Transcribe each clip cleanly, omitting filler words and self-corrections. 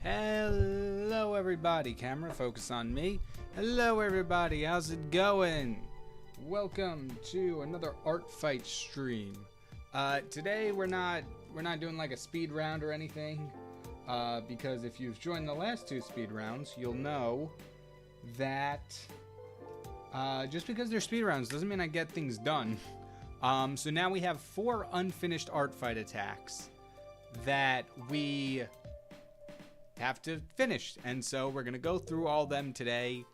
Hello everybody, camera focus on me. Hello everybody, how's it going? Welcome to another art fight stream. Today we're not doing like a speed round or anything, because if you've joined the last two speed rounds, you'll know that just because they're speed rounds doesn't mean I get things done. So now we have 4 unfinished art fight attacks that we have to finish, and so we're gonna go through all them today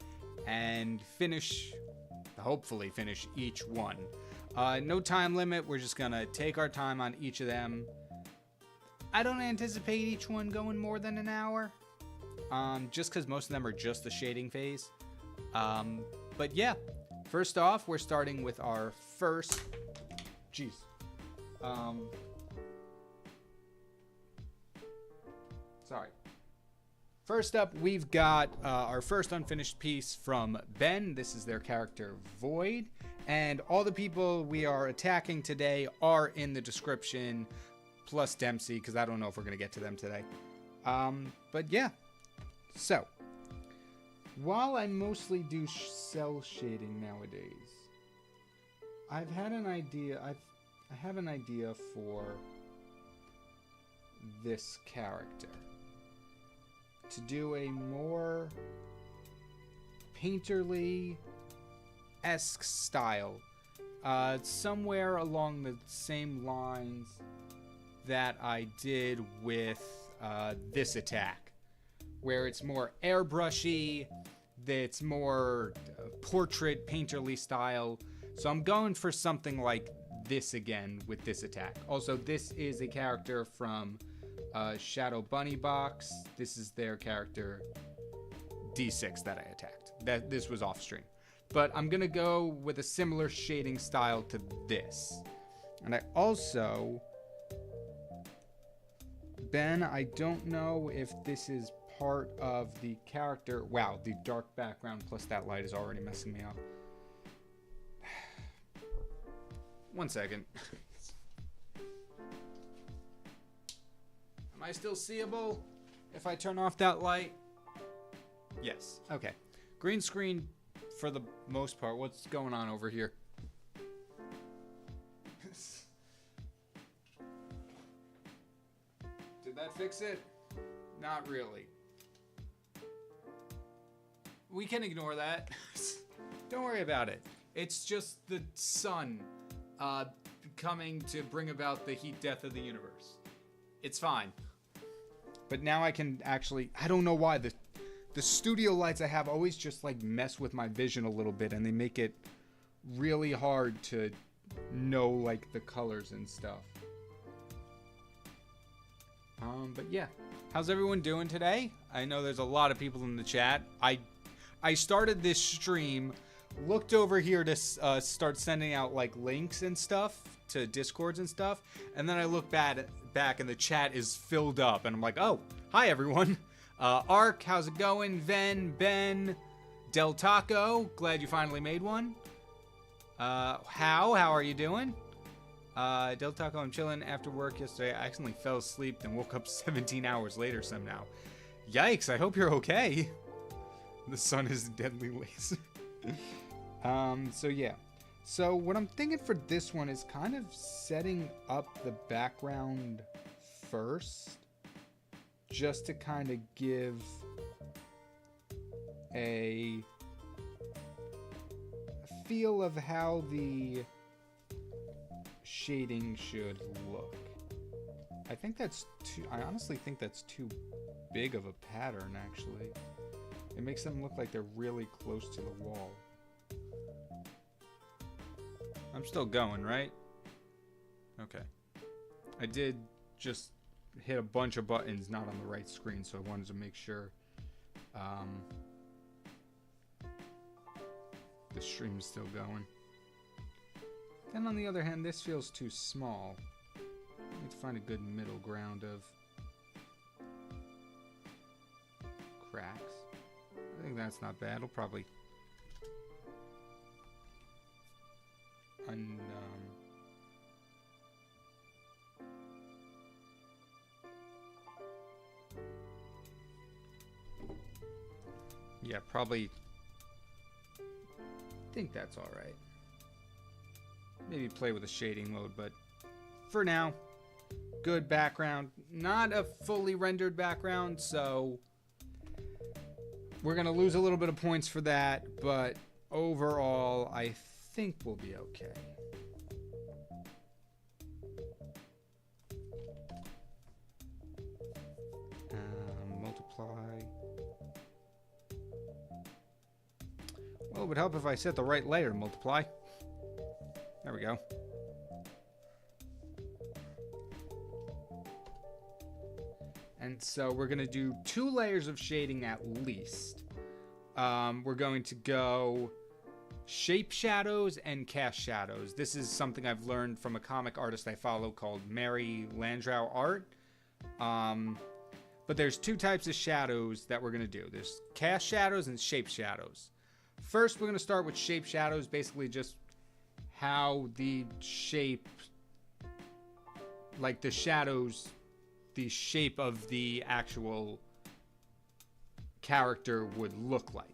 and hopefully finish each one. No time limit, we're just gonna take our time on each of them. I don't anticipate each one going more than an hour, just because most of them are just the shading phase. But yeah, first off, we're starting with our first First up, we've got our first unfinished piece from Ben. This is their character, Void. And all the people we are attacking today are in the description, plus Dempsey, because I don't know if we're going to get to them today. But yeah. So, while I mostly do cell shading nowadays, I have an idea for this character. To do a more painterly-esque style. Somewhere along the same lines that I did with this attack. Where it's more airbrushy, it's more portrait painterly style. So I'm going for something like this again with this attack. Also, this is a character from Shadow Bunny Box. This is their character D6 that I attacked. This was off stream. But I'm gonna go with a similar shading style to this. And I also, Ben, I don't know if this is part of the character. Wow, the dark background plus that light is already messing me up. 1 second. Am I still seeable if I turn off that light? Yes. Okay. Green screen for the most part. What's going on over here? Did that fix it? Not really. We can ignore that. Don't worry about it. It's just the sun coming to bring about the heat death of the universe. It's fine. But now I can actually, I don't know why, the studio lights I have always just like mess with my vision a little bit, and they make it really hard to know like the colors and stuff. But yeah, how's everyone doing today? I know there's a lot of people in the chat. I started this stream, looked over here to start sending out like links and stuff to Discords and stuff, and then I look back and the chat is filled up, and I'm like, oh, hi everyone. Ark, how's it going? Ven, Ben, Del Taco, glad you finally made one. How are you doing? Del Taco, I'm chilling after work yesterday. I accidentally fell asleep and woke up 17 hours later somehow. Yikes, I hope you're okay. The sun is a deadly laser. So yeah. So what I'm thinking for this one is kind of setting up the background first, just to kind of give a feel of how the shading should look. I honestly think that's too big of a pattern, actually. It makes them look like they're really close to the wall. I'm still going, right? Okay. I did just hit a bunch of buttons not on the right screen, so I wanted to make sure the stream's still going. Then on the other hand, this feels too small. I need to find a good middle ground of cracks. I think that's not bad. It'll probably Yeah, probably think that's all right. Maybe play with a shading mode, but for now, good background. Not a fully rendered background, so we're gonna lose a little bit of points for that, but overall, I think we'll be okay. Multiply. Well, it would help if I set the right layer to multiply. There we go. And so we're going to do 2 layers of shading at least. We're going to go shape shadows and cast shadows. This is something I've learned from a comic artist I follow called Mary Landrau Art. But there's 2 types of shadows that we're going to do. There's cast shadows and shape shadows. First, we're going to start with shape shadows, basically just how the shape, like the shadows, the shape of the actual character would look like.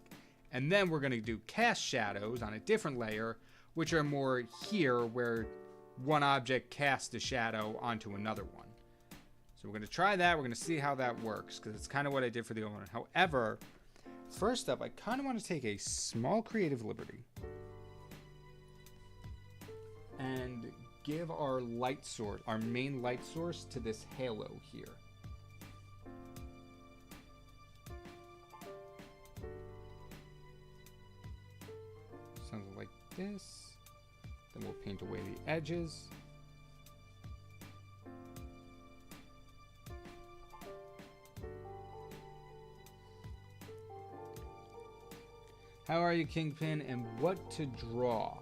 And then we're going to do cast shadows on a different layer, which are more here where one object casts a shadow onto another one. So we're going to try that. We're going to see how that works, because it's kind of what I did for the other one. However, first up, I kind of want to take a small creative liberty and give our light source, our main light source, to this halo here. Something like this. Then we'll paint away the edges. How are you, KyngPin, and what to draw?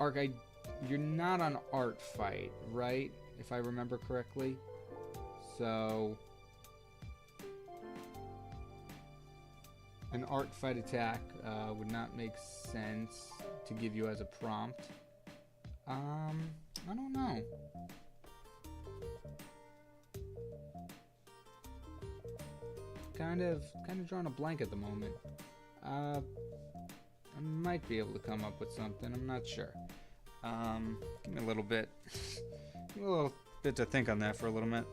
Ark, you're not on Art Fight, right? If I remember correctly. So an Art Fight attack would not make sense to give you as a prompt. I don't know. Kind of drawing a blank at the moment. I might be able to come up with something. I'm not sure. Give me a little bit. Give me a little bit to think on that for a little bit.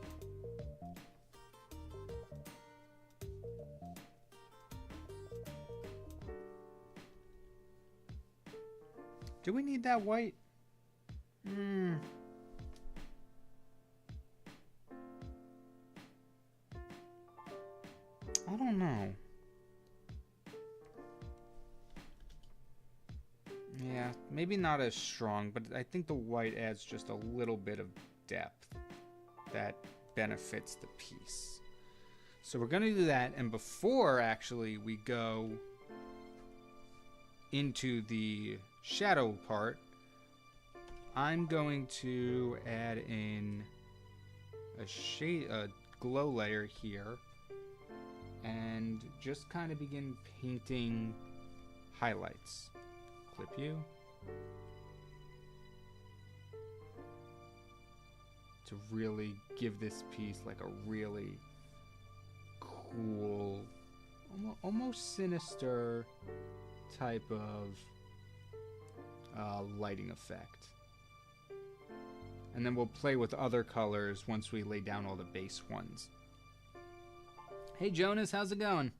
Do we need that white? I don't know. Yeah, maybe not as strong, but I think the white adds just a little bit of depth that benefits the piece. So we're going to do that, and before actually we go into the shadow part, I'm going to add in a glow layer here and just kind of begin painting highlights. Clip you to really give this piece like a really cool, almost sinister type of lighting effect. And then we'll play with other colors once we lay down all the base ones. Hey Jonas, how's it going?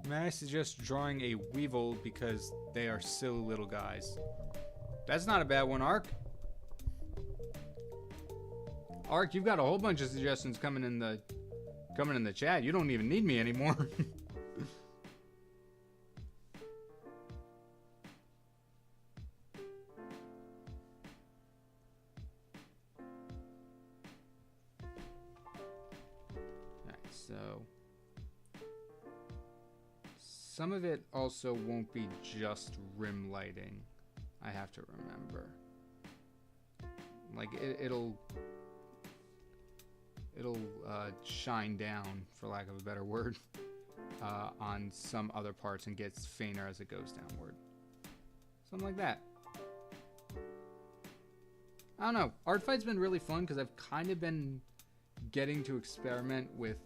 May I suggest drawing a Weevil because they are silly little guys. That's not a bad one, Ark. Ark, you've got a whole bunch of suggestions coming in the chat. You don't even need me anymore. Alright, so some of it also won't be just rim lighting. I have to remember. Like it'll shine down, for lack of a better word, on some other parts and gets fainter as it goes downward. Something like that. I don't know. Art Fight's been really fun because I've kind of been getting to experiment with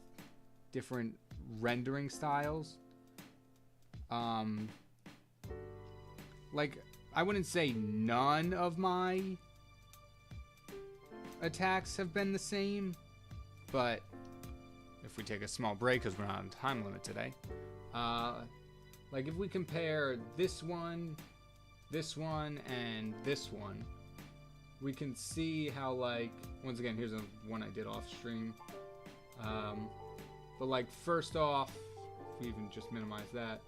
different rendering styles. Like, I wouldn't say none of my attacks have been the same, but if we take a small break because we're not on time limit today, like if we compare this one, and this one, we can see how, like, once again, here's one I did off stream. But like, first off, if we even just minimize that,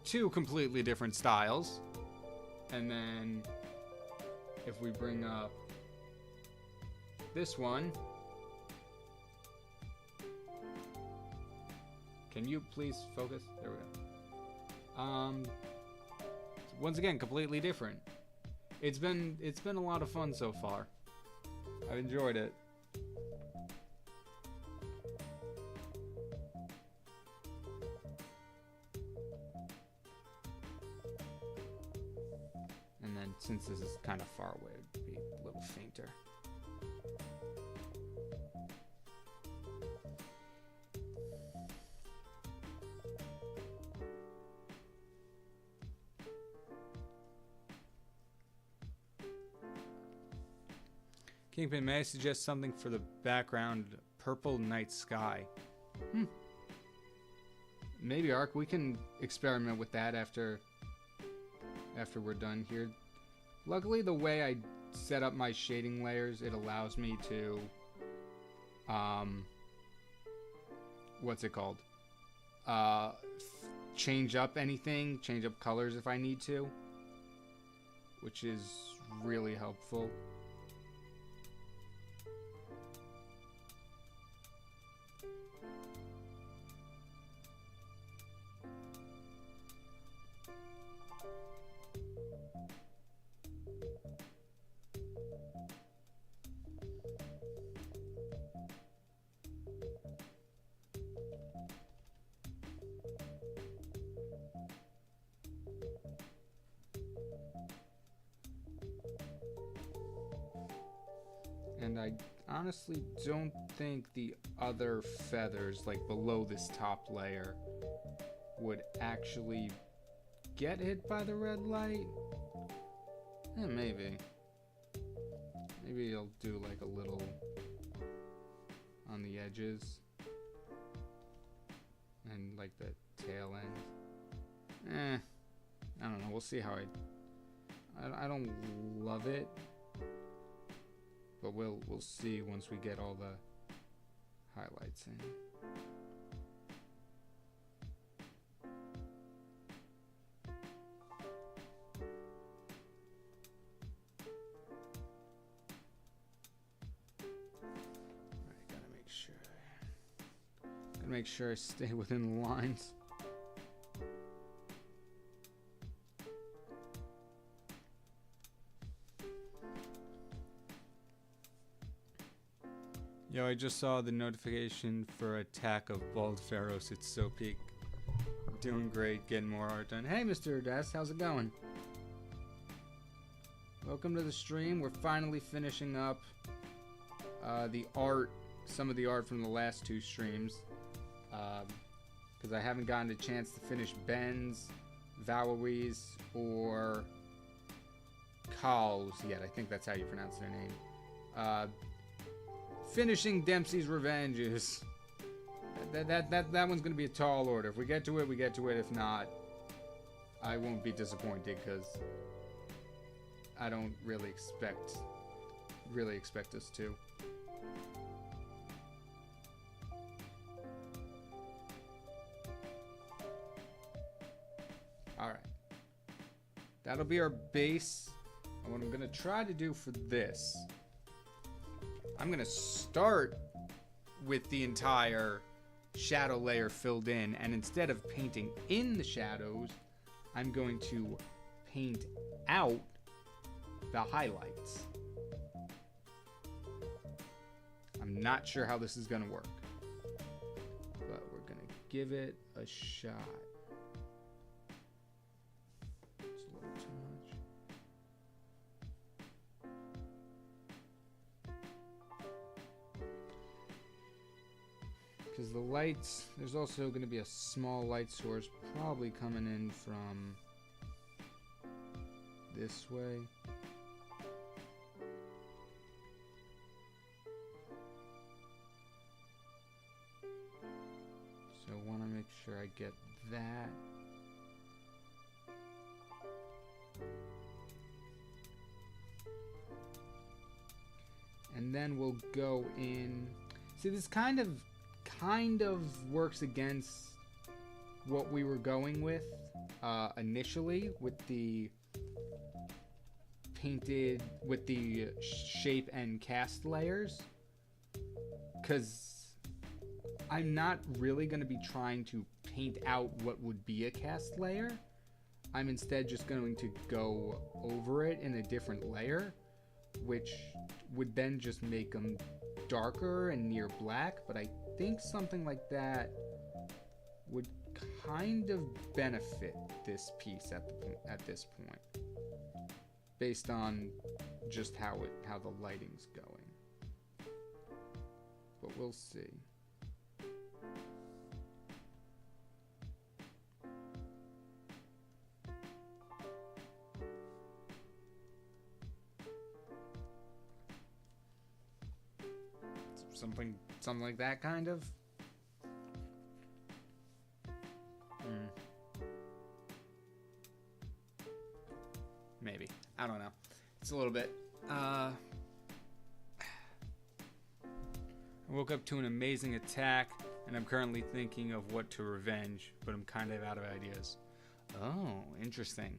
two completely different styles. And then if we bring up this one, can you please focus? There we go. Once again, completely different. It's been a lot of fun so far. I've enjoyed it. And then since this is kind of far away, it'd be a little fainter. KyngPin, may I suggest something for the background? Purple night sky. Maybe, Ark. We can experiment with that after we're done here. Luckily, the way I set up my shading layers, it allows me to, what's it called? Change up anything, change up colors if I need to, which is really helpful. And I honestly don't think the other feathers, like below this top layer, would actually get hit by the red light. Maybe. Maybe I'll do like a little on the edges. And like the tail end. I don't know. We'll see how I don't love it. But we'll see once we get all the highlights in. Alright, gotta make sure I stay within the lines. Yo, I just saw the notification for Attack of Bald Pharaohs. It's so peak. Doing great, getting more art done. Hey, Mr. Des, how's it going? Welcome to the stream. We're finally finishing up the art, some of the art from the last two streams. Because I haven't gotten a chance to finish Ben's, Valerie's, or Carl's yet. I think that's how you pronounce their name. Finishing Dempsey's Revenges. That one's gonna be a tall order. If we get to it, we get to it. If not, I won't be disappointed because I don't really expect us to. All right, that'll be our base. And what I'm gonna try to do for this, I'm gonna start with the entire shadow layer filled in, and instead of painting in the shadows, I'm going to paint out the highlights. I'm not sure how this is going to work, but we're going to give it a shot. It's a little too much. Because the lights, there's also going to be a small light source probably coming in from this way. So I want to make sure I get that. And then we'll go in. See, this kind of works against what we were going with initially with the painted, with the shape and cast layers, because I'm not really going to be trying to paint out what would be a cast layer. I'm instead just going to go over it in a different layer, which would then just make them darker and near black. But I think something like that would kind of benefit this piece at this point, based on just how the lighting's going. But we'll see. Something like that, kind of. Maybe. I don't know. It's a little bit. I woke up to an amazing attack, and I'm currently thinking of what to revenge, but I'm kind of out of ideas. Oh, interesting.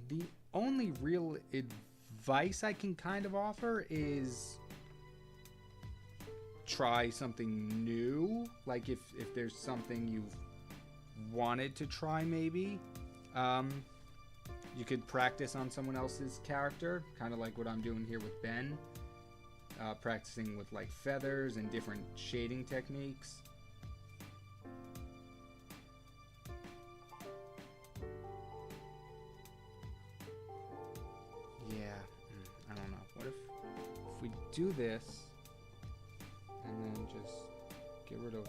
The only real advice I can kind of offer is try something new. Like if there's something you've wanted to try, maybe you could practice on someone else's character, kind of like what I'm doing here with Ben, practicing with like feathers and different shading techniques. Yeah, I don't know. What if we do this and then just get rid of...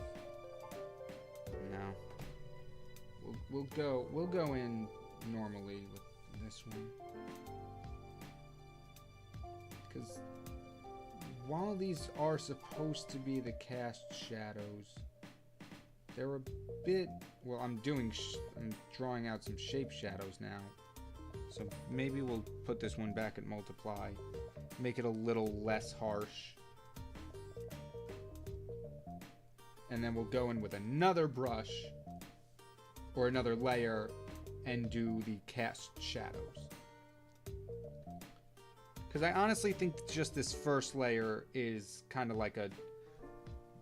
No. We'll go in normally with this one, because while these are supposed to be the cast shadows, they're a bit... Well, I'm drawing out some shape shadows now, so maybe we'll put this one back at multiply, make it a little less harsh, and then we'll go in with another brush or another layer and do the cast shadows. Because I honestly think just this first layer is kind of like a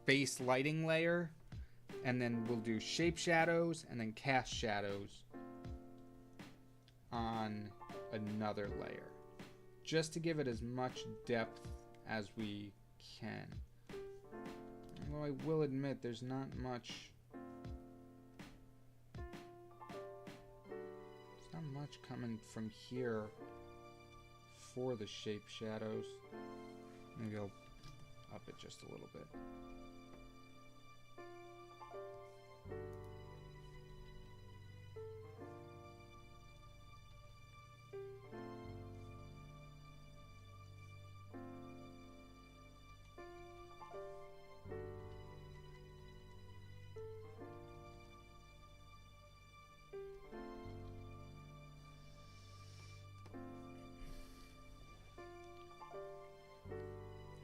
base lighting layer, and then we'll do shape shadows and then cast shadows on another layer, just to give it as much depth as we can. Although I will admit there's not much coming from here for the shape shadows. Maybe I'll up it just a little bit.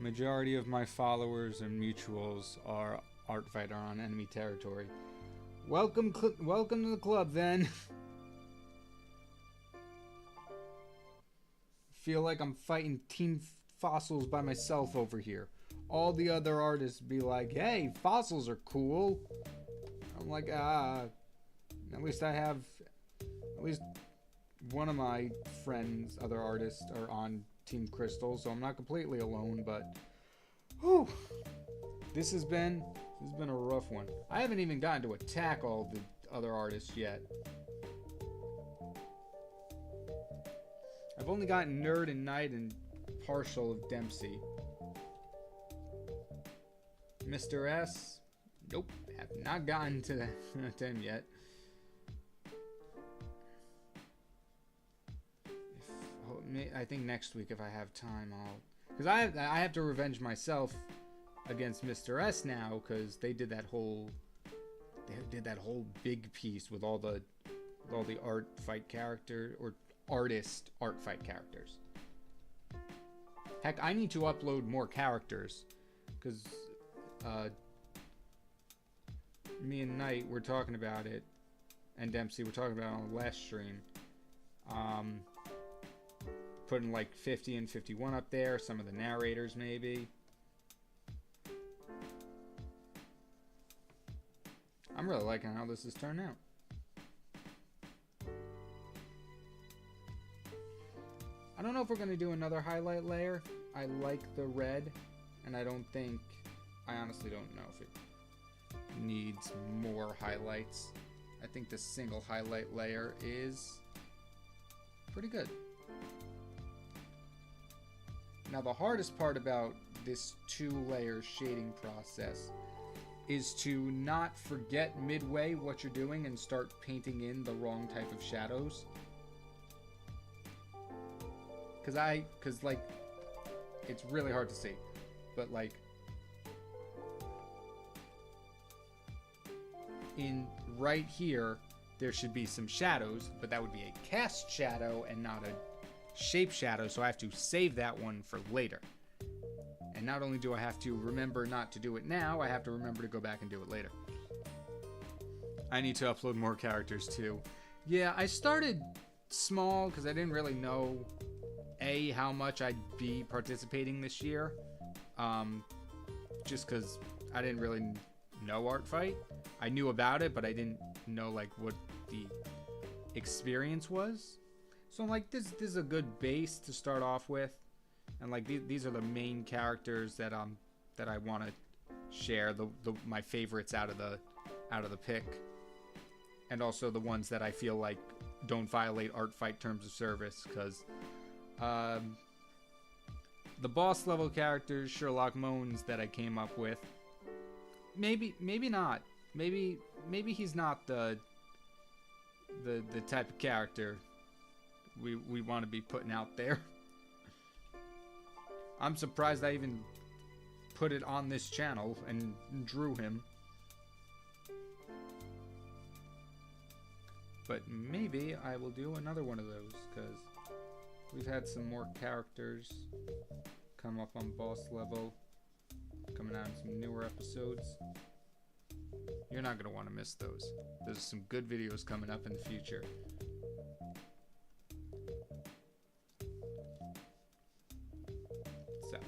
Majority of my followers and mutuals are art fighter on enemy territory. Welcome to the club, then. Feel like I'm fighting Team Fossils by myself over here. All the other artists be like, "Hey, fossils are cool." I'm like, at least one of my friends, other artists, are on Team Crystal, so I'm not completely alone, but whew, this has been a rough one. I haven't even gotten to attack all the other artists yet. I've only gotten Nerd and Knight and partial of Dempsey. Mr. S, nope, have not gotten to him yet. I think next week if I have time, because I have to revenge myself against Mr. S now, because they did that whole big piece with all the art fight character or artist art fight characters. Heck, I need to upload more characters, because me and Knight were talking about it, and Dempsey were talking about it on the last stream. Putting like 50 and 51 up there, some of the narrators maybe. I'm really liking how this has turned out. I don't know if we're going to do another highlight layer. I like the red, and I honestly don't know if it needs more highlights. I think the single highlight layer is pretty good. Now the hardest part about this 2-layer shading process is to not forget midway what you're doing and start painting in the wrong type of shadows. Cause like, it's really hard to see, but like, in right here, there should be some shadows, but that would be a cast shadow and not a shape shadow, so I have to save that one for later. And not only do I have to remember not to do it now, I have to remember to go back and do it later. I need to upload more characters too. Yeah, I started small because I didn't really know how much I'd be participating this year. Just because I didn't really know Art Fight. I knew about it, but I didn't know like what the experience was. So I'm like, this is a good base to start off with, and like these are the main characters that I want to share, my favorites out of the pick, and also the ones that I feel like don't violate Art Fight terms of service, because the boss level characters, Sherlock Moans, that I came up with, maybe not, maybe he's not the type of character we want to be putting out there. I'm surprised I even put it on this channel and drew him. But maybe I will do another one of those, because we've had some more characters come up on boss level, coming out in some newer episodes. You're not going to want to miss those. There's some good videos coming up in the future. So.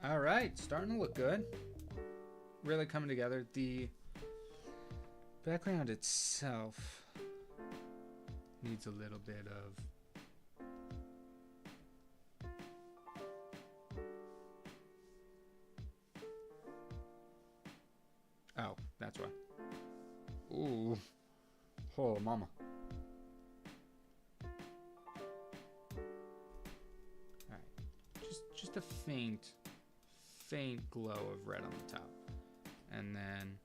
All right, starting to look good. Really coming together. The background itself needs a little bit of oh, that's why. Ooh. Oh, mama. Alright. Just a faint glow of red on the top. And then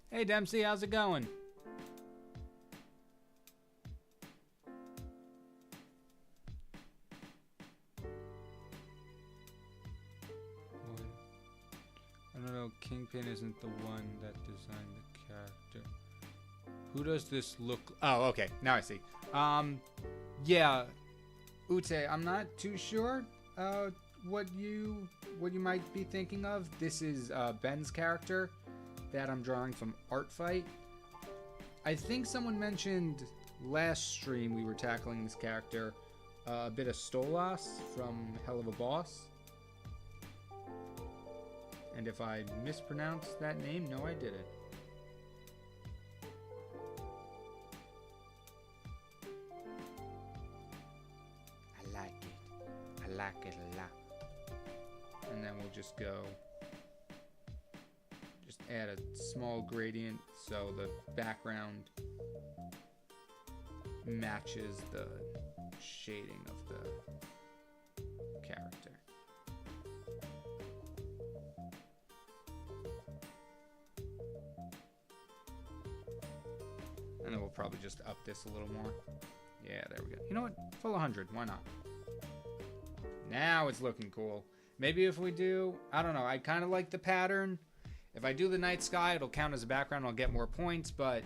hey Dempsey, how's it going? I don't know, KyngPin isn't the one that designed the character. Who does this look? Oh, okay, now I see. Yeah, Ute, I'm not too sure what you what you might be thinking of. This is Ben's character that I'm drawing from Art Fight. I think someone mentioned last stream we were tackling this character, a bit of Stolas from Hell of a Boss. And if I mispronounced that name, no I didn't. I like it. I like it a lot. And then we'll just go, just add a small gradient so the background matches the shading of the character. And then we'll probably just up this a little more. Yeah, there we go. You know what? Full 100. Why not? Now it's looking cool. Maybe if we do, I don't know. I kind of like the pattern. If I do the night sky, it'll count as a background. I'll get more points, but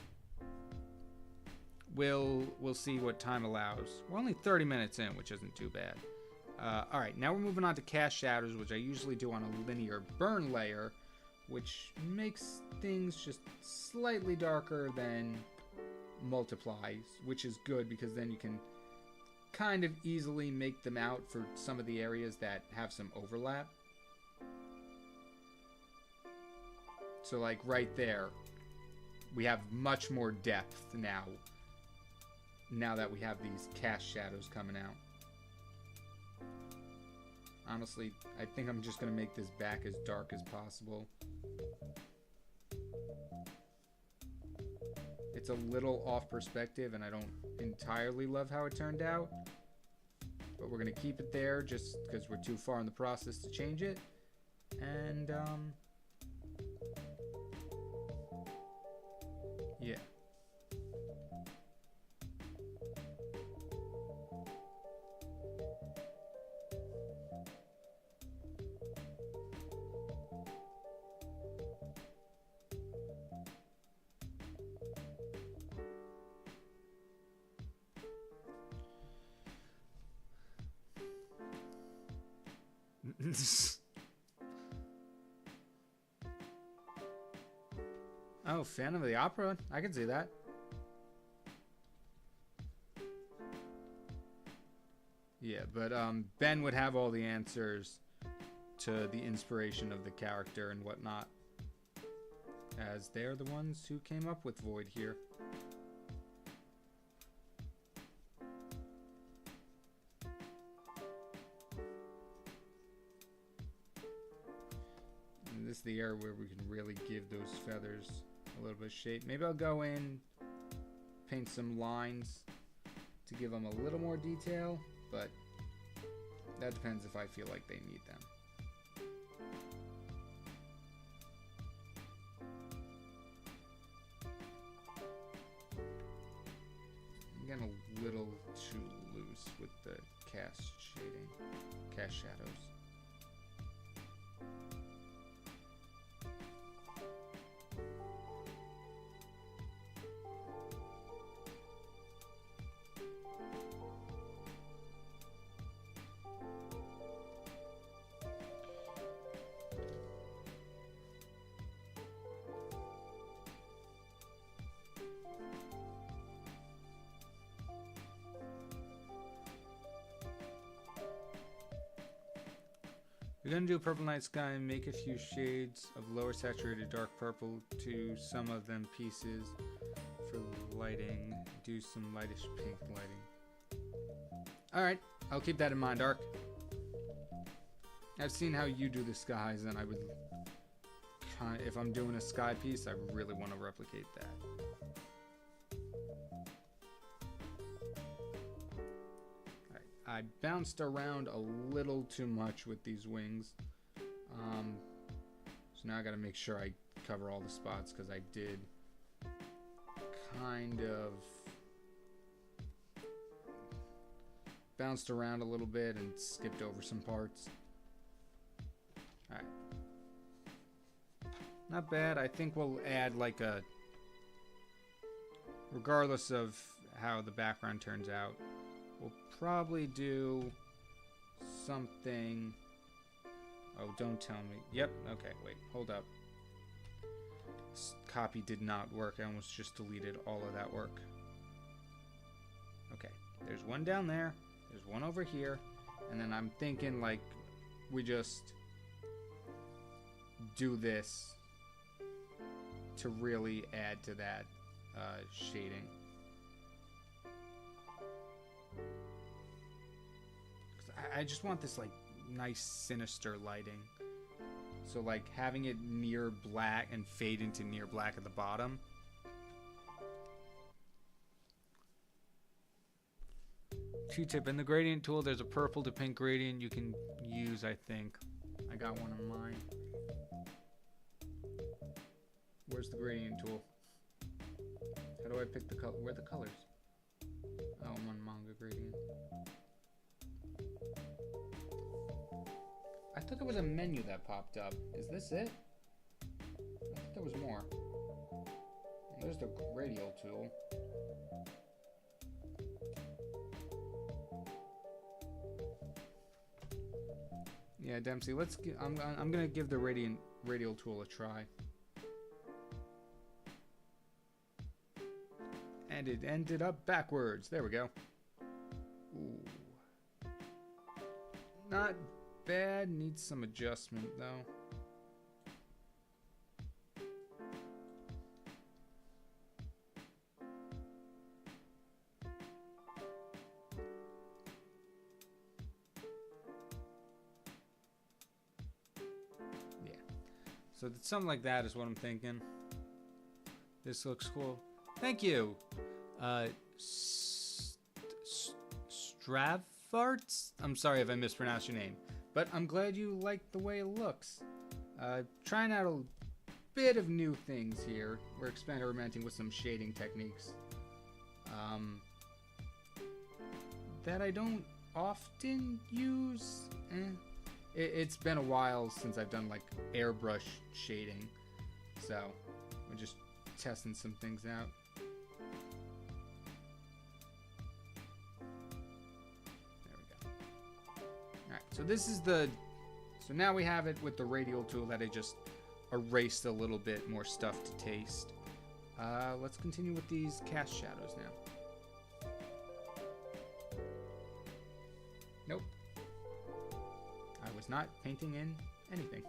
we'll see what time allows. We're only 30 minutes in, which isn't too bad. All right, now we're moving on to cast shadows, which I usually do on a linear burn layer, which makes things just slightly darker than multiplies, which is good because then you can kind of easily make them out for some of the areas that have some overlap. So like right there, we have much more depth now that we have these cast shadows coming out. Honestly, I think I'm just going to make this back as dark as possible. It's a little off perspective, and I don't entirely love how it turned out. But we're going to keep it there just because we're too far in the process to change it. And, yeah. Oh, Phantom of the Opera? I can see that. Yeah, but Ben would have all the answers to the inspiration of the character and whatnot, as they're the ones who came up with Void here. And this is the area where we can really give those feathers a little bit of shape. Maybe I'll go in, paint some lines to give them a little more detail, but that depends if I feel like they need them. I'm getting a little too loose with the cast shadows. We're going to do a purple night sky and make a few shades of lower saturated dark purple to some of them pieces for lighting. Do some lightish pink lighting. Alright, I'll keep that in mind, Ark. I've seen how you do the skies, and I would if I'm doing a sky piece, I really want to replicate that. I bounced around a little too much with these wings. So now I gotta make sure I cover all the spots because I did kind of bounced around a little bit and skipped over some parts. Alright. Not bad. I think we'll add like a, regardless of how the background turns out, we'll probably do something Oh, don't tell me. Yep, okay, wait, hold up. This copy did not work. I almost just deleted all of that work. Okay, there's one down there. There's one over here. And then I'm thinking, like, we just do this to really add to that shading. I just want this, like, nice sinister lighting. So, like, having it near black and fade into near black at the bottom. Q-tip, in the gradient tool, there's a purple to pink gradient you can use, I think. I got one on mine. Where's the gradient tool? How do I pick the color? Where are the colors? Oh, I'm on manga gradient. I thought there was a menu that popped up. Is this it? I thought there was more. There's the radial tool. Yeah, Dempsey, let's get, I'm gonna give the radial tool a try. And it ended up backwards. There we go. Ooh. Not bad. Needs some adjustment though. Yeah. So something like that is what I'm thinking. This looks cool. Thank you. Stravarts? I'm sorry if I mispronounced your name, but I'm glad you like the way it looks. Trying out a bit of new things here. We're experimenting with some shading techniques that I don't often use. It's been a while since I've done like airbrush shading, so we're just testing some things out. So this is so now we have it with the radial tool that I just erased a little bit more stuff to taste. Let's continue with these cast shadows now. Nope. I was not painting in anything.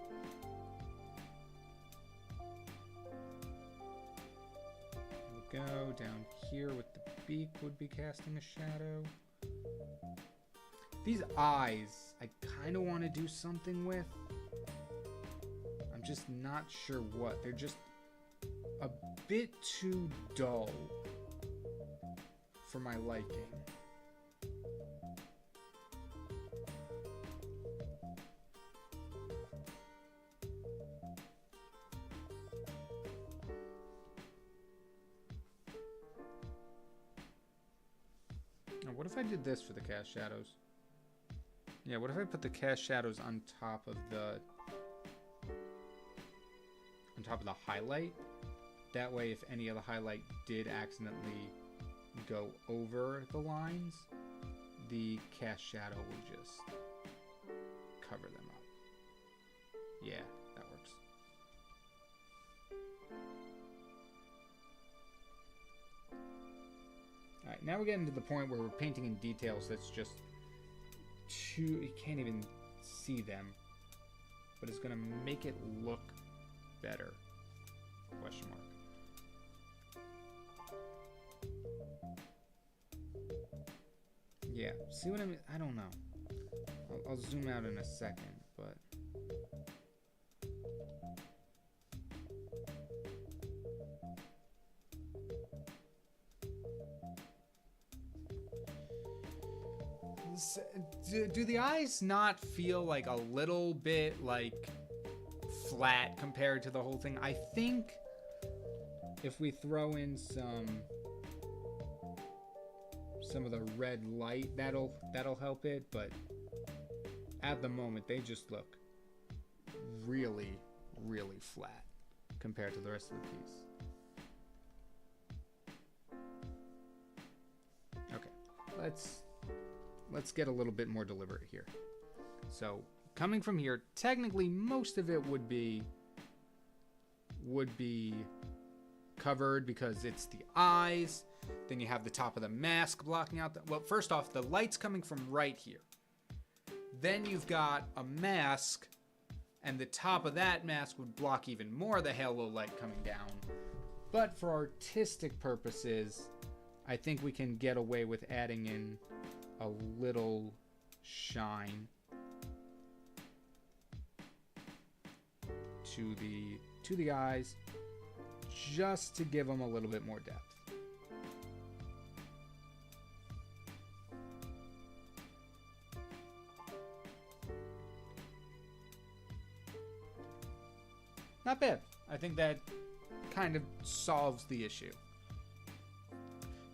There we go. Down here with the beak would be casting a shadow. These eyes, I kind of want to do something with. I'm just not sure what. They're just a bit too dull for my liking. Now, what if I did this for the cast shadows? Yeah, what if I put the cast shadows on top of the highlight? That way, if any of the highlight did accidentally go over the lines, the cast shadow would just cover them up. Yeah, that works. Alright, now we're getting to the point where we're painting in details that's just you can't even see them, but it's gonna make it look better. Question mark. Yeah, see what I mean? I don't know. I'll zoom out in a second, but do the eyes not feel like a little bit like flat compared to the whole thing? I think if we throw in some of the red light, that'll help it, but at the moment they just look really, really flat compared to the rest of the piece. Okay, let's get a little bit more deliberate here. So coming from here, technically most of it would be covered because it's the eyes. Then you have the top of the mask blocking out well, first off, the light's coming from right here. Then you've got a mask, and the top of that mask would block even more of the halo light coming down. But for artistic purposes, I think we can get away with adding in a little shine to the eyes, just to give them a little bit more depth. Not bad. I think that kind of solves the issue.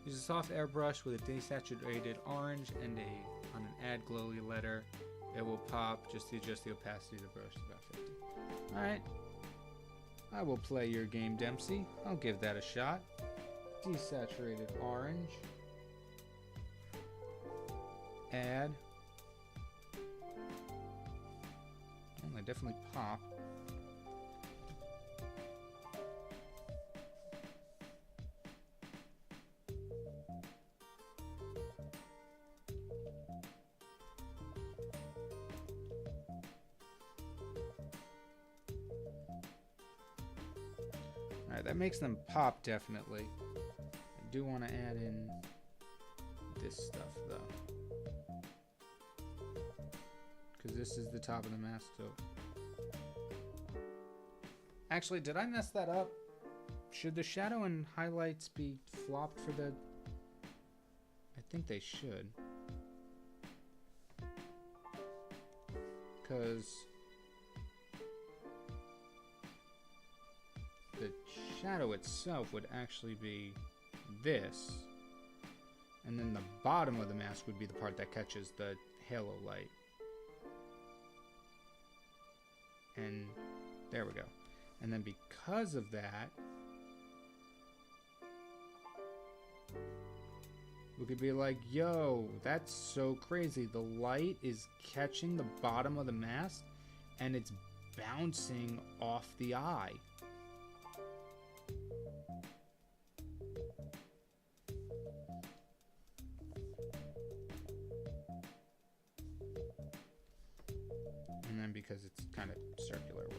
Use a soft airbrush with a desaturated orange and on an add glowy letter. It will pop. Just to adjust the opacity of the brush to about 50. Alright. I will play your game, Dempsey. I'll give that a shot. Desaturated orange. Add. Well, they definitely pop. Alright, that makes them pop, definitely. I do want to add in this stuff, though. Because this is the top of the mask, so... Actually, did I mess that up? Should the shadow and highlights be flopped for the... I think they should. Because... the shadow itself would actually be this, and then the bottom of the mask would be the part that catches the halo light. And there we go. And then because of that, we could be like, yo, that's so crazy. The light is catching the bottom of the mask and it's bouncing off the eye. And then because it's kind of circular, we'll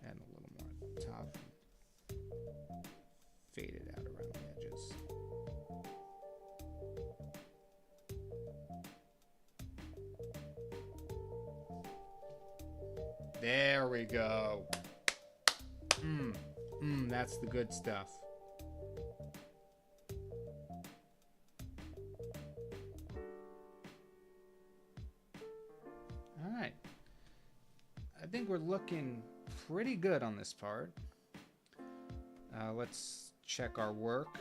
add a little more at the top. Fade it out around the edges. There we go. That's the good stuff. All right. I think we're looking pretty good on this part. Let's check our work.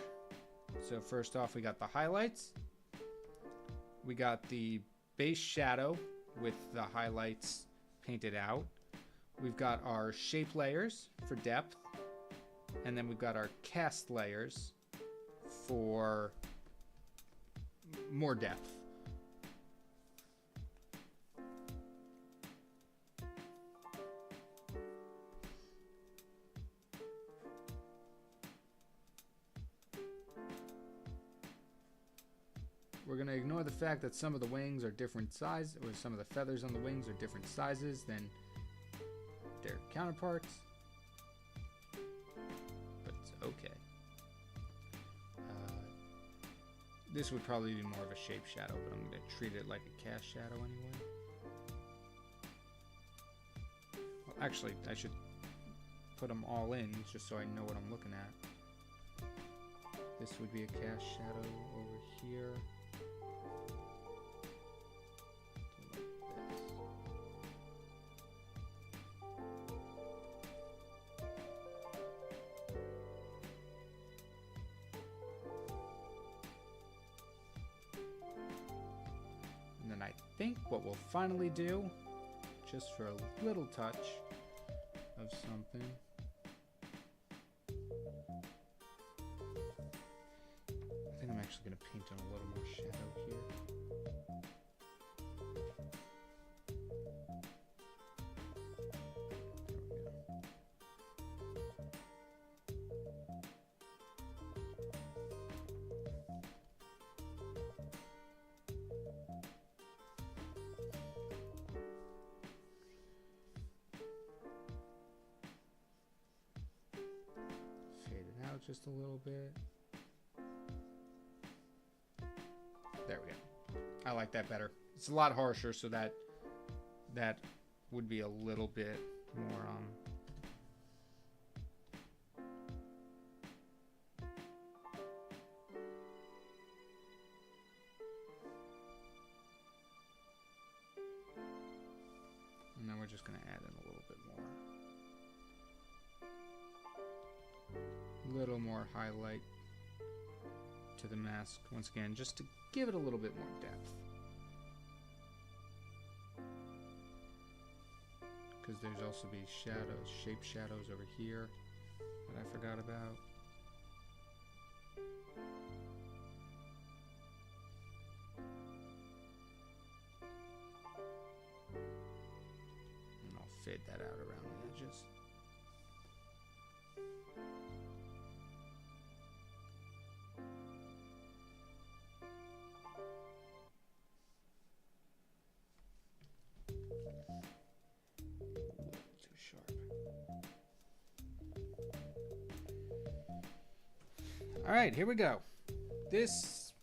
So first off, we got the highlights. We got the base shadow with the highlights painted out. We've got our shape layers for depth. And then we've got our cast layers for more depth. We're going to ignore the fact that some of the wings are different size, or some of the feathers on the wings are different sizes than their counterparts. But it's okay. This would probably be more of a shape shadow, but I'm going to treat it like a cast shadow anyway. Well, actually, I should put them all in just so I know what I'm looking at. This would be a cast shadow over here. I think what we'll finally do, just for a little touch of something, I think I'm actually going to paint on a little more shadow here. out just a little bit. There we go. I like that better. It's a lot harsher, so that would be a little bit more and then we're just going to add in a little bit more. A little more highlight to the mask once again, just to give it a little bit more depth. Because there's also be shadows, shape shadows over here that I forgot about. And I'll fade that out around the edges. All right, here we go. This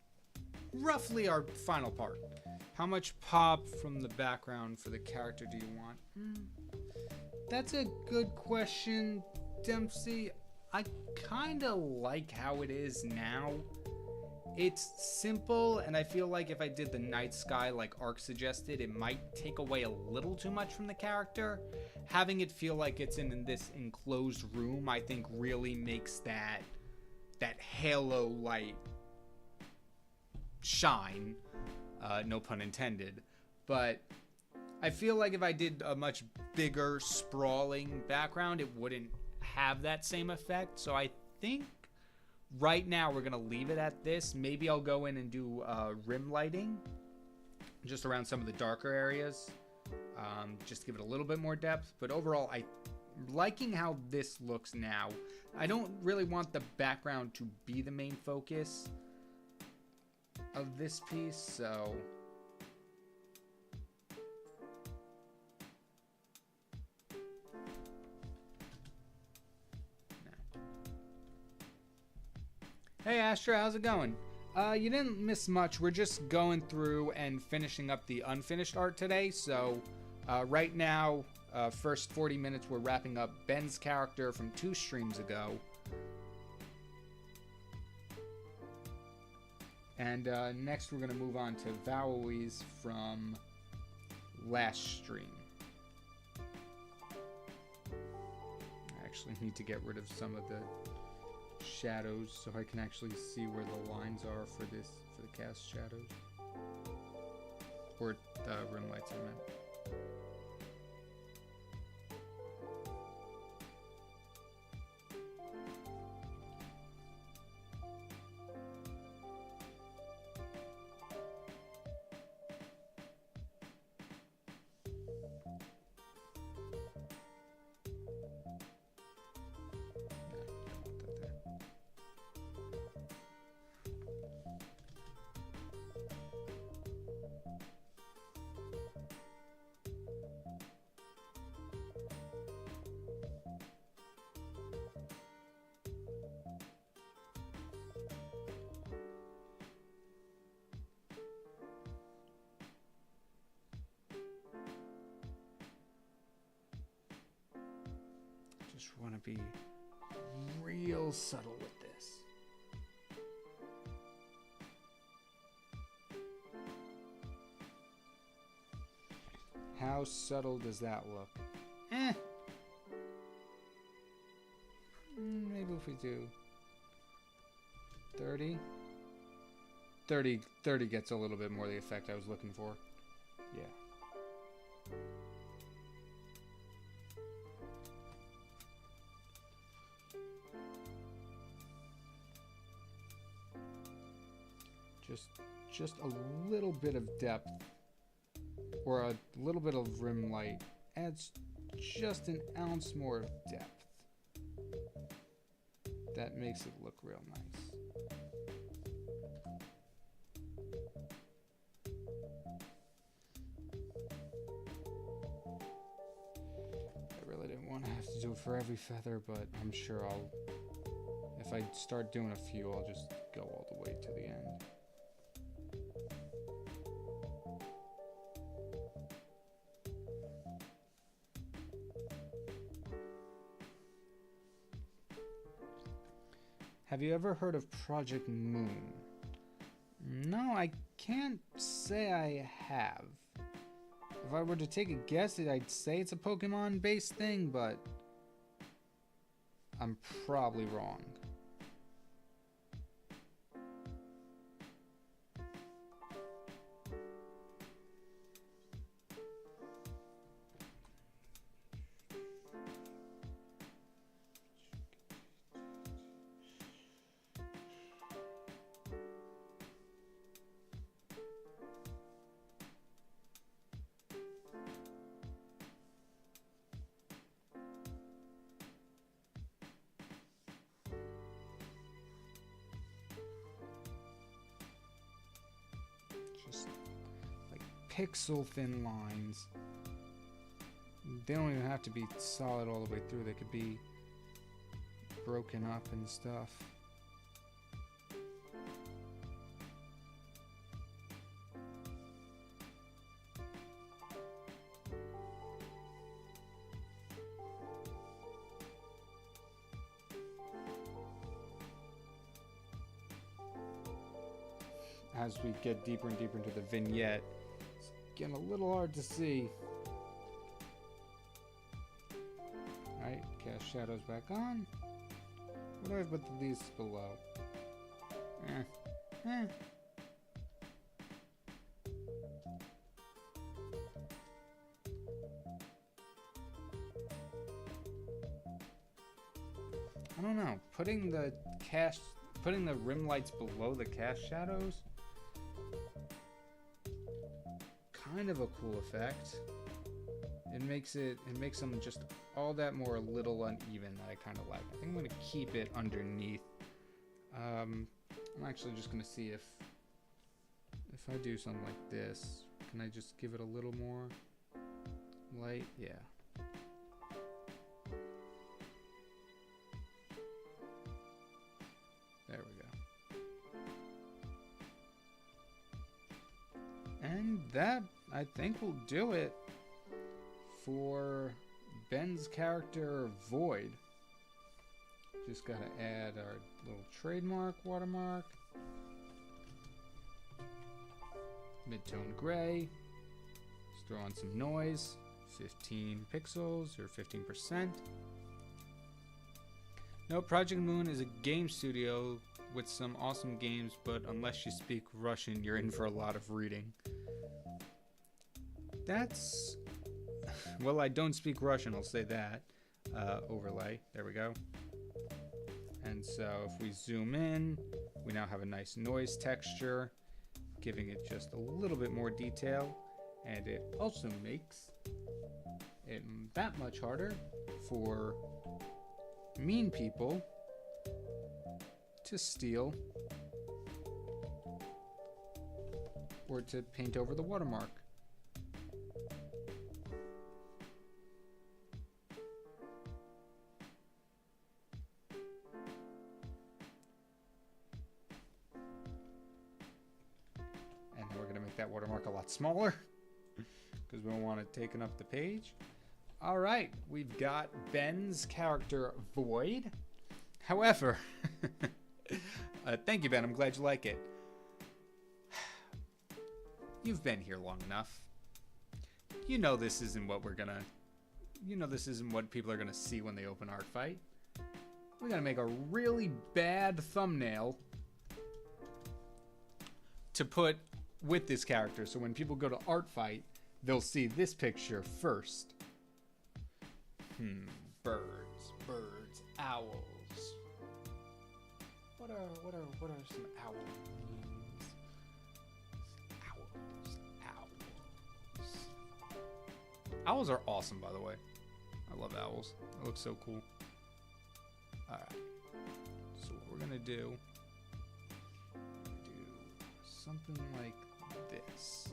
roughly our final part. How much pop from the background for the character do you want? That's a good question, Dempsey. I kind of like how it is now. It's simple, and I feel like if I did the night sky like Ark suggested, it might take away a little too much from the character. Having it feel like it's in this enclosed room, I think really makes that halo light shine, no pun intended. But I feel like if I did a much bigger sprawling background, it wouldn't have that same effect. So I think right now we're gonna leave it at this. Maybe I'll go in and do rim lighting just around some of the darker areas, just to give it a little bit more depth. But overall, I'm liking how this looks now. I don't really want the background to be the main focus of this piece, so Hey Astra, how's it going? You didn't miss much. We're just going through and finishing up the unfinished art today. So right now, first 40 minutes, we're wrapping up Ben's character from 2 streams ago. And next we're going to move on to Vowie's from last stream. I actually need to get rid of some of the shadows so I can actually see where the lines are for the cast shadows. Or rim lights, I meant. Just want to be real subtle with this. How subtle does that look? Maybe if we do 30. 30 gets a little bit more the effect I was looking for. Yeah. Just a little bit of depth or a little bit of rim light adds just an ounce more of depth. That makes it look real nice. I really didn't want to have to do it for every feather, but I'm sure if I start doing a few, I'll just go all the way to the end. Have you ever heard of Project Moon? No, I can't say I have. If I were to take a guess, I'd say it's a Pokemon-based thing, but I'm probably wrong. Just like pixel thin lines. They don't even have to be solid all the way through. They could be broken up and stuff. As we get deeper and deeper into the vignette, it's getting a little hard to see. Alright, cast shadows back on. What do I put these below? I don't know. Putting the rim lights below the cast shadows, kind of a cool effect. It makes them just all that more a little uneven that I kind of like. I think I'm gonna keep it underneath. I'm actually just gonna see if I do something like this, can I just give it a little more light? Yeah. There we go. And that, I think, will do it for Ben's character, Void. Just gotta add our little trademark watermark. Mid-tone gray. Let's throw on some noise. 15 pixels, or 15%. No, Project Moon is a game studio with some awesome games, but unless you speak Russian, you're in for a lot of reading. That's... Well, I don't speak Russian, I'll say that. Overlay, there we go. And so if we zoom in, we now have a nice noise texture, giving it just a little bit more detail. And it also makes it that much harder for mean people to steal or to paint over the watermark. And then we're going to make that watermark a lot smaller because we don't want it taking up the page. All right, we've got Ben's character, Void. However, thank you, Ben. I'm glad you like it. You've been here long enough. You know this isn't what this isn't what people are gonna see when they open Art Fight. We're gonna make a really bad thumbnail to put with this character, so when people go to Art Fight, they'll see this picture first. Birds, owls. What are some owl memes? Owls. Owls are awesome, by the way. I love owls. They look so cool. Alright. So what we're gonna do something like this.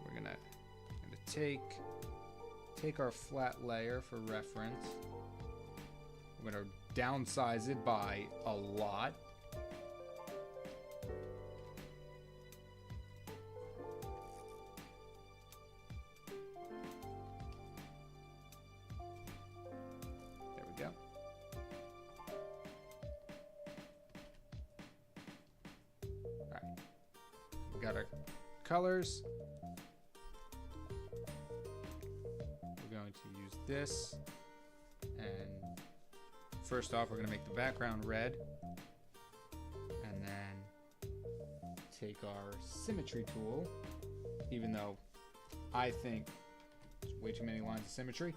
We're gonna take our flat layer for reference. We're gonna downsize it by a lot. There we go. All right. We got our colors. We're going to use this, and first off we're going to make the background red, and then take our symmetry tool, even though I think there's way too many lines of symmetry.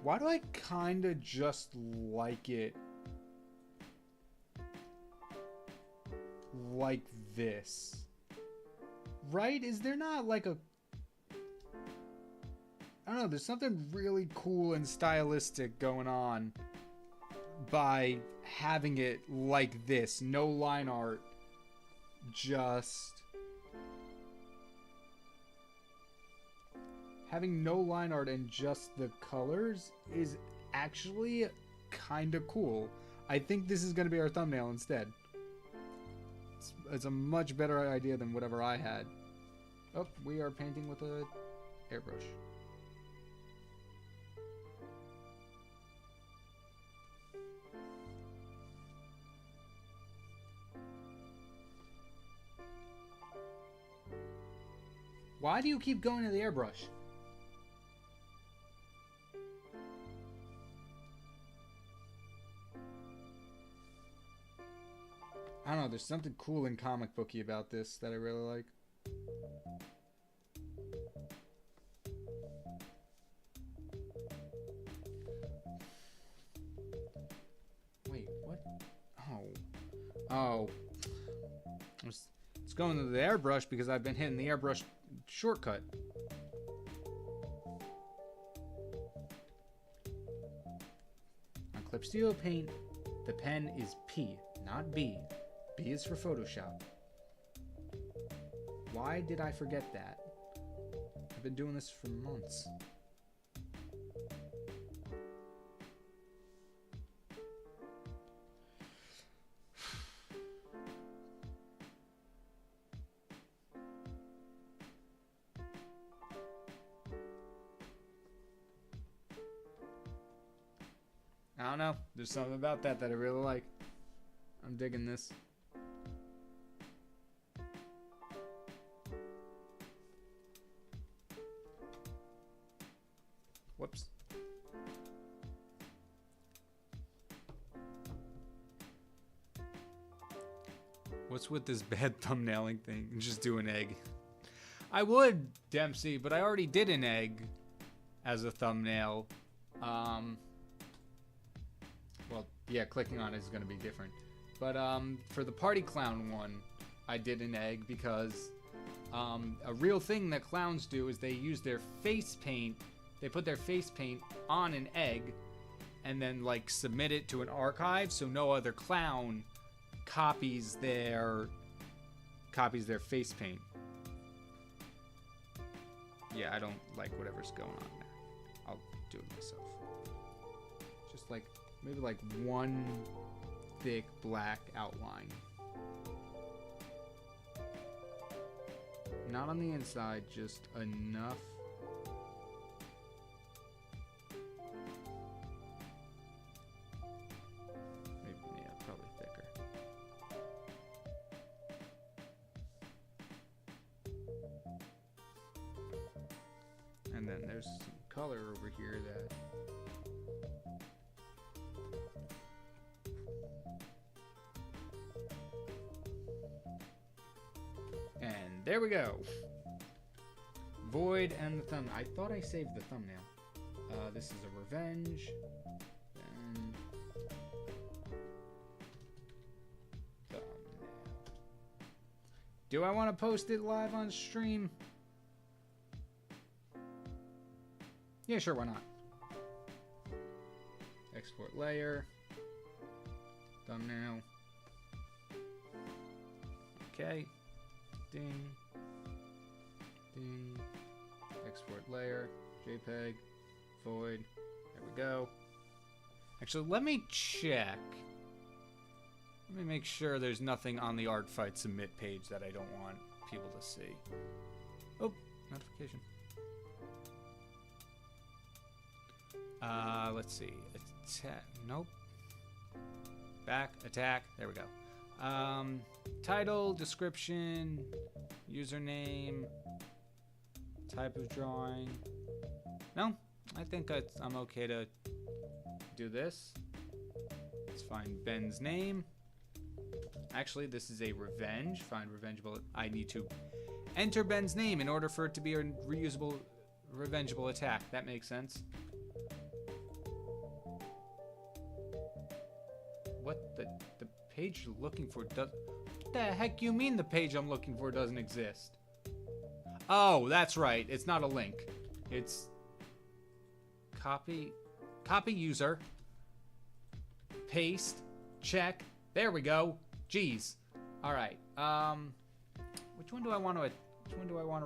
Why do I kind of just like it like this? Right? Is there not like a... I don't know, there's something really cool and stylistic going on by having it like this. No line art, just... Having no line art and just the colors is actually kind of cool. I think this is going to be our thumbnail instead. It's a much better idea than whatever I had. Oh, we are painting with a airbrush. Why do you keep going to the airbrush? I don't know, there's something cool and comic booky about this that I really like. Wait, what? Oh. It's going to the airbrush because I've been hitting the airbrush shortcut. On Clip Studio Paint, the pen is P, not B. B is for Photoshop. Why did I forget that? I've been doing this for months. I don't know. There's something about that I really like. I'm digging this. Whoops. What's with this bad thumbnailing thing? Just do an egg. I would, Dempsey, but I already did an egg as a thumbnail. Well, yeah, clicking on it is going to be different. But for the Party Clown one, I did an egg because a real thing that clowns do is they use their face paint. They put their face paint on an egg and then like submit it to an archive so no other clown copies their face paint. Yeah, I don't like whatever's going on there. I'll do it myself. Just like maybe like one thick black outline. Not on the inside, just enough. Maybe, yeah, probably thicker. And then there's some color over here that there we go. Void and the thumb. I thought I saved the thumbnail. This is a revenge. And thumbnail. Do I want to post it live on stream? Yeah, sure, why not? Export layer. Thumbnail. Okay. Ding. Ding. export layer, JPEG, void. There we go. Actually, let me check. Let me make sure there's nothing on the art fight submit page that I don't want people to see. Oh, notification. Let's see. Attack. Nope. Back. Attack. There we go. Title, description, username, type of drawing. No, I think I'm okay to do this. Let's find Ben's name. Actually, this is a revenge. Find revengeable. I need to enter Ben's name in order for it to be a reusable, revengeable attack. That makes sense. What the page you're looking for does... What the heck you mean the page I'm looking for doesn't exist? Oh, that's right. It's not a link. It's copy user, paste, check. There we go. Jeez. All right. Which one do I want to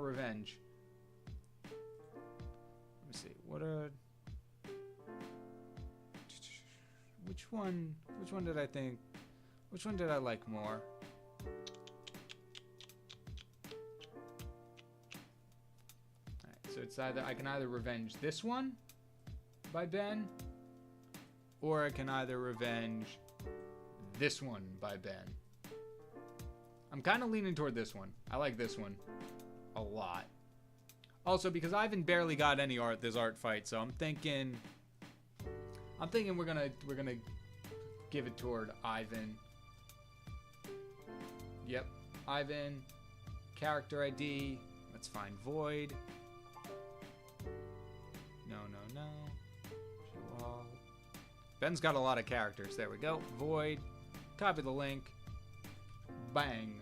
revenge? Let me see. Which one did I think? Which one did I like more? Alright, so it's I can either revenge this one by Ben, or I can either revenge this one by Ben. I'm kind of leaning toward this one. I like this one a lot. Also, because Ivan barely got any this art fight, so I'm thinking we're gonna give it toward Ivan. Yep, Ivan. Character ID. Let's find Void. No. View all. Ben's got a lot of characters. There we go. Void. Copy the link. Bang.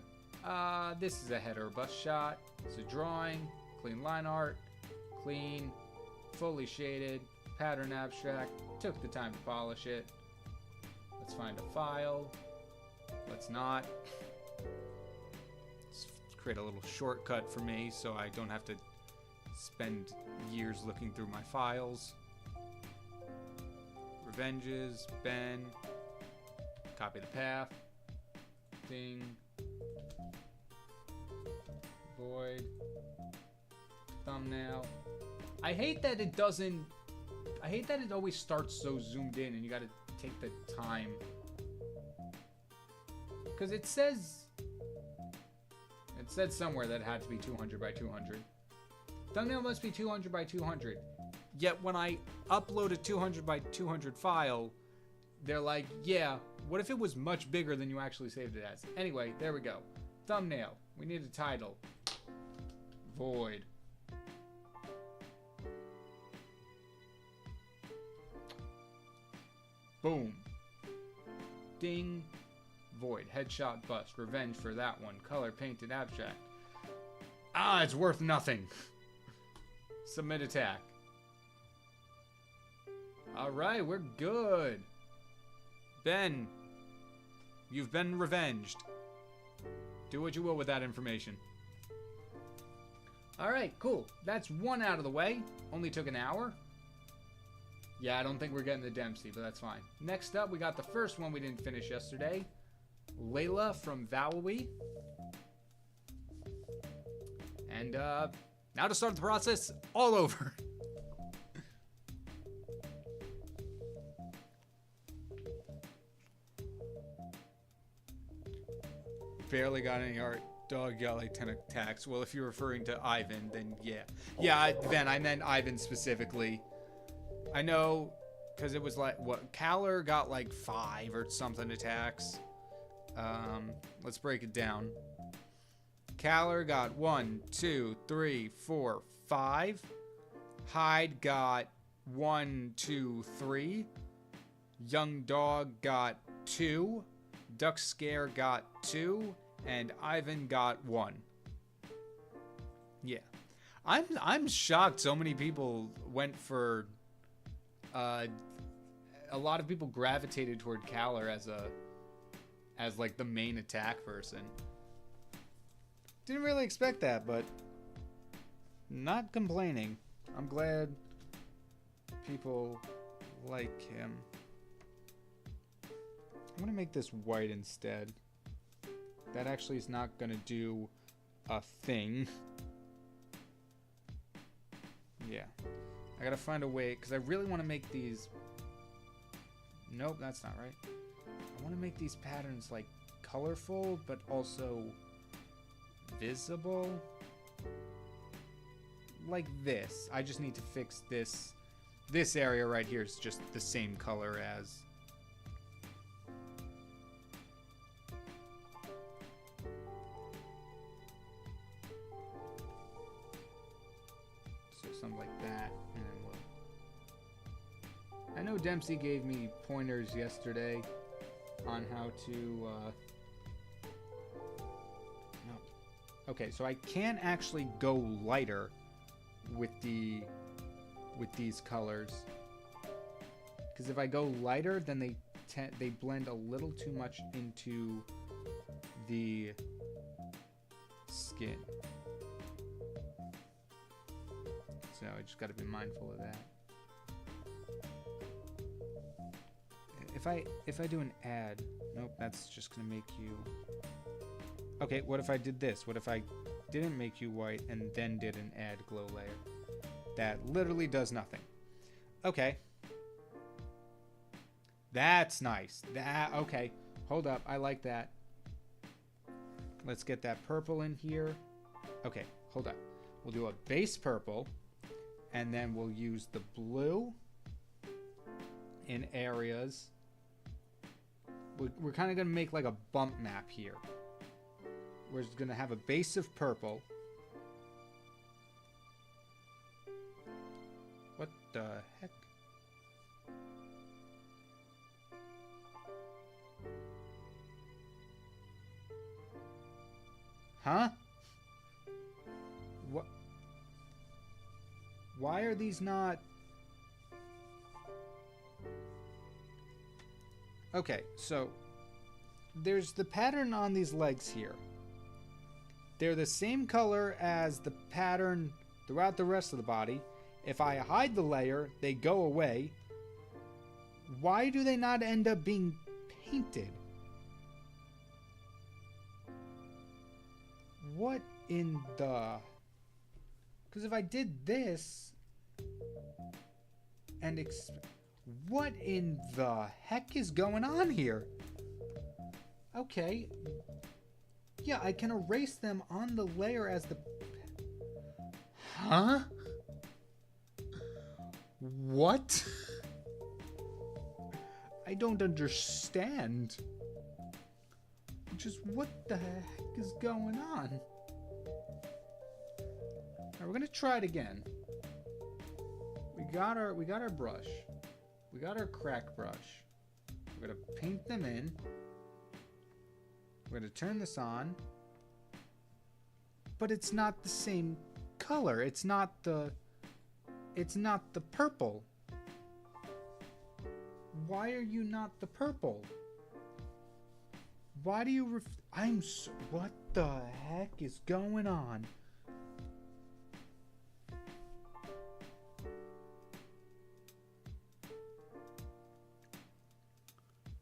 This is a header bust shot. It's a drawing. Clean line art. Clean. Fully shaded. Pattern abstract. Took the time to polish it. Let's find a file. Let's not. Let's create a little shortcut for me so I don't have to spend years looking through my files. Revenges, Ben. Copy the path. Ding. Void. Thumbnail. I hate that it doesn't... I hate that it always starts so zoomed in and you gotta take the time. Because it said somewhere that it had to be 200 by 200. Thumbnail must be 200 by 200. Yet when I upload a 200 by 200 file, they're like, yeah, what if it was much bigger than you actually saved it as? Anyway, there we go. Thumbnail. We need a title. Void. Boom. Ding. Void. Headshot bust. Revenge for that one. Color painted abstract. Ah, it's worth nothing. Submit attack. Alright, we're good. Ben, you've been revenged. Do what you will with that information. Alright, cool. That's one out of the way. Only took an hour. Yeah, I don't think we're getting the Dempsey, but that's fine. Next up, we got the first one we didn't finish yesterday. Layla from Vowey. And now to start the process all over. Barely got any art. Dog got like 10 attacks. Well, if you're referring to Ivan, then yeah. Yeah, Ben, I meant Ivan specifically. I know, because it was like, what, Kaller got like 5 or something attacks. Let's break it down. Kaller got 1, 2, 3, 4, 5. Hyde got 1, 2, 3. Young Dog got 2. Duck Scare got 2. And Ivan got 1. Yeah. I'm shocked so many people went for... a lot of people gravitated toward Kaller as like the main attack person. Didn't really expect that, but Not complaining. I'm glad people like him. I'm gonna make this white instead. That actually is not gonna do a thing. Yeah. I gotta find a way, because I really want to make these... Nope, that's not right. I want to make these patterns, like, colorful, but also visible. Like this. I just need to fix this. This area right here is just the same color as... So something like that. And then we'll... I know Dempsey gave me pointers yesterday on how to... No. Okay, so I can actually go lighter with these colors, because if I go lighter, then they blend a little too much into the skin. So I just got to be mindful of that. If I do an add, nope, that's just gonna make you... Okay, what if I did this? What if I didn't make you white and then did an add glow layer? That literally does nothing. Okay. That's nice. Okay. Hold up. I like that. Let's get that purple in here. Okay. Hold up. We'll do a base purple. And then we'll use the blue in areas. We're kind of going to make like a bump map here. We're going to have a base of purple. What the heck? Huh? What? Why are these not... Okay, so there's the pattern on these legs here. They're the same color as the pattern throughout the rest of the body. If I hide the layer, they go away. Why do they not end up being painted? What in the... Because if I did this and what in the heck is going on here? Okay. Yeah, I can erase them on the layer as the... Huh? What? I don't understand. Just what the heck is going on? Alright, we're gonna try it again. We got our brush. We got our crack brush. We're gonna paint them in. We're gonna turn this on. But it's not the same color. It's not the purple. Why are you not the purple? Why do you what the heck is going on?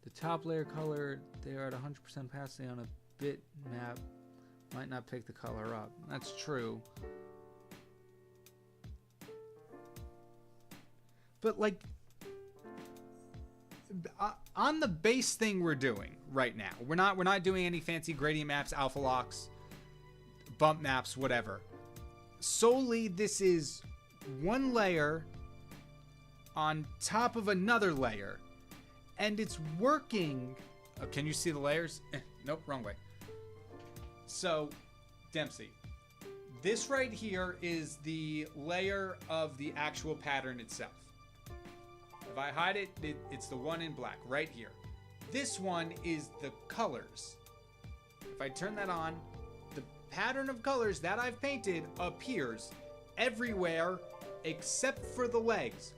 The top layer color, they are at 100% opacity on a bit map. Might not pick the color up. That's true. But like, on the base thing we're doing right now, we're not doing any fancy gradient maps, alpha locks, bump maps, whatever. Solely, this is one layer on top of another layer, and it's working. Oh, can you see the layers? Nope, wrong way. So, Dempsey, this right here is the layer of the actual pattern itself. If I hide it, it's the one in black right here. This one is the colors. If I turn that on, the pattern of colors that I've painted appears everywhere except for the legs,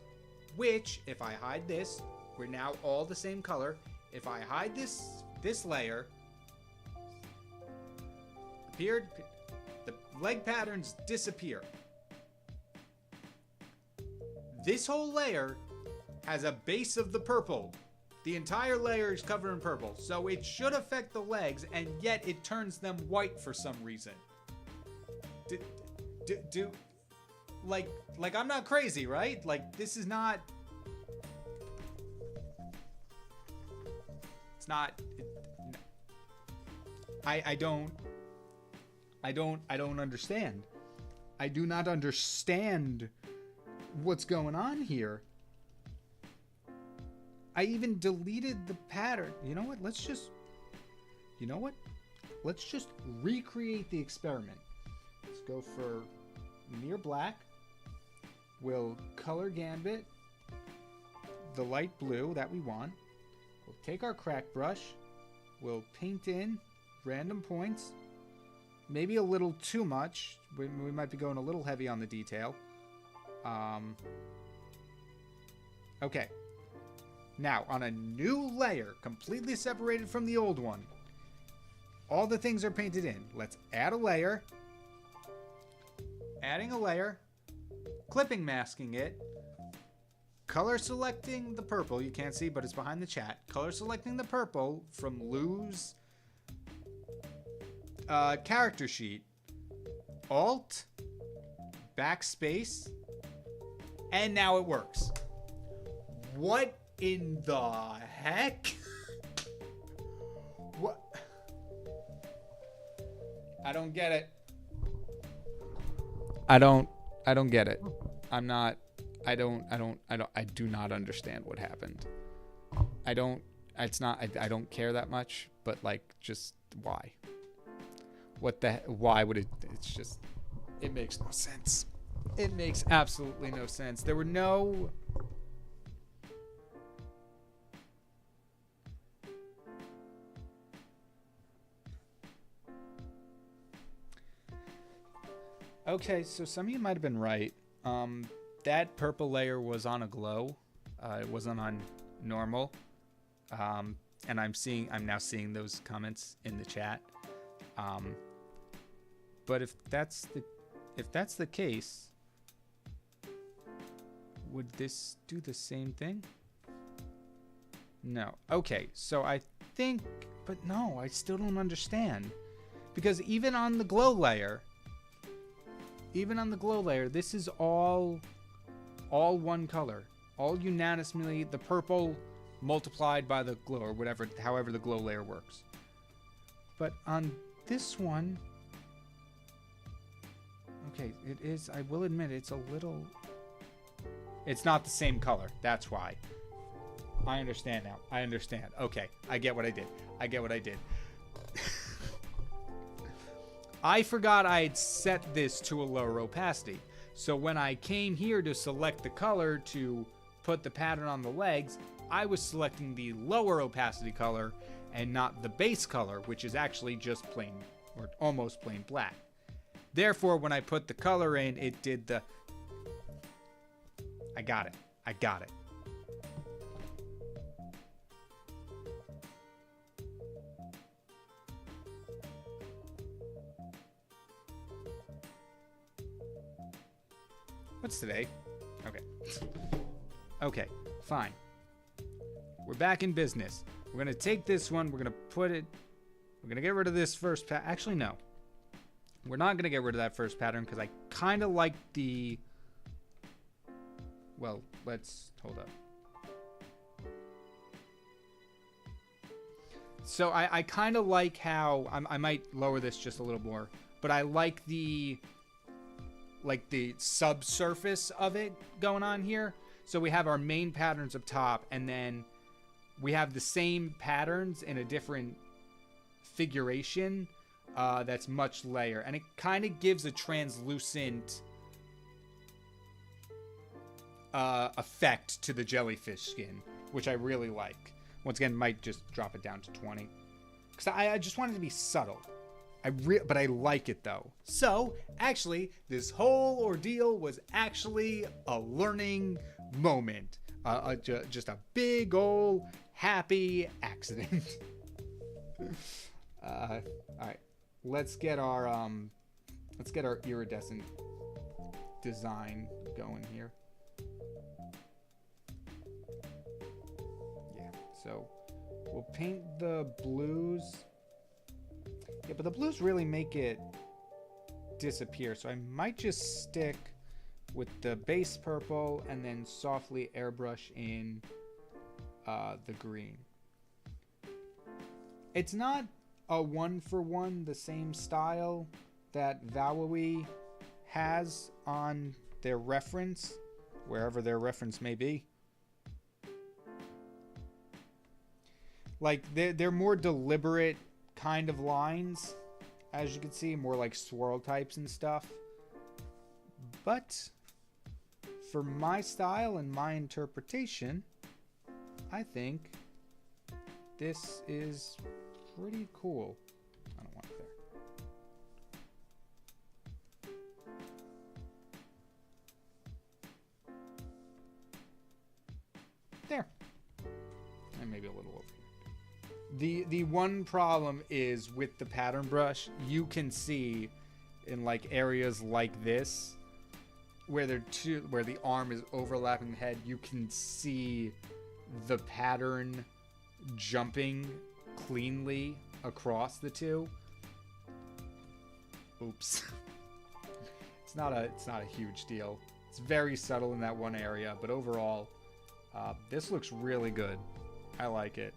which, if I hide this, we're now all the same color. If I hide this layer, the leg patterns disappear. this whole layer has a base of the purple. The entire layer is covered in purple, so it should affect the legs, and yet it turns them white for some reason. Like I'm not crazy, right? Like, this is not... It's not... I don't understand. I do not understand what's going on here. I even deleted the pattern. You know what? Let's just recreate the experiment. Let's go for near black. We'll color gambit the light blue that we want. We'll take our crack brush. We'll paint in random points. Maybe a little too much. We might be going a little heavy on the detail. Okay. Now, on a new layer, completely separated from the old one, all the things are painted in. Let's add a layer. Adding a layer. Clipping masking it. Color selecting the purple. You can't see, but it's behind the chat. Color selecting the purple from Lou's character sheet. Alt. Backspace. And now it works. What in the heck? What? I don't get it. I don't get it. I do not understand what happened. I don't care that much, but like, just why? Why would it? It's just, it makes no sense. It makes absolutely no sense. There were no... Okay, so some of you might have been right. That purple layer was on a glow. It wasn't on normal. And I'm now seeing those comments in the chat. But if that's the case, would this do the same thing? No. Okay, so I think, but no, I still don't understand. Because even on the glow layer, this is all one color. All unanimously, the purple multiplied by the glow, or whatever, however the glow layer works. But on this one, okay, it is, I will admit, it's not the same color. That's why. I understand now. I understand. Okay, I get what I did. I forgot I had set this to a lower opacity. So when I came here to select the color to put the pattern on the legs, I was selecting the lower opacity color and not the base color, which is actually just plain, or almost plain black. Therefore, when I put the color in, it did the... I got it. What's today? Okay, fine. We're back in business. We're going to take this one. We're going to get rid of this first pattern. Actually, no. We're not going to get rid of that first pattern because I kind of like the... Well, let's... Hold up. So I kind of like how... I might lower this just a little more. But I like the subsurface of it going on here. So we have our main patterns up top, and then we have the same patterns in a different figuration that's much layer. And it kind of gives a translucent effect to the jellyfish skin, which I really like. Once again, might just drop it down to 20. Because I just want it to be subtle. But I like it though. So, actually, this whole ordeal was actually a learning moment. Just a big old happy accident. All right, let's get our iridescent design going here. So we'll paint the blues. Yeah, but the blues really make it disappear. So I might just stick with the base purple and then softly airbrush in the green. It's not a one-for-one the same style that Vawowie has on their reference, wherever their reference may be. Like, they're more deliberate kind of lines, as you can see, more like swirl types and stuff. But for my style and my interpretation, I think this is pretty cool. I don't want it there. There. And maybe a little over here. The one problem is with the pattern brush, you can see in like areas like this where the arm is overlapping the head, you can see the pattern jumping cleanly across the two. Oops. It's not a huge deal. It's very subtle in that one area, but overall, this looks really good. I like it.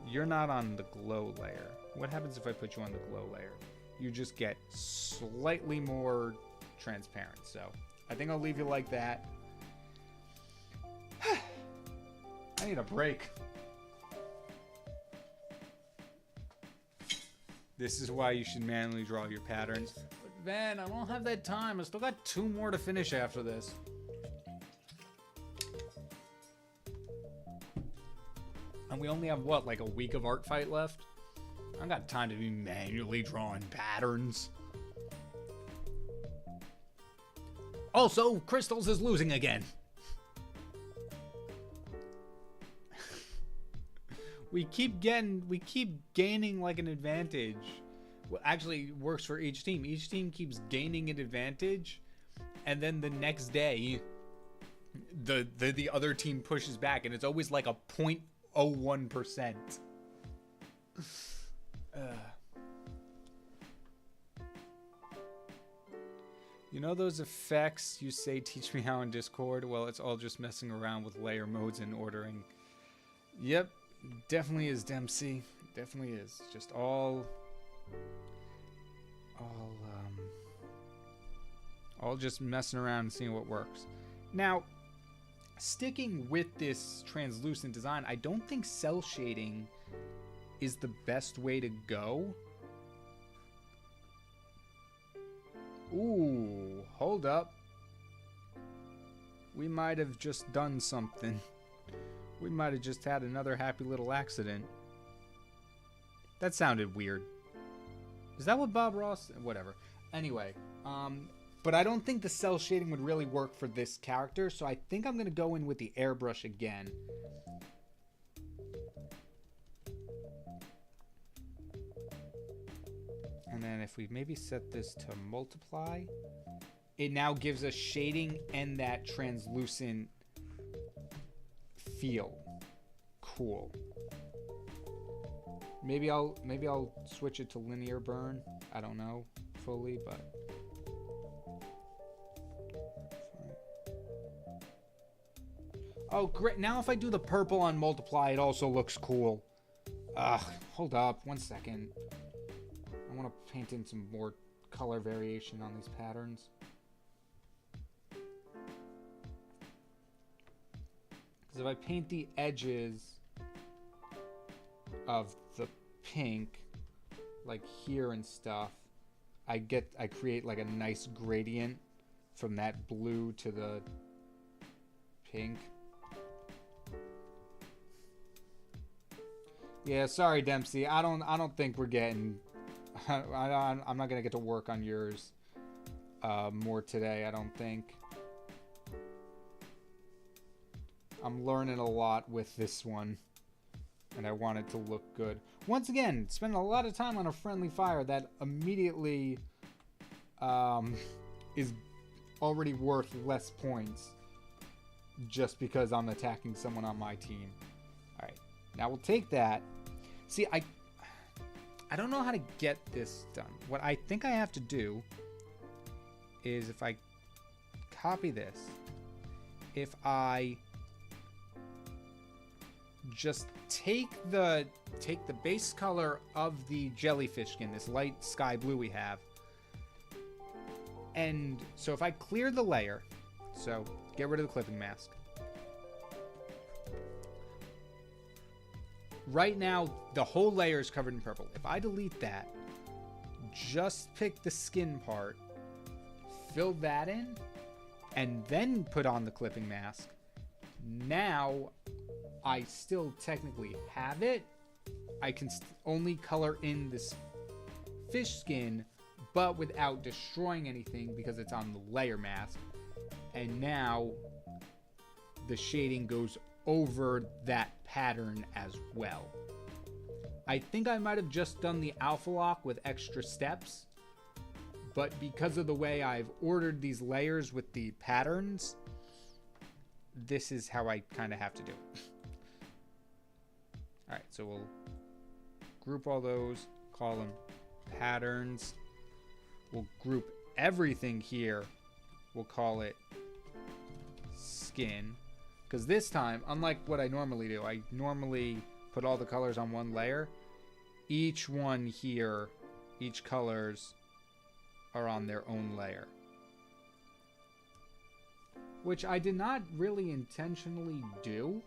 You're not on the glow layer. What happens if I put you on the glow layer? You just get slightly more transparent. So I think I'll leave you like that. I need a break. This is why you should manually draw your patterns. But man, I won't have that time. I still got 2 more to finish after this. And we only have, what, like a week of art fight left? I got time to be manually drawing patterns. Also, Crystals is losing again. We keep gaining like an advantage. Well, actually, it works for each team. Each team keeps gaining an advantage, and then the next day, the other team pushes back, and it's always like a 0.01%. You know those effects you say teach me how in Discord? Well, it's all just messing around with layer modes and ordering. Yep, definitely is, Dempsey. Definitely is. Just all just messing around and seeing what works. Now, sticking with this translucent design, I don't think cell shading is the best way to go. Ooh, hold up. We might have just done something. We might have just had another happy little accident. That sounded weird. Is that what Bob Ross? Whatever. Anyway, but I don't think the cell shading would really work for this character, so I think I'm going to go in with the airbrush again. And then if we maybe set this to multiply, it now gives us shading and that translucent feel. Cool. Maybe I'll switch it to linear burn. I don't know fully, but oh great. Now if I do the purple on multiply, it also looks cool. Hold up 1 second. I want to paint in some more color variation on these patterns. Because if I paint the edges of the pink, like here and stuff, I create like a nice gradient from that blue to the pink. Yeah, sorry Dempsey. I don't think we're getting. I'm not gonna get to work on yours more today. I don't think. I'm learning a lot with this one, and I want it to look good. Once again, spending a lot of time on a friendly fire that immediately is already worth less points just because I'm attacking someone on my team. Now we'll take that. See, I don't know how to get this done. What I think I have to do is if I copy this, if I just take the base color of the jellyfish skin, this light sky blue we have, and so if I clear the layer, so get rid of the clipping mask. Right now, the whole layer is covered in purple. If I delete that, just pick the skin part, fill that in, and then put on the clipping mask, now I still technically have it. I can only color in this fish skin, but without destroying anything because it's on the layer mask. And now the shading goes over that pattern as well. I think I might have just done the alpha lock with extra steps, but because of the way I've ordered these layers with the patterns, this is how I kind of have to do it. All right, so we'll group all those, call them patterns. We'll group everything here. We'll call it skin. Because this time, unlike what I normally do, I normally put all the colors on one layer. Each one here, each colors are on their own layer. Which I did not really intentionally do.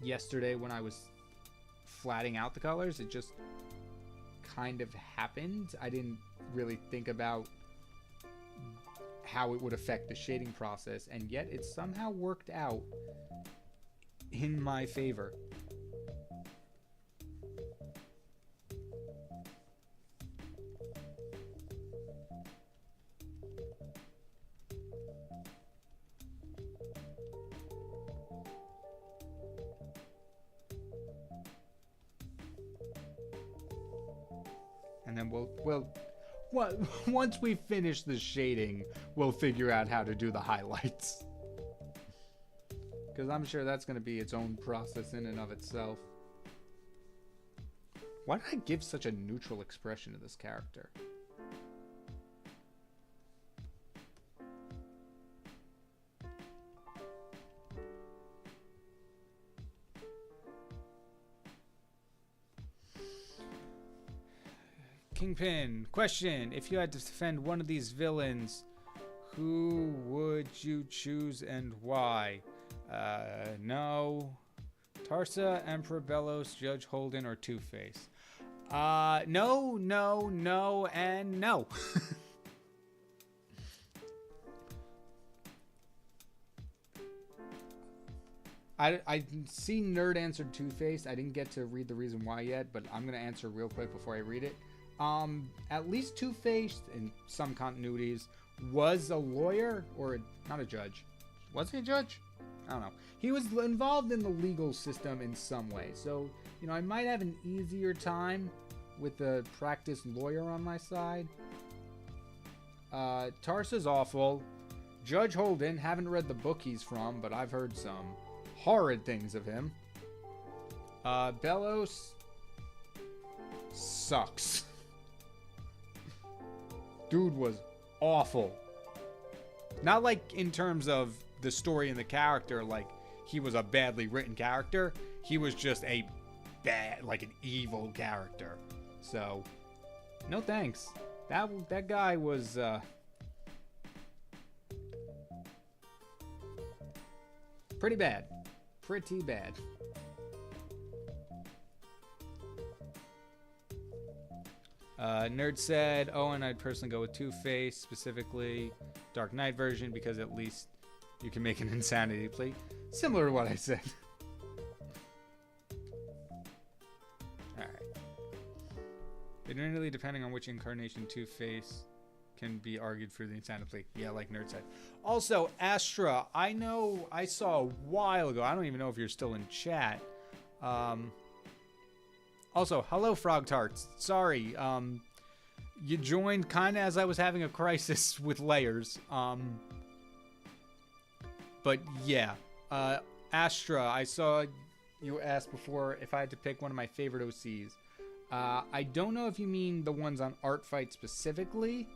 Yesterday when I was flatting out the colors, it just kind of happened. I didn't really think about how it would affect the shading process, and yet it somehow worked out in my favor. And then once we finish the shading, we'll figure out how to do the highlights. Because I'm sure that's going to be its own process in and of itself. Why did I give such a neutral expression to this character? KyngPin, question. If you had to defend one of these villains, who would you choose and why? No. Tarsa, Emperor Bellows, Judge Holden, or Two-Face? No, and no. I see Nerd answered Two-Face. I didn't get to read the reason why yet, but I'm going to answer real quick before I read it. At least Two-Face, in some continuities, was a lawyer, or not a judge. Was he a judge? I don't know. He was involved in the legal system in some way. So, you know, I might have an easier time with a practiced lawyer on my side. Tarsa's awful. Judge Holden, haven't read the book he's from, but I've heard some horrid things of him. Bellows sucks. Dude was awful. Not like in terms of the story and the character, like he was a badly written character. He was just a bad, like an evil character. So, no thanks. That guy was pretty bad. Pretty bad. Nerd said, Owen, I'd personally go with Two-Face, specifically Dark Knight version, because at least you can make an insanity plea. Similar to what I said. Alright. Admittedly, depending on which incarnation Two-Face can be argued for the insanity plea. Yeah, like Nerd said. Also, Astra, I know I saw a while ago, I don't even know if you're still in chat. Also, hello, Frog Tarts. Sorry, you joined kind of as I was having a crisis with layers. But yeah, Astra, I saw you asked before if I had to pick one of my favorite OCs. I don't know if you mean the ones on Art Fight specifically,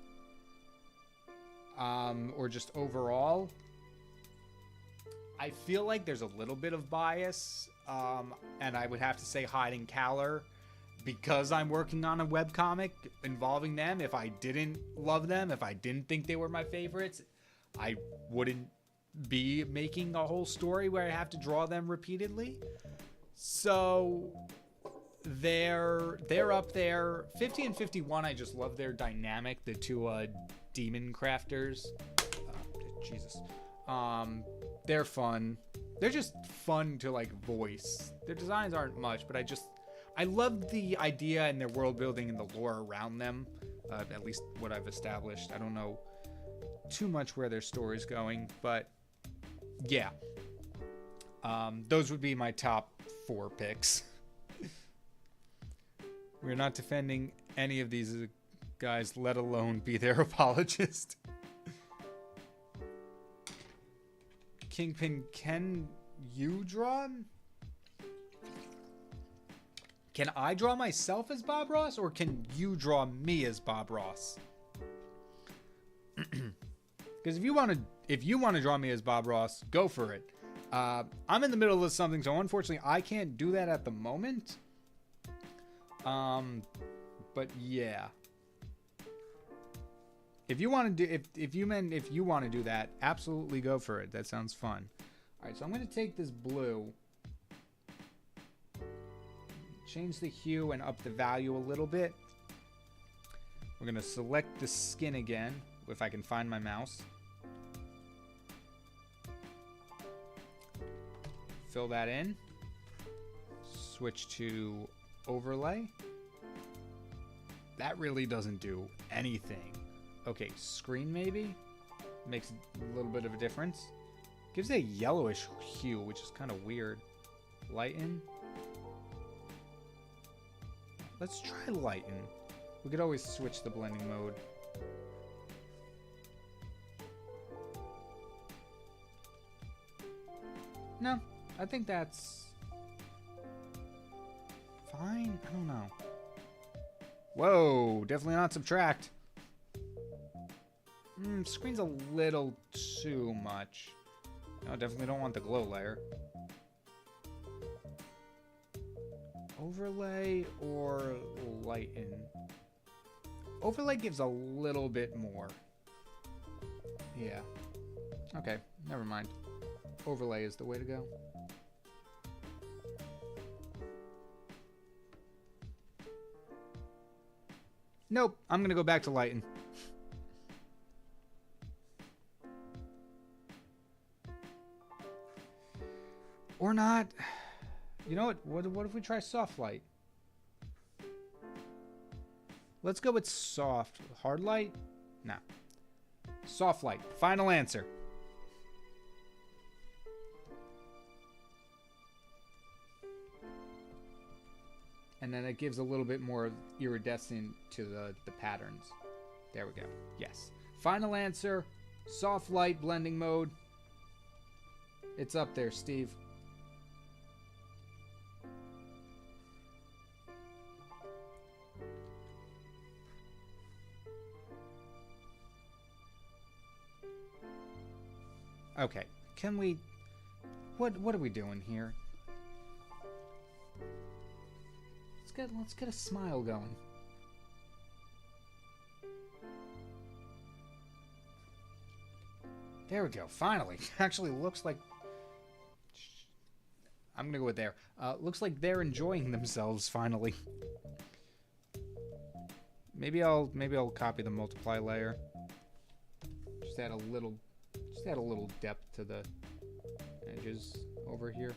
or just overall. I feel like there's a little bit of bias, and I would have to say Hiding Caller, because I'm working on a webcomic involving them. If I didn't love them, if I didn't think they were my favorites, I wouldn't be making a whole story where I have to draw them repeatedly. So they're up there. 50 and 51, I just love their dynamic. The two demon crafters. Jesus. They're fun. They're just fun to like voice. Their designs aren't much, but I love the idea and their world building and the lore around them. At least what I've established. I don't know too much where their story's going, but yeah. Those would be my top 4 picks. We're not defending any of these guys, let alone be their apologist. KyngPin, can you draw? Can I draw myself as Bob Ross, or can you draw me as Bob Ross? Because if you want to draw me as Bob Ross, go for it. I'm in the middle of something, so unfortunately I can't do that at the moment. But yeah. If you want to do if you want to do that, absolutely go for it. That sounds fun. All right, so I'm going to take this blue, change the hue and up the value a little bit. We're going to select the skin again, if I can find my mouse. Fill that in. Switch to overlay. That really doesn't do anything. Okay, screen maybe? Makes a little bit of a difference. Gives it a yellowish hue, which is kind of weird. Lighten. Let's try lighten. We could always switch the blending mode. No, I think that's fine. I don't know. Whoa, definitely not subtract. Screen's a little too much. No, definitely don't want the glow layer. Overlay or lighten? Overlay gives a little bit more. Yeah. Okay, never mind. Overlay is the way to go. Nope, I'm gonna go back to lighten. Or not. You know what? What if we try soft light? Let's go with soft. Hard light? No. Soft light. Final answer. And then it gives a little bit more iridescent to the patterns. There we go. Yes. Final answer. Soft light blending mode. It's up there, Steve. Okay, can we... What are we doing here? Let's get a smile going. There we go, finally. Actually looks like... I'm gonna go with there. Looks like they're enjoying themselves, finally. Maybe I'll copy the multiply layer. Just add a little depth to the edges over here.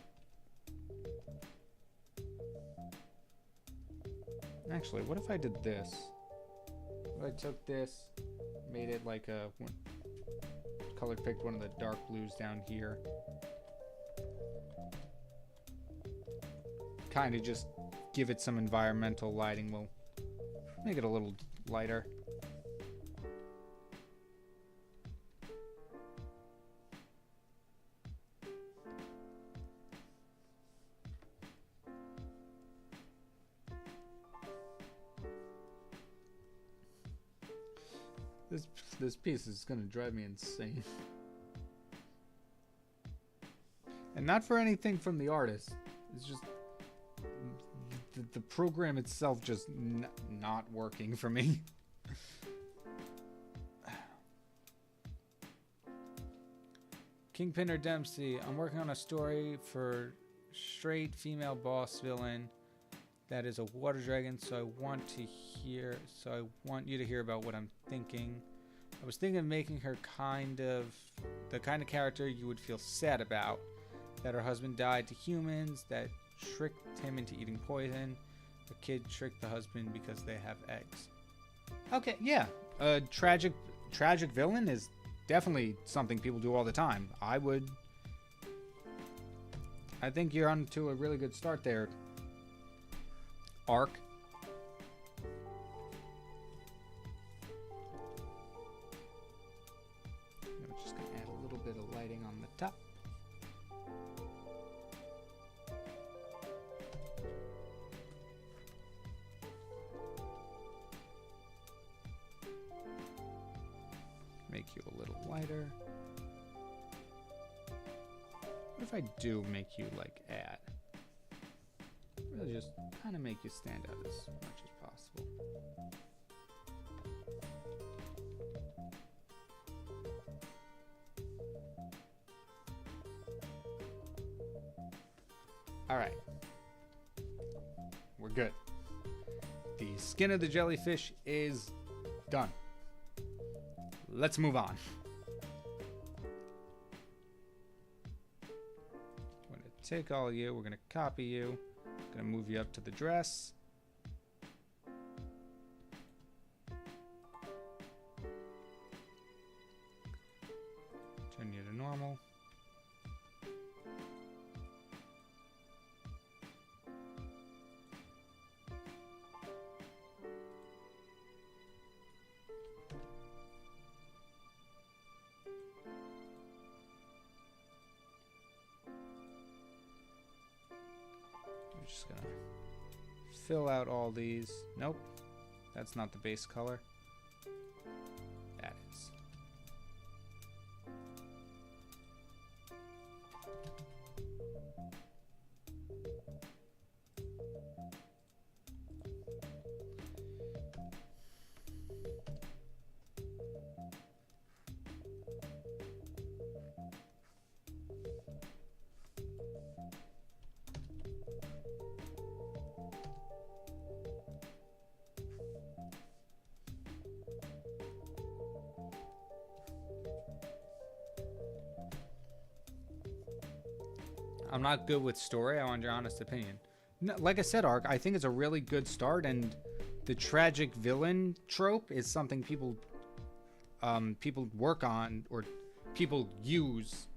Actually, what if I did this? What if I took this, made it like a color picked one of the dark blues down here. Kind of just give it some environmental lighting. We'll make it a little lighter. This piece is gonna drive me insane. And not for anything from the artist. It's just the program itself just not working for me. KyngPin or Dempsey, I'm working on a story for straight female boss villain that is a water dragon, so I want you to hear about what I'm thinking. I was thinking of making her the kind of character you would feel sad about. That her husband died to humans, that tricked him into eating poison. The kid tricked the husband because they have eggs. Okay, yeah. A tragic villain is definitely something people do all the time. I think you're on to a really good start there, Arc. I'm just going to add a little bit of lighting on the top. Make you a little lighter. What if I do make you like add? Really just kind of make you stand out as much as possible. All right. We're good. The skin of the jellyfish is done. Let's move on. I'm going to take all of you. We're going to copy you. Going to move you up to the dress. Turn you to normal. I'm just gonna fill out all these. Nope, that's not the base color. That is. I'm not good with story. I want your honest opinion. No, like I said, Arc, I think it's a really good start, and the tragic villain trope is something people work on, or people use,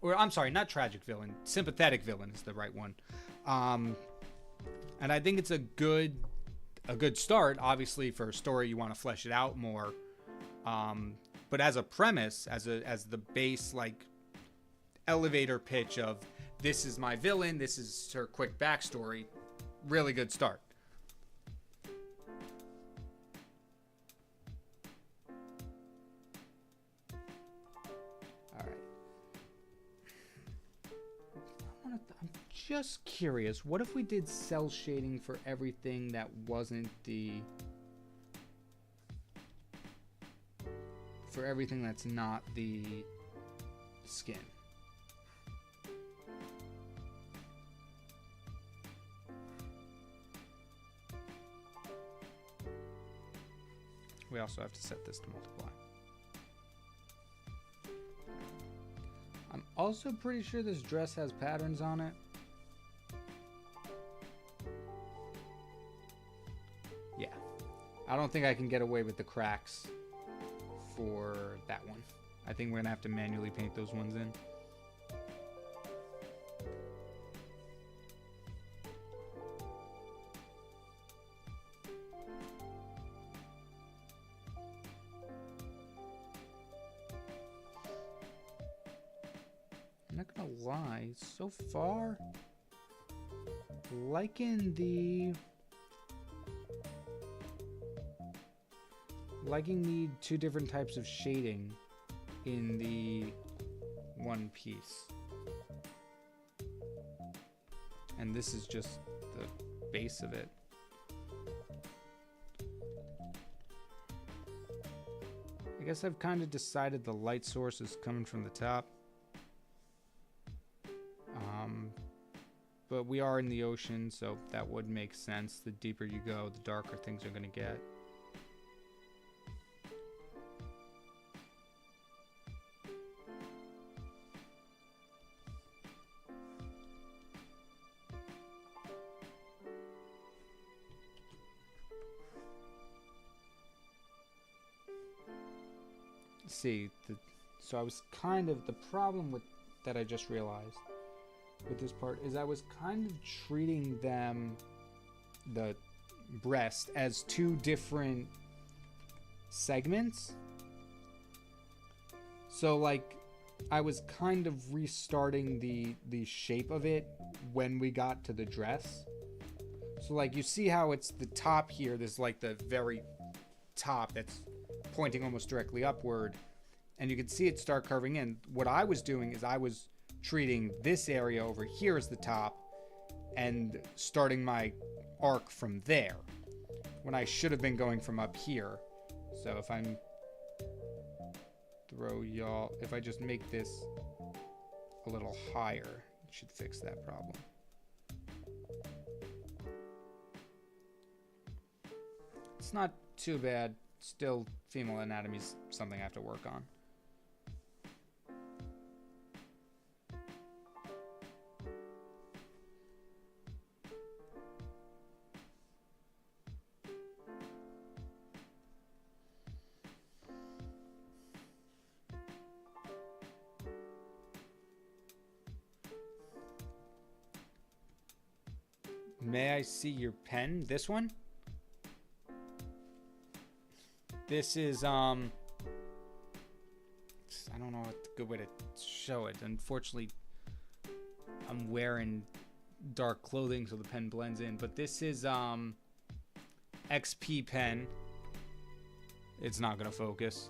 or I'm sorry, not tragic villain, sympathetic villain is the right one. And I think it's a good start. Obviously, for a story, you want to flesh it out more. But as a premise, as the base like elevator pitch of this is my villain, this is her quick backstory, really good start. All right. I'm just curious, what if we did cell shading for everything that wasn't for everything that's not the skin? We also have to set this to multiply. I'm also pretty sure this dress has patterns on it. Yeah. I don't think I can get away with the cracks for that one. I think we're gonna have to manually paint those ones in. I'm not gonna lie, so far, liking need two different types of shading in the one piece. And this is just the base of it. I guess I've kind of decided the light source is coming from the top. But we are in the ocean, so that would make sense. The deeper you go, the darker things are going to get. See, so I was kind of, the problem with that I just realized with this part is I was kind of treating them, the breast, as two different segments. So like I was kind of restarting the shape of it when we got to the dress. So like you see how it's the top here, there's like the very top that's pointing almost directly upward, and you can see it start curving in. What I was doing is I was treating this area over here as the top and starting my arc from there, when I should have been going from up here. So if I'm if I just make this a little higher, it should fix that problem. It's not too bad. Still, female anatomy is something I have to work on. May I see your pen? This one? This is, I don't know what a good way to show it. Unfortunately, I'm wearing dark clothing so the pen blends in. But this is, XP pen. It's not going to focus.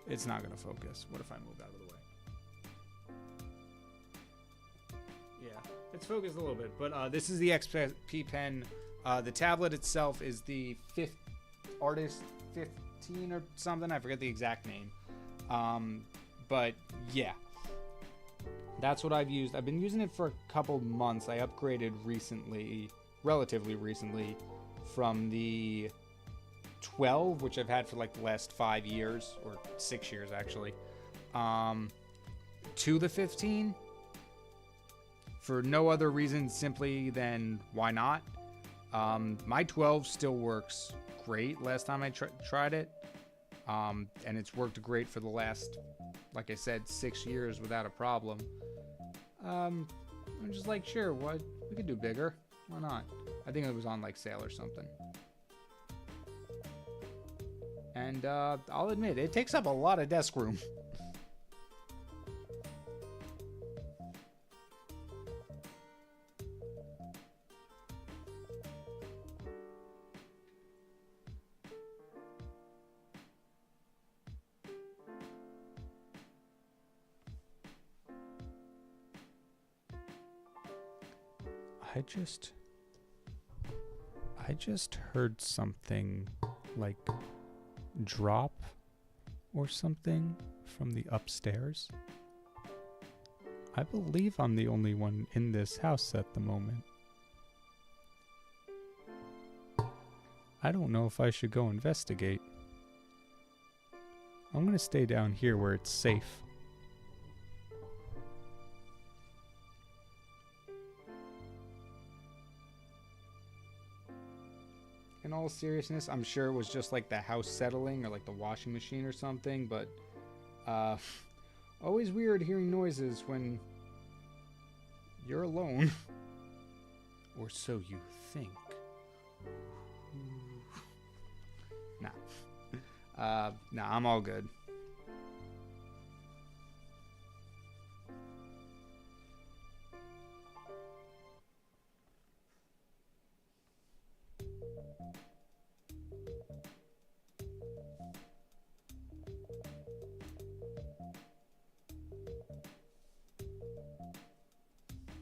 It's not going to focus. What if I move out of the way? Yeah, it's focused a little bit. But this is the XP pen. The tablet itself is the Artist 15 or something. I forget the exact name. But yeah, that's what I've used. I've been using it for a couple months. I upgraded recently, relatively recently, from the 12, which I've had for like the last 5 years, or 6 years actually, to the 15. For no other reason simply than why not. My 12 still works great last time I tried it. And it's worked great for the last, like I said, 6 years without a problem. I'm just like, sure, what? We could do bigger. Why not? I think it was on like sale or something. And I'll admit, it takes up a lot of desk room. I just heard something like drop or something from the upstairs. I believe I'm the only one in this house at the moment. I don't know if I should go investigate. I'm gonna stay down here where it's safe. In all seriousness, I'm sure it was just like the house settling or like the washing machine or something, but always weird hearing noises when you're alone. Or so you think. Nah. Nah, I'm all good.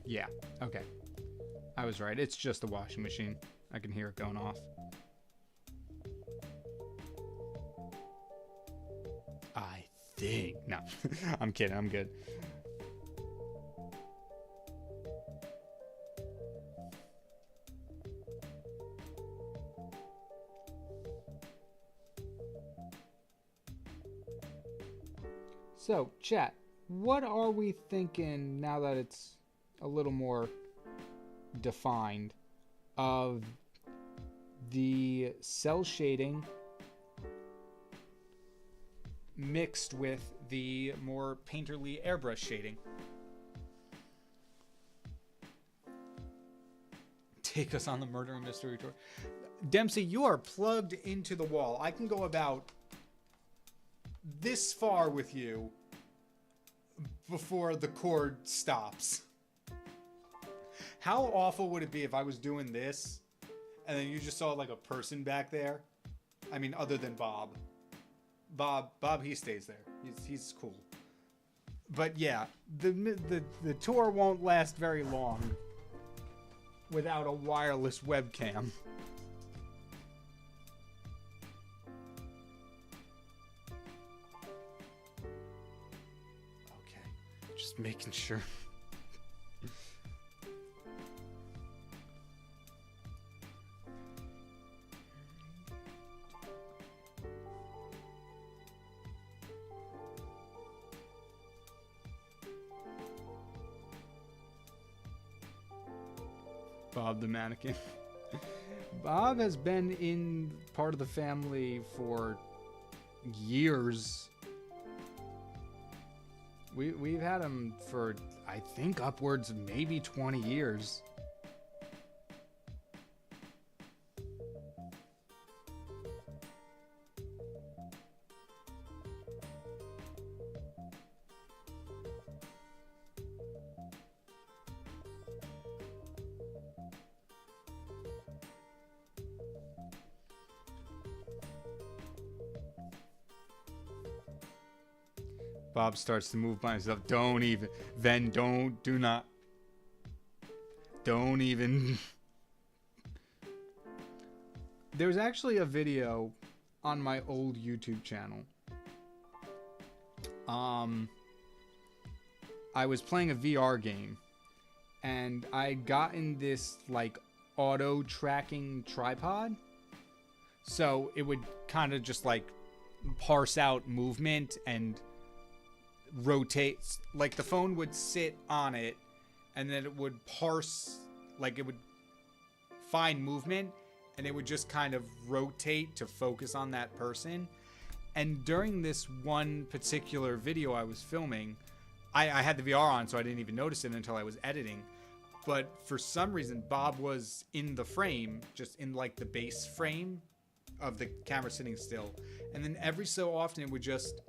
Yeah, okay. I was right. It's just the washing machine. I can hear it going off. I think. No, I'm kidding. I'm good. So, chat, what are we thinking now that it's a little more defined of the cell shading mixed with the more painterly airbrush shading? Take us on the murder and mystery tour. Dempsey, you are plugged into the wall. I can go about this far with you before the cord stops. How awful would it be if I was doing this and then you just saw like a person back there? I mean, other than Bob. Bob, he stays there. He's cool. But yeah, the tour won't last very long without a wireless webcam. Okay, just making sure. Bob the mannequin. Bob has been in part of the family for years. We've had him for, I think, upwards of maybe 20 years. Bob starts to move by himself. Don't even. Then do not. Don't even. There's actually a video on my old YouTube channel. I was playing a VR game and I'd gotten this like auto tracking tripod. So it would kind of just like parse out movement and rotates, like the phone would sit on it and then it would parse, like it would find movement and it would just kind of rotate to focus on that person. And during this one particular video I was filming, I had the VR on, so I didn't even notice it until I was editing. But for some reason, Bob was in the frame, just in like the base frame of the camera sitting still. And then every so often it would just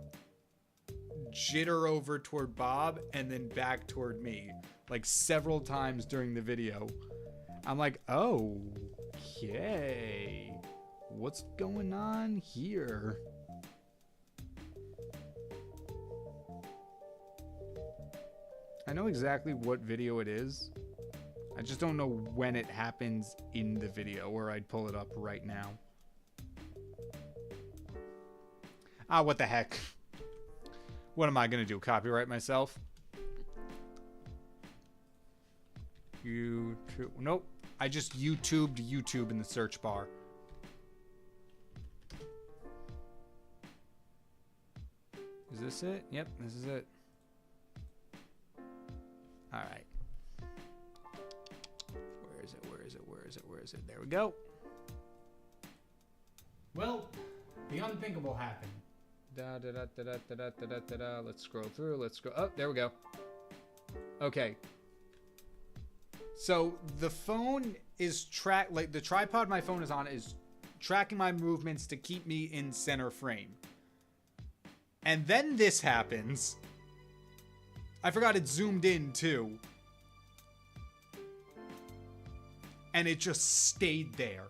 jitter over toward Bob and then back toward me, like several times during the video. I'm like, oh, okay, what's going on here? I know exactly what video it is. I just don't know when it happens in the video, or I'd pull it up right now. Ah, what the heck? What am I gonna do? Copyright myself? YouTube. Nope. I just YouTubed YouTube in the search bar. Is this it? Yep, this is it. Alright. Where is it? Where is it? Where is it? Where is it? There we go. Well, the unthinkable happened. Let's scroll through. Let's scroll. Oh, there we go. Okay. So the phone is like the tripod my phone is on is tracking my movements to keep me in center frame. And then this happens. I forgot it zoomed in too. And it just stayed there.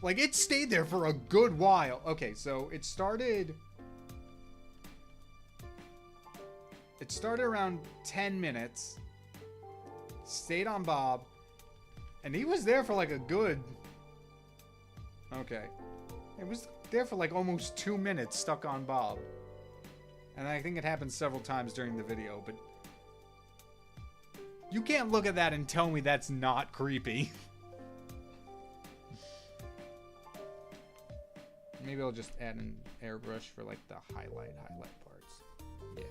Like, it stayed there for a good while. Okay, so it started around 10 minutes. Stayed on Bob. And he was there for like a good... Okay. It was there for like almost 2 minutes stuck on Bob. And I think it happened several times during the video, but... You can't look at that and tell me that's not creepy. Maybe I'll just add an airbrush for like the highlight parts. Yeah.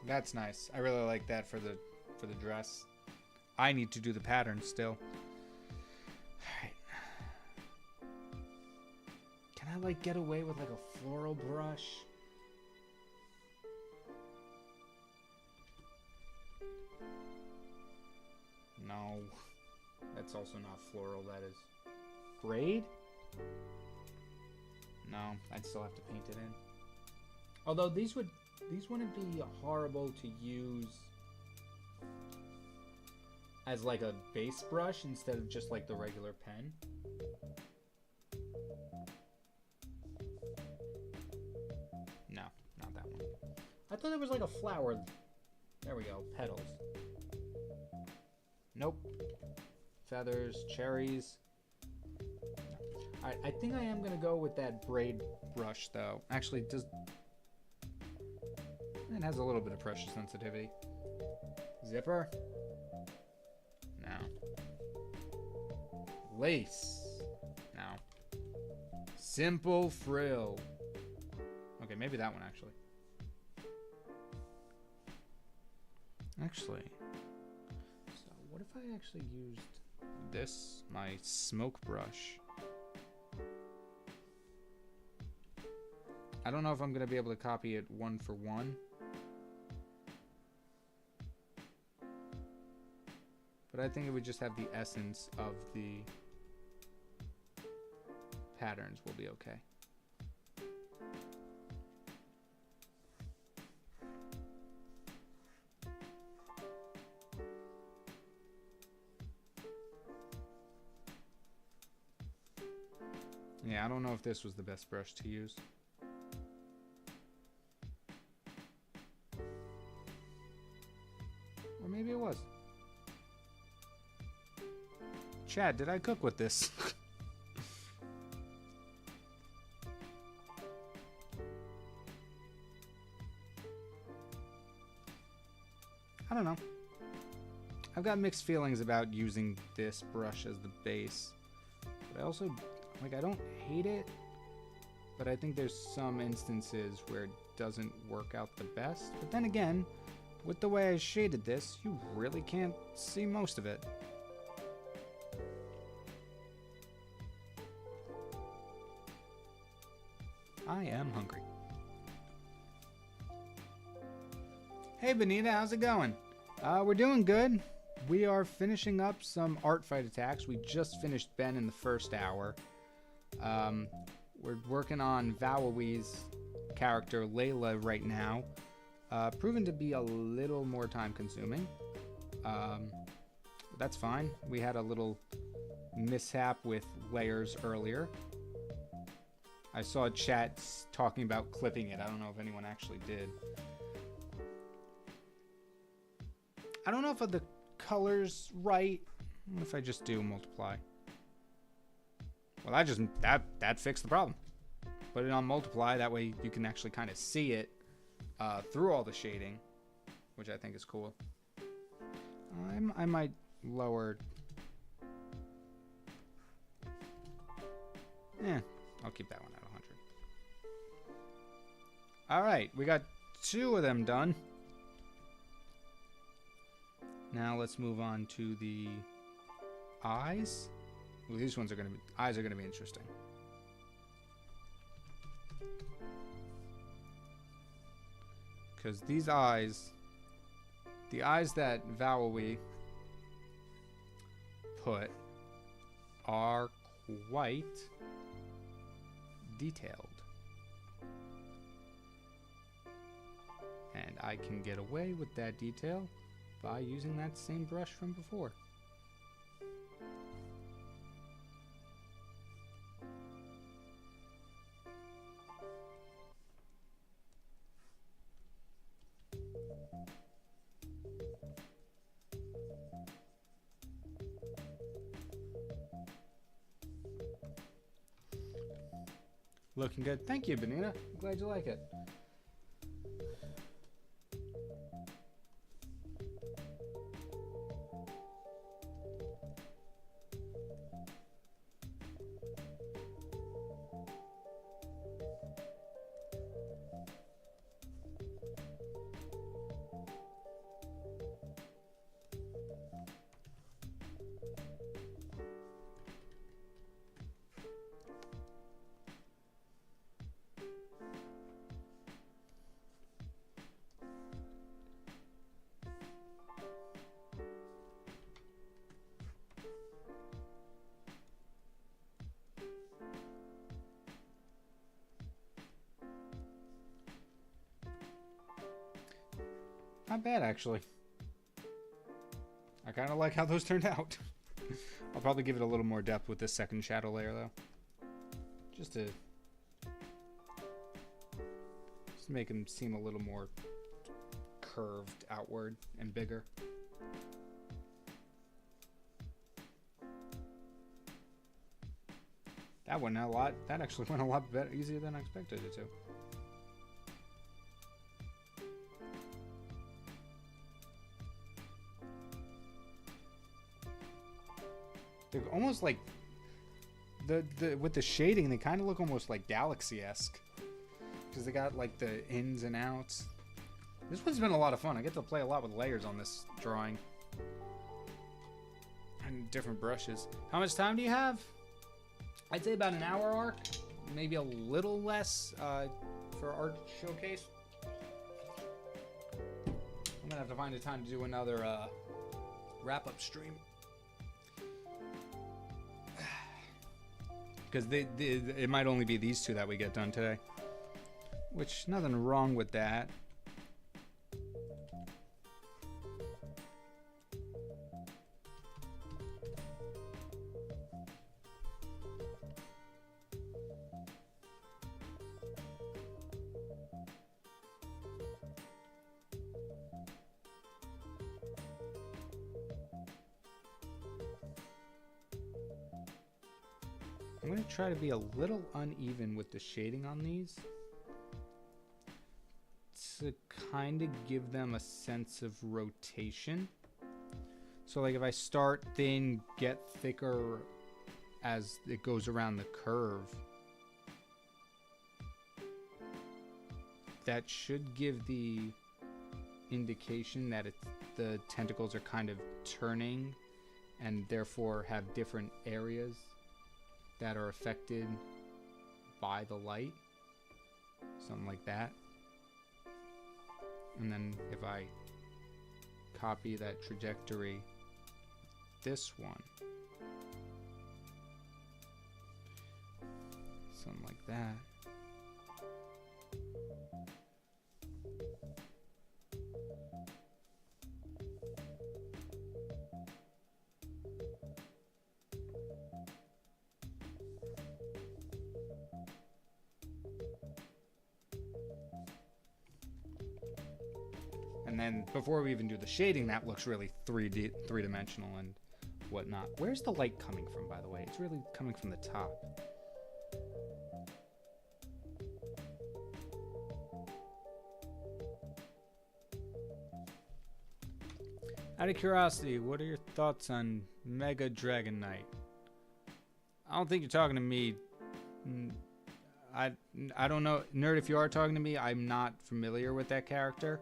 That's nice. I really like that for the dress. I need to do the pattern still. Alright. Can I like get away with like a floral brush? No. That's also not floral, that is braid? No, I'd still have to paint it in. Although these wouldn't be horrible to use as like a base brush instead of just like the regular pen. No, not that one. I thought it was like a flower. There we go, petals. Nope. Feathers, cherries. Alright, I think I am gonna go with that braid brush though. Actually, it has a little bit of pressure sensitivity. Zipper? No. Lace? No. Simple frill. Okay, maybe that one actually. Actually. So what if I actually used this, my smoke brush? I don't know if I'm going to be able to copy it one for one. But I think it would just have the essence of the patterns will be okay. Yeah, I don't know if this was the best brush to use. Or maybe it was. Chad, did I cook with this? I don't know. I've got mixed feelings about using this brush as the base. But I also, like, I don't hate it. But I think there's some instances where it doesn't work out the best. But then again, with the way I shaded this, you really can't see most of it. I am hungry. Hey Benita, how's it going? We're doing good. We are finishing up some art fight attacks. We just finished Ben in the first hour. We're working on Vawawee's character Layla right now. Proven to be a little more time consuming. That's fine. We had a little mishap with layers earlier. I saw chat talking about clipping it. I don't know if anyone actually did. I don't know if the color's right. What if I just do multiply? Well, that fixed the problem. Put it on multiply. That way you can actually kind of see it through all the shading, which I think is cool. I might lower. I'll keep that one at 100. All right, we got 2 of them done. Now let's move on to the eyes. Well, these ones are gonna be, eyes are gonna be interesting. Because these eyes, the eyes that Vowel put are quite detailed. And I can get away with that detail by using that same brush from before. Looking good. Thank you, Benina. I'm glad you like it. Not bad, actually. I kind of like how those turned out. I'll probably give it a little more depth with this second shadow layer, though. Just to make them seem a little more curved outward and bigger. That went a lot. That actually went a lot better, easier than I expected it to. They're almost like with the shading, they kind of look almost like Galaxy-esque because they got like the ins and outs. This one's been a lot of fun. I get to play a lot with layers on this drawing and different brushes. How much time do you have? I'd say about an hour arc, maybe a little less for art showcase. I'm gonna have to find a time to do another wrap-up stream. Because it might only be these two that we get done today. Which, nothing wrong with that. I'm going to try to be a little uneven with the shading on these to kind of give them a sense of rotation. So like if I start thin, get thicker as it goes around the curve, that should give the indication that the tentacles are kind of turning and therefore have different areas that are affected by the light, something like that. And then if I copy that trajectory, this one, something like that. And then before we even do the shading, that looks really three-dimensional and whatnot. Where's the light coming from, by the way? It's really coming from the top. Out of curiosity, what are your thoughts on Mega Dragon Knight? I don't think you're talking to me. I don't know. Nerd, if you are talking to me, I'm not familiar with that character.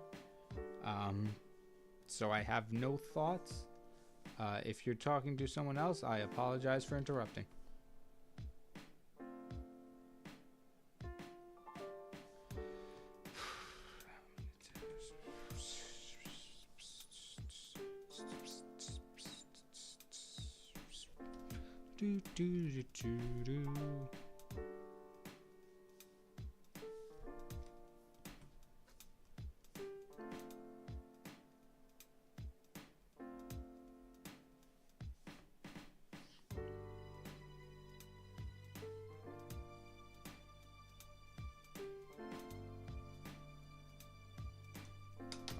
So I have no thoughts. If you're talking to someone else, I apologize for interrupting. Do, do, do, do, do.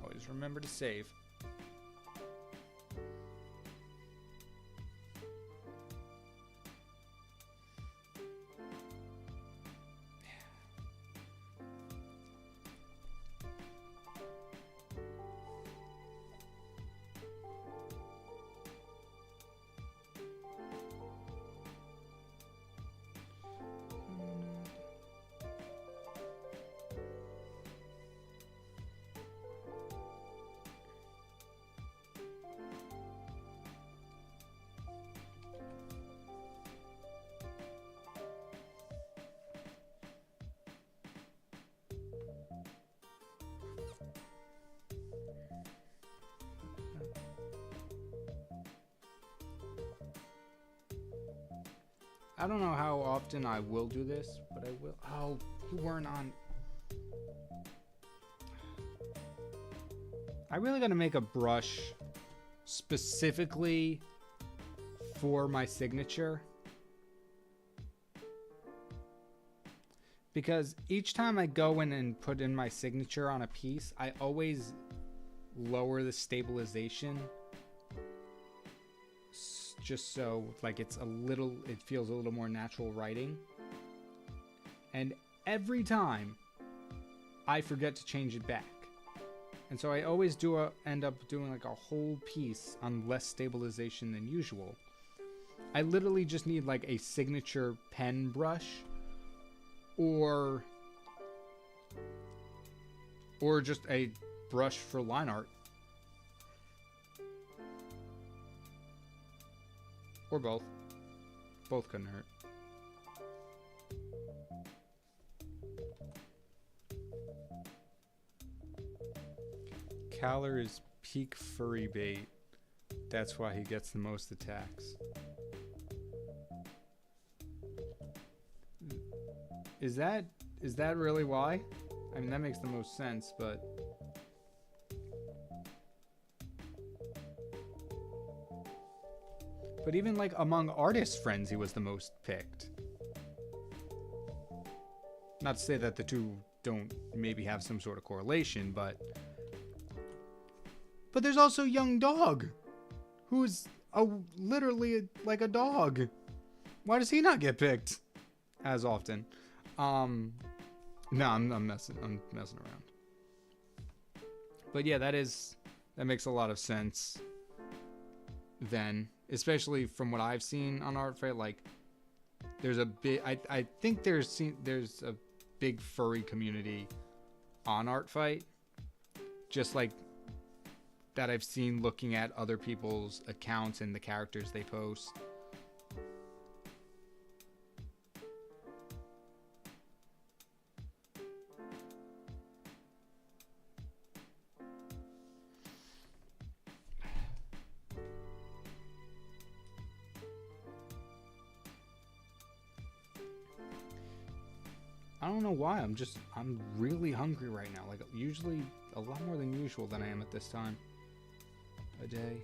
Always remember to save. I don't know how often I will do this, but I will. Oh, you weren't on. I really gotta make a brush specifically for my signature. Because each time I go in and put in my signature on a piece, I always lower the stabilization. Just so like it feels a little more natural writing. And every time I forget to change it back. And so I always end up doing like a whole piece on less stabilization than usual. I literally just need like a signature pen brush or just a brush for line art. Or both. Both couldn't hurt. Caller is peak furry bait. That's why he gets the most attacks. Is that really why? I mean, that makes the most sense, but... But even like among artist friends, he was the most picked. Not to say that the two don't maybe have some sort of correlation, but there's also Young Dog, who's literally like a dog. Why does he not get picked as often? No, I'm messing around. But yeah, that makes a lot of sense. Then, especially from what I've seen on ArtFight, like there's a big, I think there's a big furry community on ArtFight, just like that I've seen looking at other people's accounts and the characters they post. I don't know why, I'm really hungry right now. Like, usually a lot more than usual than I am at this time a day.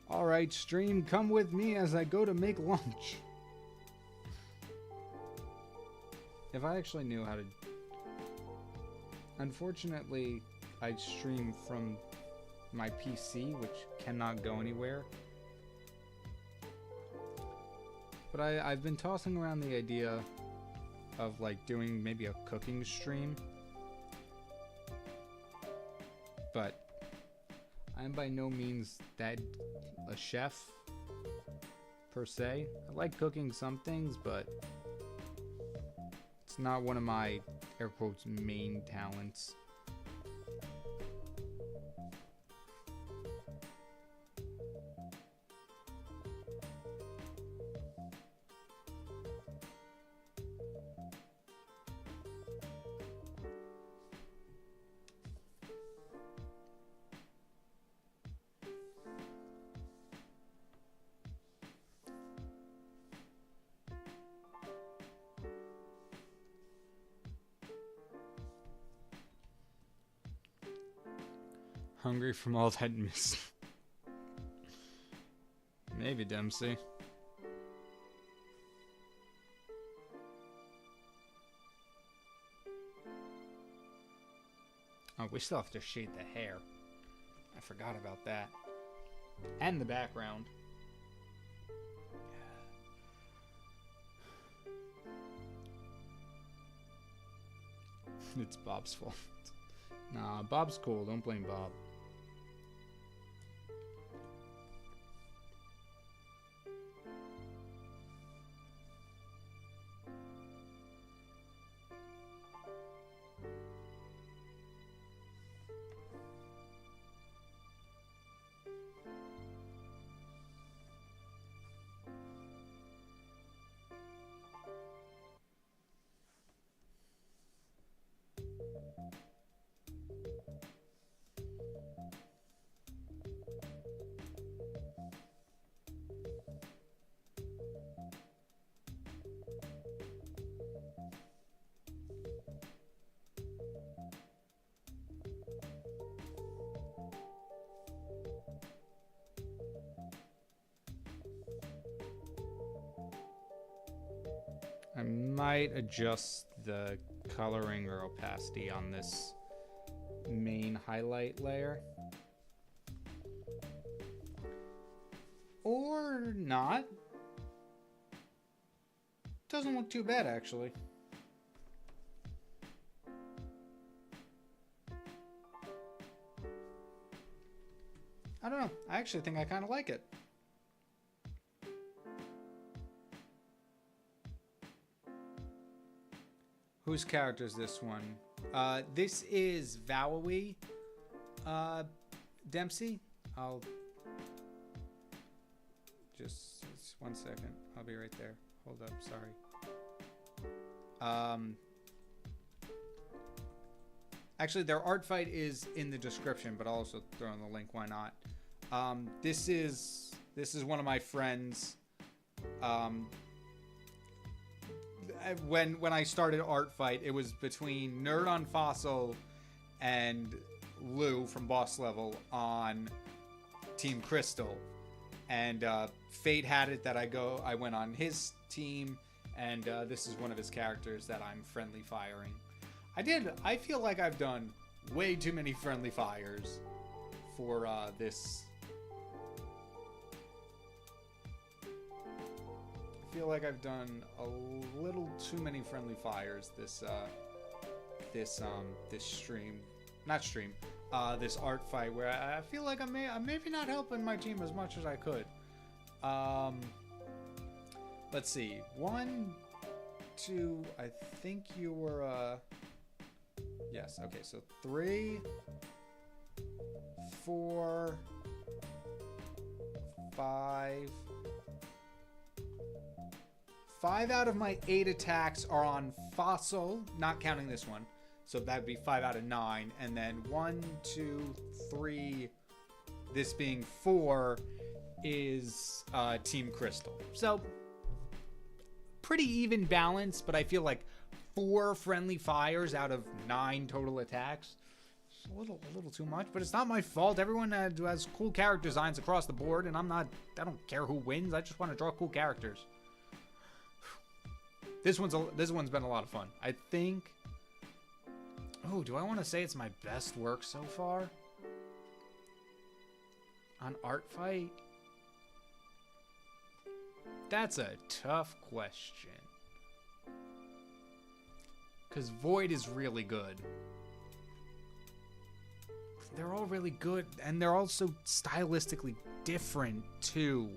Alright, stream, come with me as I go to make lunch. If I actually knew how to... Unfortunately, I stream from my PC, which cannot go anywhere. But I've been tossing around the idea of like doing maybe a cooking stream. But I'm by no means that a chef per se. I like cooking some things, but it's not one of my air quotes, main talents. Hungry from all that mist. Maybe, Dempsey. Oh, we still have to shade the hair. I forgot about that. And the background. It's Bob's fault. Nah, Bob's cool. Don't blame Bob. I might adjust the coloring or opacity on this main highlight layer. Or not. Doesn't look too bad, actually. I don't know. I actually think I kind of like it. Whose character is this one? This is Vowie Dempsey. I'll just 1 second. I'll be right there. Hold up. Sorry. Actually, their art fight is in the description, but I'll also throw in the link. Why not? This is one of my friends. When I started art fight, it was between Nerd on Fossil and Lou from Boss Level on Team Crystal, and Fate had it that I went on his team, and this is one of his characters that I'm friendly firing. I feel like I've done way too many friendly fires for this. I feel like I've done a little too many friendly fires this stream, not stream, this art fight, where I feel like I'm maybe not helping my team as much as I could. Let's see, 1, 2. I think you were yes. Okay, so 3, 4, 5. 5 out of my 8 attacks are on Fossil, not counting this one. So that'd be 5 out of 9. And then 1, 2, 3, this being 4, is Team Crystal. So pretty even balance, but I feel like 4 friendly fires out of 9 total attacks. It's a little too much, but it's not my fault. Everyone has cool character designs across the board, and I don't care who wins. I just want to draw cool characters. This one's been a lot of fun. I think. Oh, do I want to say it's my best work so far on Art Fight? That's a tough question. Because Void is really good. They're all really good, and they're also stylistically different too.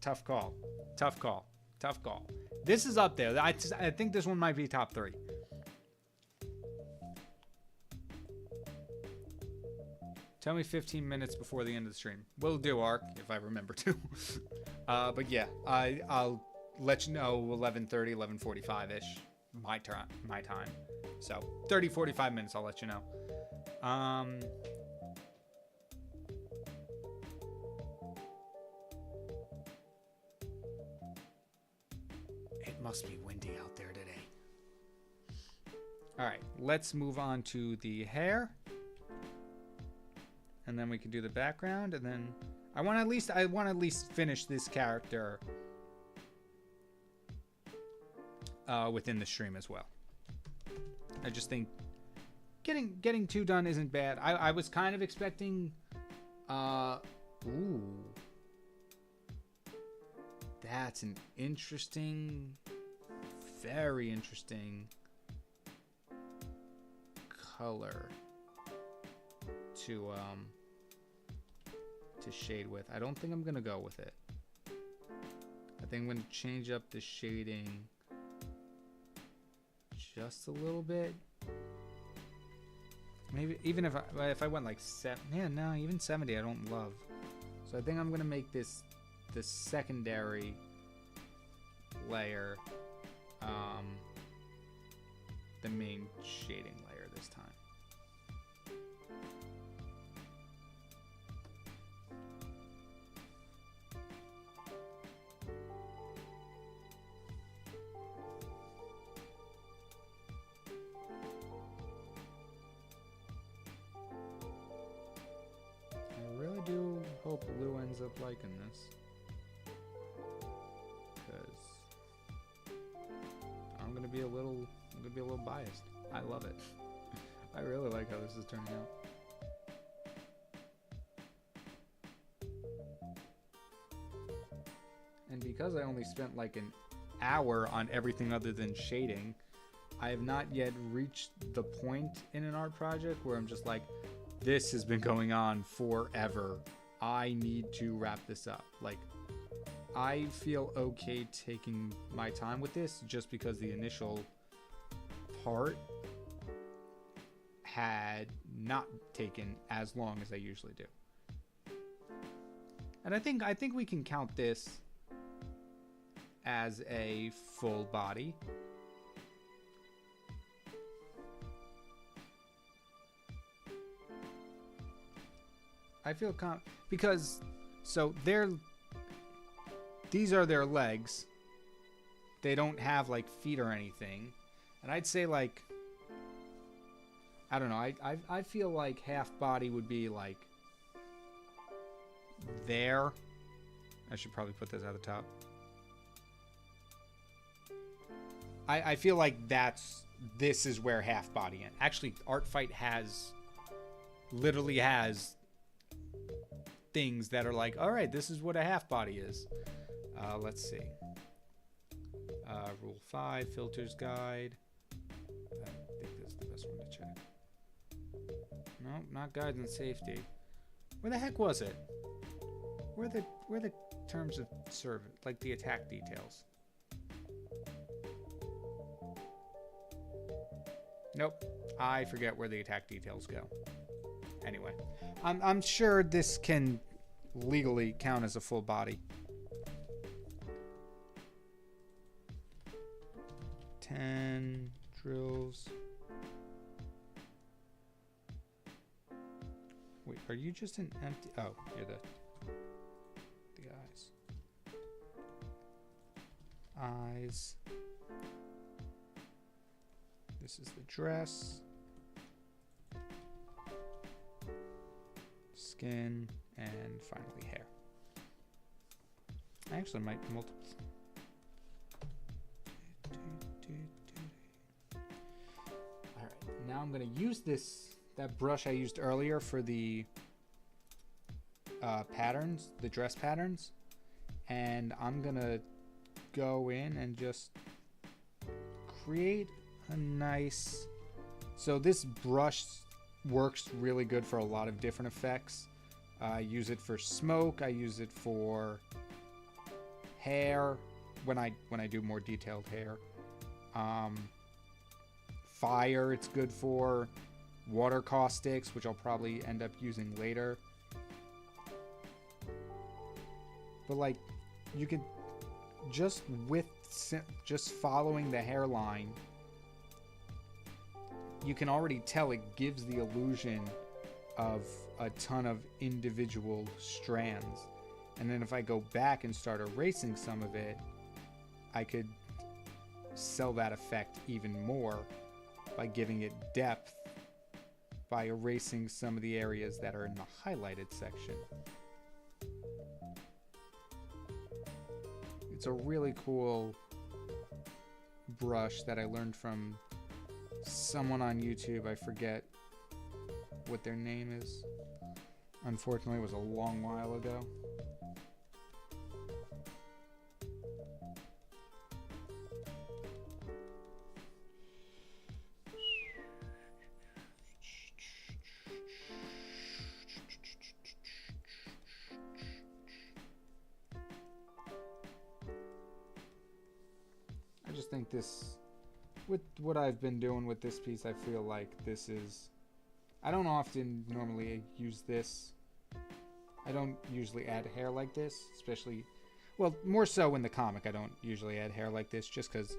tough call. Tough call. Tough call. This is up there. I think this one might be top 3. Tell me 15 minutes before the end of the stream. Will do, Ark, if I remember to. But yeah, I'll let you know 11:30, 11:45-ish. My time. So 30, 45 minutes, I'll let you know. It must be windy out there today. All right, let's move on to the hair. And then we can do the background, and then I want to at least finish this character within the stream as well. I just think getting 2 done isn't bad. I was kind of expecting ooh. That's an interesting, very interesting color to shade with. I don't think I'm gonna go with it. I think I'm gonna change up the shading just a little bit. Maybe even if I went like 7, yeah, no, even 70 I don't love. So I think I'm gonna make this the secondary layer the main shading layer this time. I do hope Lou ends up liking this, because I'm gonna be a little biased. I love it. I really like how this is turning out. And because I only spent like an hour on everything other than shading, I have not yet reached the point in an art project where I'm just like, this has been going on forever. I need to wrap this up. Like, I feel okay taking my time with this just because the initial part had not taken as long as I usually do. And I think we can count this as a full body. I feel because so these are their legs. They don't have like feet or anything. And I'd say like, I don't know, I feel like half body would be like there. I should probably put this at the top. I feel like this is where half body ends. Actually, Art Fight literally has things that are like, all right, this is what a half body is. Let's see. Rule 5, filters guide. I think that's the best one to check. No, not guides and safety. Where the heck was it? Where the terms of service, like the attack details? Nope, I forget where the attack details go. Anyway, I'm sure this can legally count as a full body. 10 drills. Wait, are you just an empty? Oh, you're the eyes. Eyes. This is the dress. Skin, and finally hair. I actually might multiple. Alright, now I'm gonna use that brush I used earlier for the patterns, the dress patterns, and I'm gonna go in and just create a nice, so this brush works really good for a lot of different effects. I use it for smoke, I use it for hair when I do more detailed hair. Fire it's good for. Water caustics, which I'll probably end up using later. But like, you could just following the hairline, you can already tell it gives the illusion of a ton of individual strands. And then if I go back and start erasing some of it, I could sell that effect even more by giving it depth by erasing some of the areas that are in the highlighted section. It's a really cool brush that I learned from someone on YouTube. I forget what their name is. Unfortunately, it was a long while ago. I just think this, with what I've been doing with this piece, I feel like this is, I don't often normally use this. I don't usually add hair like this, especially, well, more so in the comic. I don't usually add hair like this just because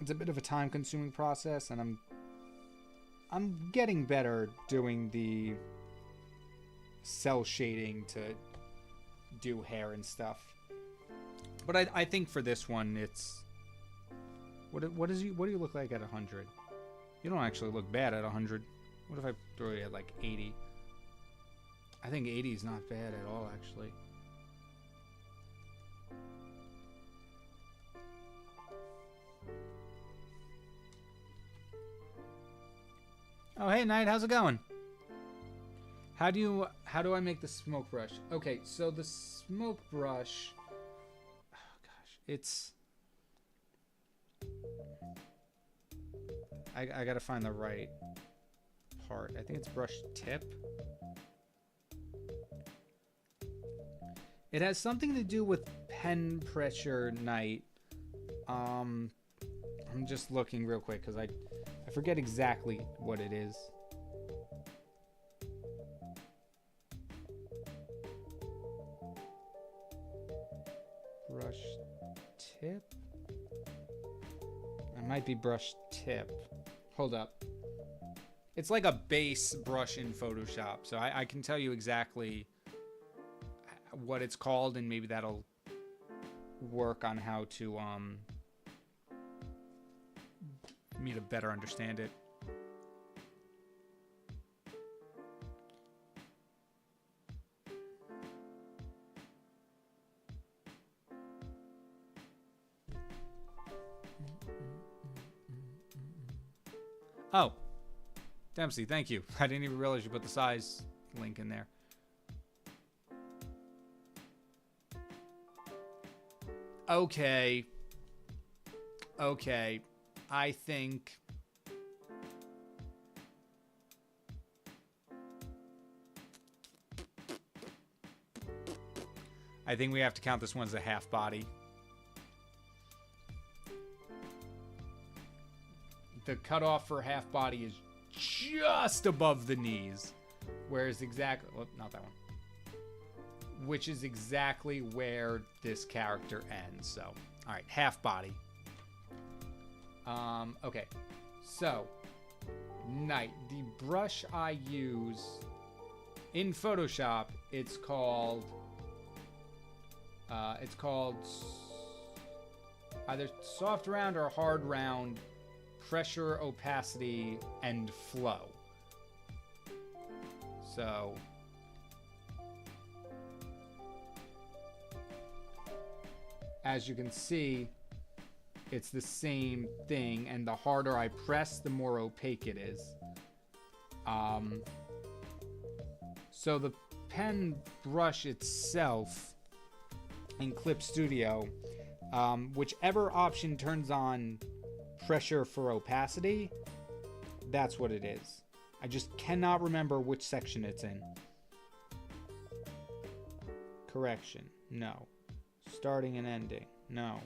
it's a bit of a time-consuming process, and I'm getting better doing the cell shading to do hair and stuff. But I think for this one, it's, what do you look like at 100? You don't actually look bad at 100. What if I throw you at like 80? I think 80 is not bad at all, actually. Oh, hey, Knight, how's it going? How do I make the smoke brush? Okay, so the smoke brush, oh gosh, it's, I gotta find the right part. I think it's brush tip. It has something to do with pen pressure, Knight. I'm just looking real quick because I forget exactly what it is. Brush tip? It might be brush tip. Hold up. It's like a base brush in Photoshop, so I can tell you exactly what it's called, and maybe that'll work on how to me to better understand it. Oh, Dempsey, thank you. I didn't even realize you put the size link in there. Okay. Okay. I think we have to count this one as a half body. The cutoff for half body is just above the knees, whereas exactly, well, not that one, which is exactly where this character ends. So, all right, half body. Okay, so Knight, the brush I use in Photoshop, it's called either soft round or hard round, pressure, opacity, and flow. So as you can see, it's the same thing, and the harder I press, the more opaque it is. So the pen brush itself in Clip Studio, whichever option turns on pressure for opacity, that's what it is. I just cannot remember which section it's in. Correction, no. Starting and ending. No.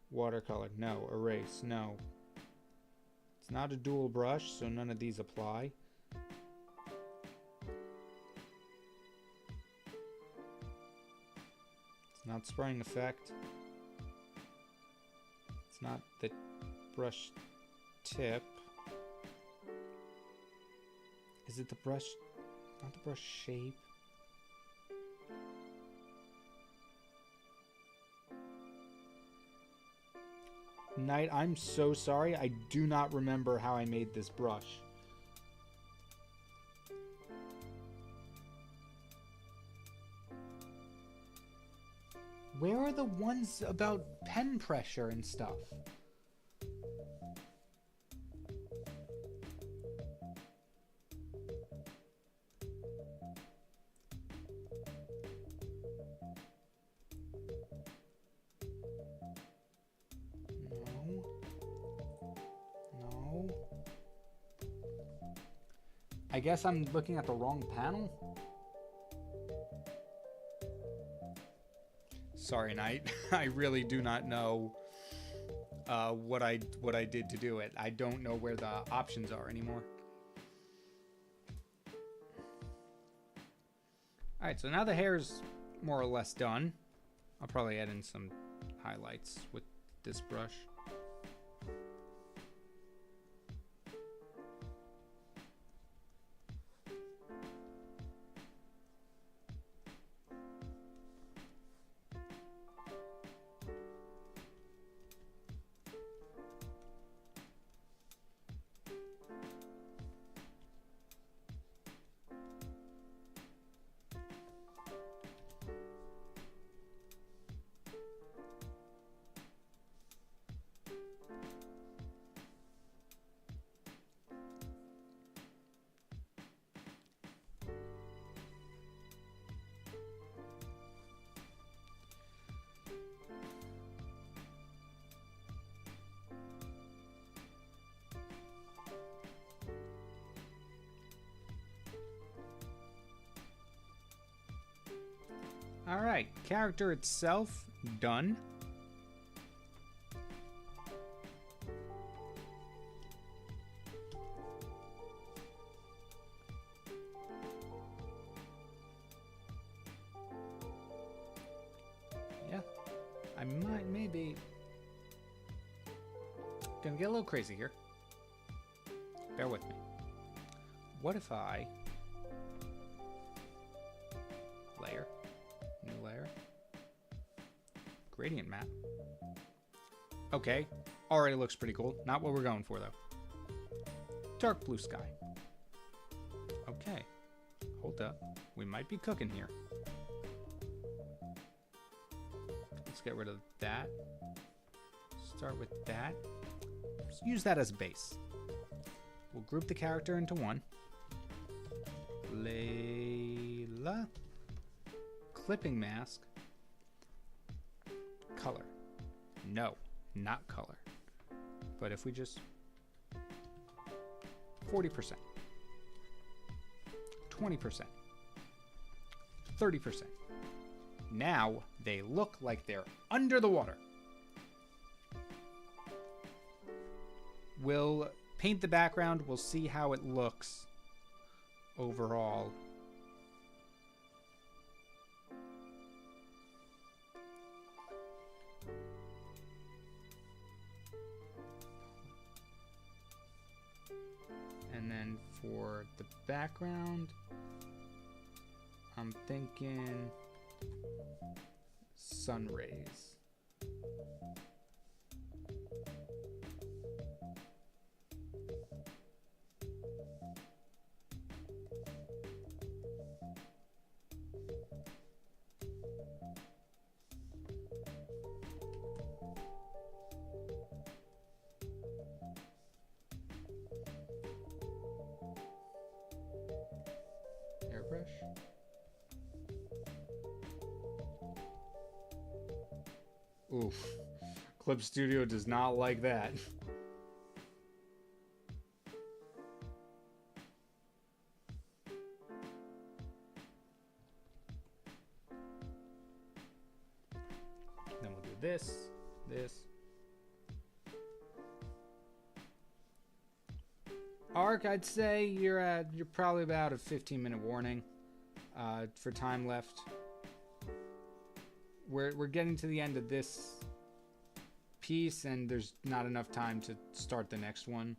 Watercolor. No. Erase. No. It's not a dual brush, so none of these apply. It's not spraying effect. It's not the brush tip. Is it the brush? Not the brush shape. Knight, I'm so sorry. I do not remember how I made this brush. Where are the ones about pen pressure and stuff? No. I guess I'm looking at the wrong panel. Sorry, Knight. I really do not know what I did to do it. I don't know where the options are anymore. Alright, so now the hair's more or less done. I'll probably add in some highlights with this brush. Alright, character itself, done. Yeah, I might, maybe... Gonna get a little crazy here. Bear with me. What if I... Layer. New layer. Gradient map. Okay. Already looks pretty cool. Not what we're going for, though. Dark blue sky. Okay. Hold up. We might be cooking here. Let's get rid of that. Start with that. Just use that as a base. We'll group the character into one. Layla. Clipping mask. Color. No, not color. But if we just 40%, 20%, 30%. Now they look like they're under the water. We'll paint the background. We'll see how it looks overall. And then for the background, I'm thinking sun rays. Airbrush. Oof. Clip Studio does not like that. this. Arc, I'd say you're probably about a 15-minute warning for time left. We're getting to the end of this piece, and there's not enough time to start the next one.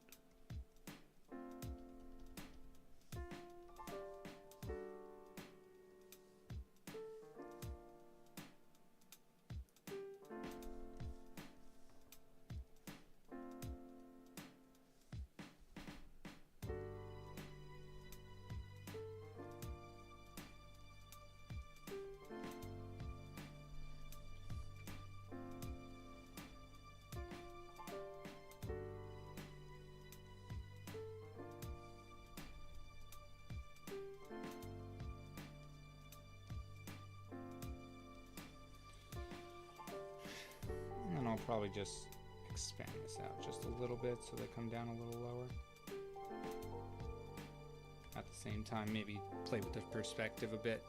I'll probably just expand this out just a little bit so they come down a little lower. At the same time, maybe play with the perspective a bit.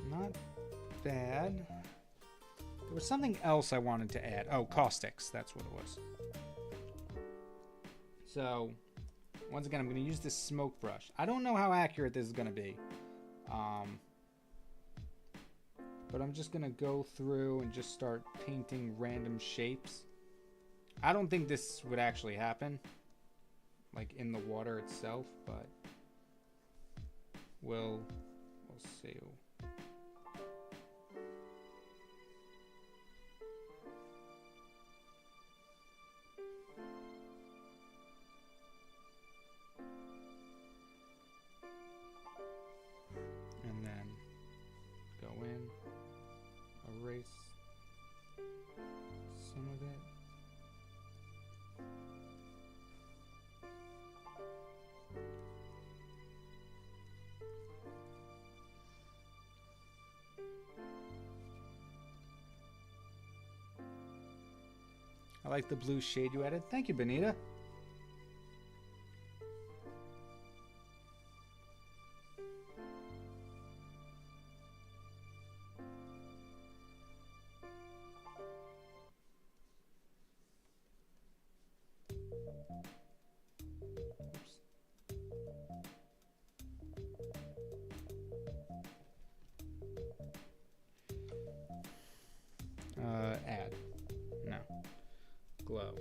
Not bad. There was something else I wanted to add. Oh, caustics. That's what it was. So, once again, I'm going to use this smoke brush. I don't know how accurate this is going to be. But I'm just going to go through and just start painting random shapes. I don't think this would actually happen, like in the water itself, but we'll see. And then go in, erase some of it. I like the blue shade you added. Thank you, Benita. Add. No. Glow.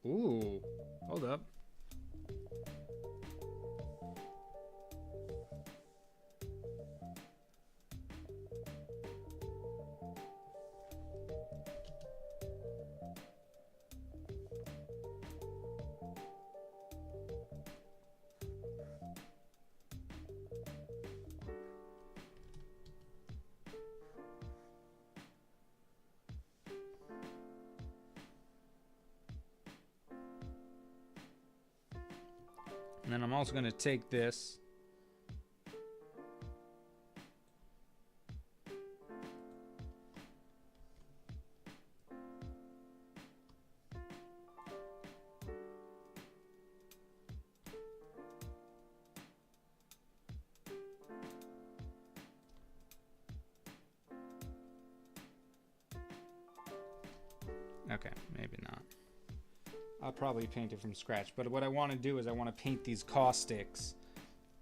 Ooh. Hold up. And then I'm also going to take this . Okay, maybe not. I'll probably paint it from scratch, but what I want to do is I want to paint these caustics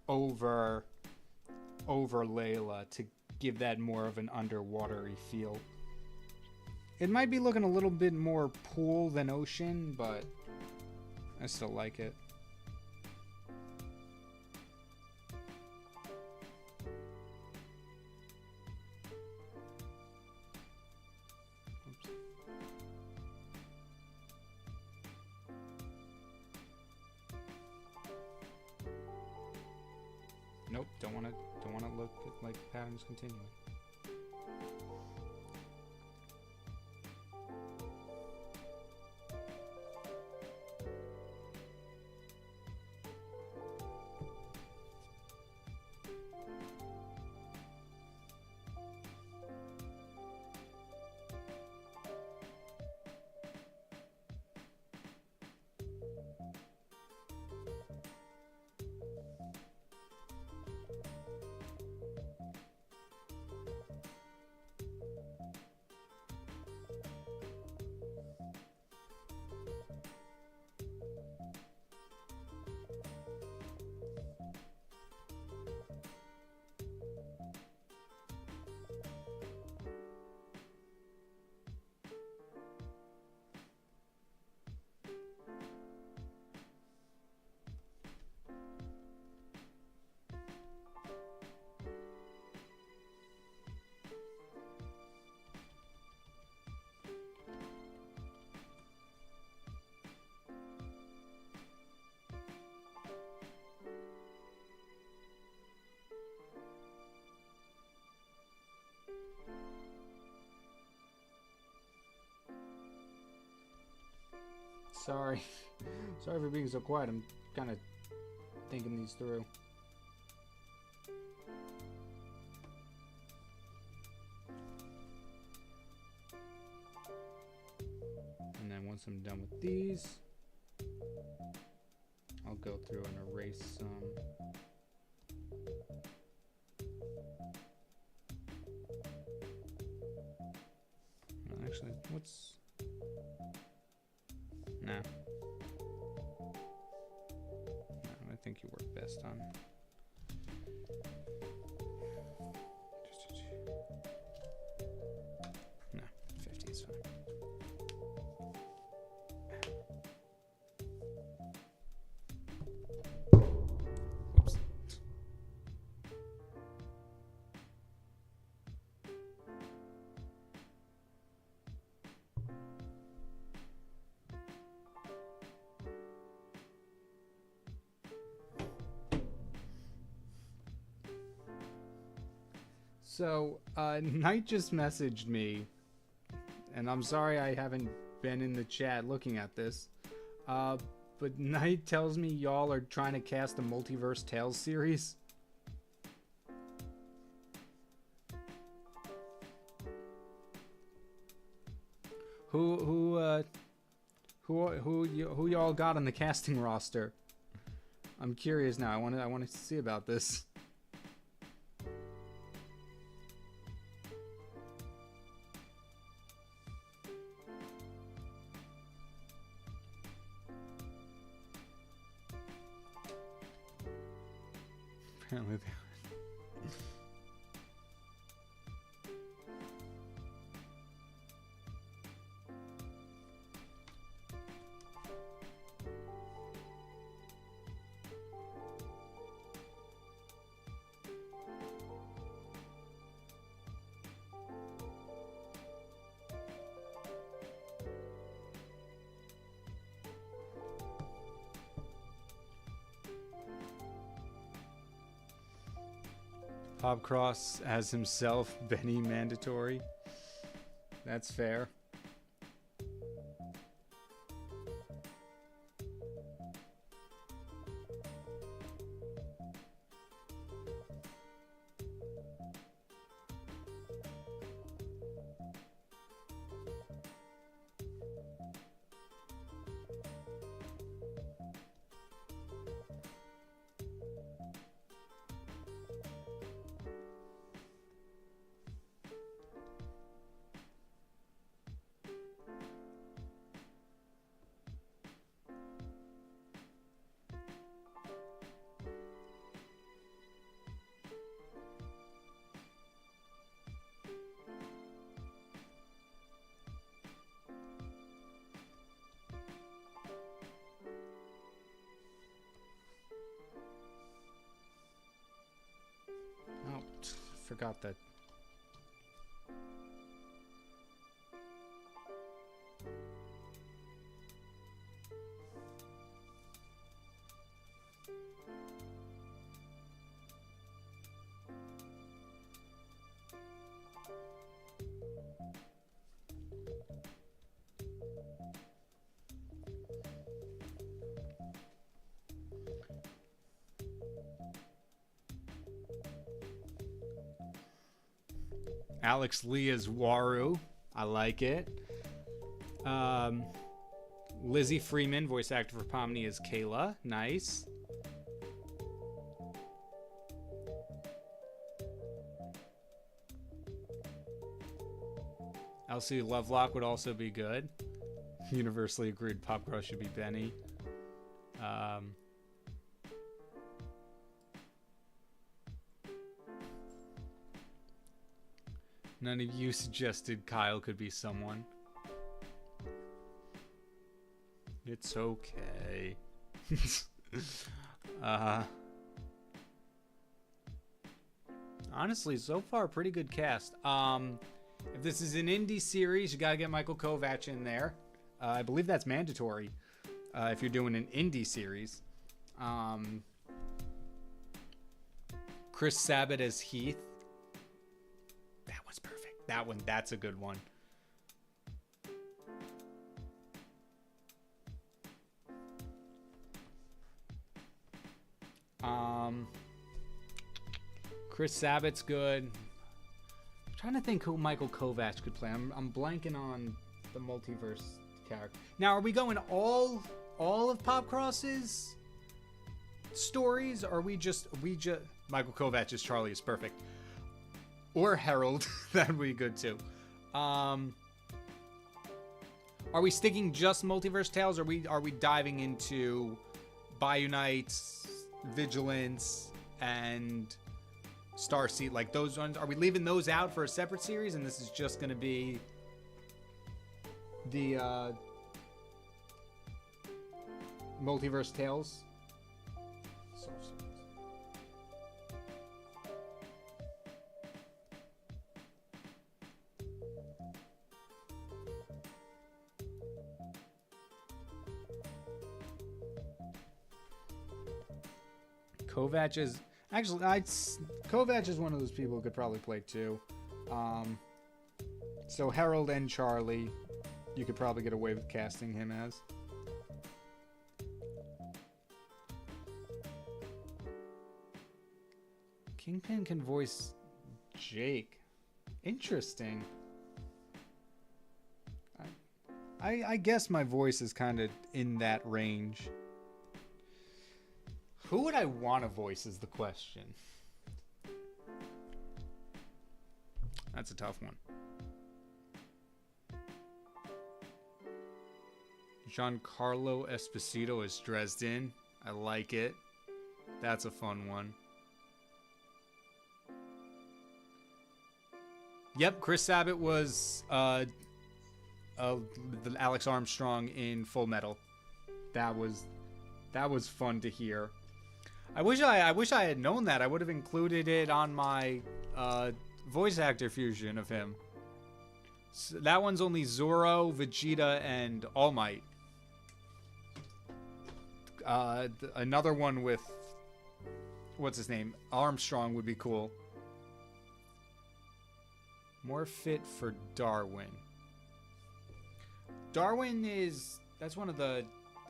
over Layla to give that more of an underwatery feel. It might be looking a little bit more pool than ocean, but I still like it. Nope, don't want to look like the pattern's continuing. Sorry. Sorry for being so quiet. I'm kind of thinking these through. And then once I'm done with these, I'll go through and erase some. Actually, what's... No. I think you work best on... No, 50 is fine. Whoops. So, Knight just messaged me, and I'm sorry I haven't been in the chat looking at this, but Knight tells me y'all are trying to cast the Multiverse Tales series. Who y'all got on the casting roster? I'm curious now. I want to see about this. Apparently they Hobcross as himself, Benny mandatory. That's fair. Oh, forgot that. Alex Lee is Waru. I like it. Lizzie Freeman, voice actor for Pomni, is Kayla. Nice. Elsie Lovelock would also be good. Universally agreed Popcross should be Benny. None of you suggested Kyle could be someone. It's okay. Honestly, so far, pretty good cast. If this is an indie series, you gotta get Michael Kovac in there. I believe that's mandatory if you're doing an indie series. Chris Sabat as Heath. That one's perfect. That's a good one. Chris Sabat's good. I'm trying to think who Michael Kovacs could play. I'm blanking on the multiverse character. Now, are we going all of Popcross's stories? Or are we just Michael Kovacs' Charlie is perfect. Or Harold, that'd be good too. Are we sticking just multiverse tales? Or are we diving into Bayou Knights, Vigilance, and Starseed, like those ones? Are we leaving those out for a separate series, and this is just going to be the multiverse tales? Kovacs is actually Kovacs is one of those people who could probably play too. So Harold and Charlie, you could probably get away with casting him as. KyngPin can voice Jake. Interesting. I guess my voice is kind of in that range. Who would I want to voice is the question. That's a tough one. Giancarlo Esposito as Dresden. I like it. That's a fun one. Yep, Chris Sabat was the Alex Armstrong in Full Metal. That was fun to hear. I wish I had known that. I would have included it on my voice actor fusion of him. So that one's only Zorro, Vegeta, and All Might. Another one with what's his name? Armstrong would be cool. More fit for Darwin. Darwin that's one of the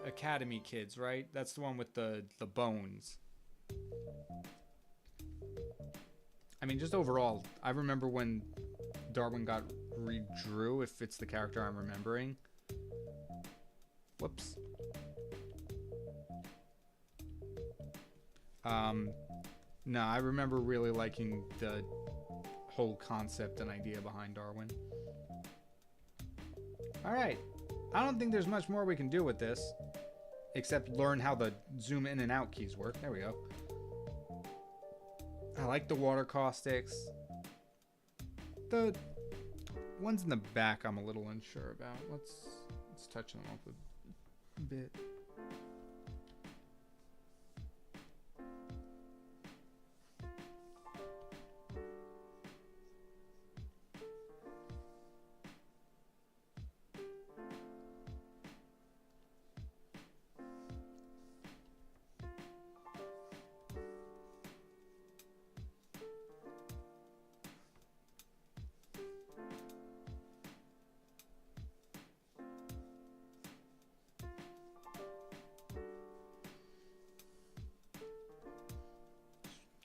Academy kids, right? That's the one with the bones. I mean, just overall, I remember when Darwin got redrew, if it's the character I'm remembering. Whoops. No, I remember really liking the whole concept and idea behind Darwin. Alright. I don't think there's much more we can do with this, except learn how the zoom in and out keys work. There we go. I like the water caustics. The ones in the back I'm a little unsure about. Let's touch them up a bit.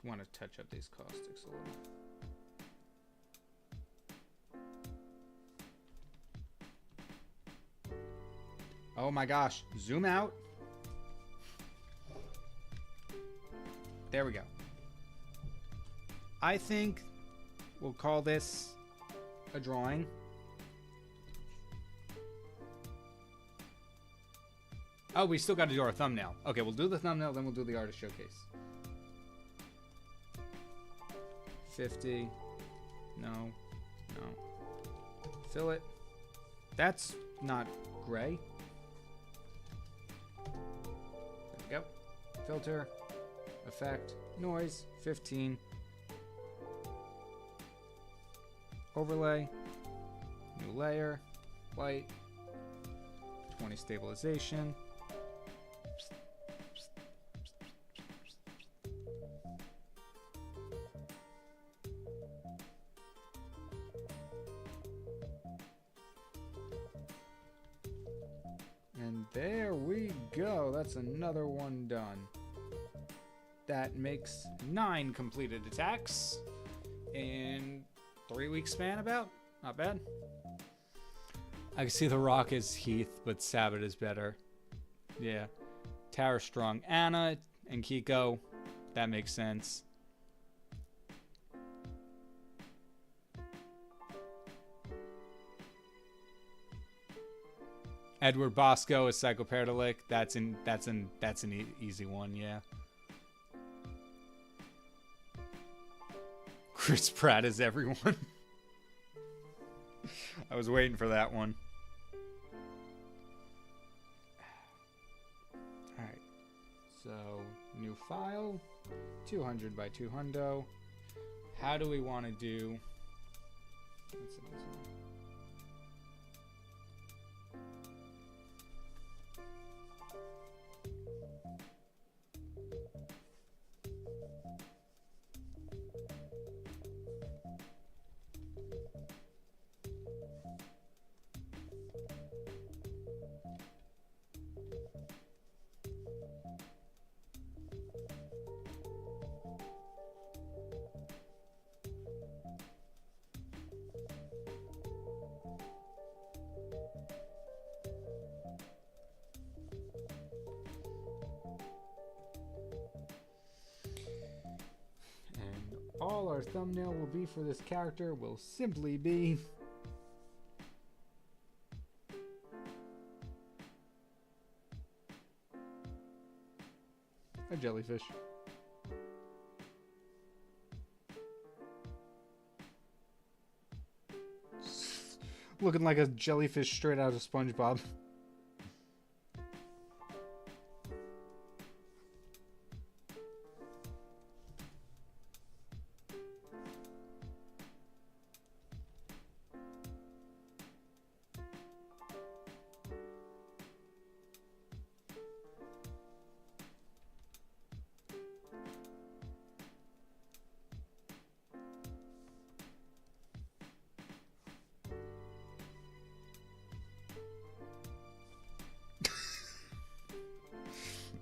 Want to touch up these caustics a little. Oh my gosh, zoom out. There we go. I think we'll call this a drawing. Oh, we still got to do our thumbnail. Okay, we'll do the thumbnail, then we'll do the artist showcase. 50. No. Fill it. That's not gray. There we go. Filter. Effect. Noise. 15. Overlay. New layer. White. 20 stabilization. And there we go. That's another one done. that makes 9 completed attacks in 3-week span about. Not bad. I can see the Rock is Heath, but Sabbath is better. Yeah. Tara strong. Anna and Kiko. That makes sense. Edward Bosco is Psychoparadolic. That's an easy one, yeah. Chris Pratt is everyone. I was waiting for that one. Alright. So, new file. 200 by 200. How do we want to do... That's an easy one. All our thumbnail will be for this character will simply be a jellyfish. Looking like a jellyfish straight out of SpongeBob.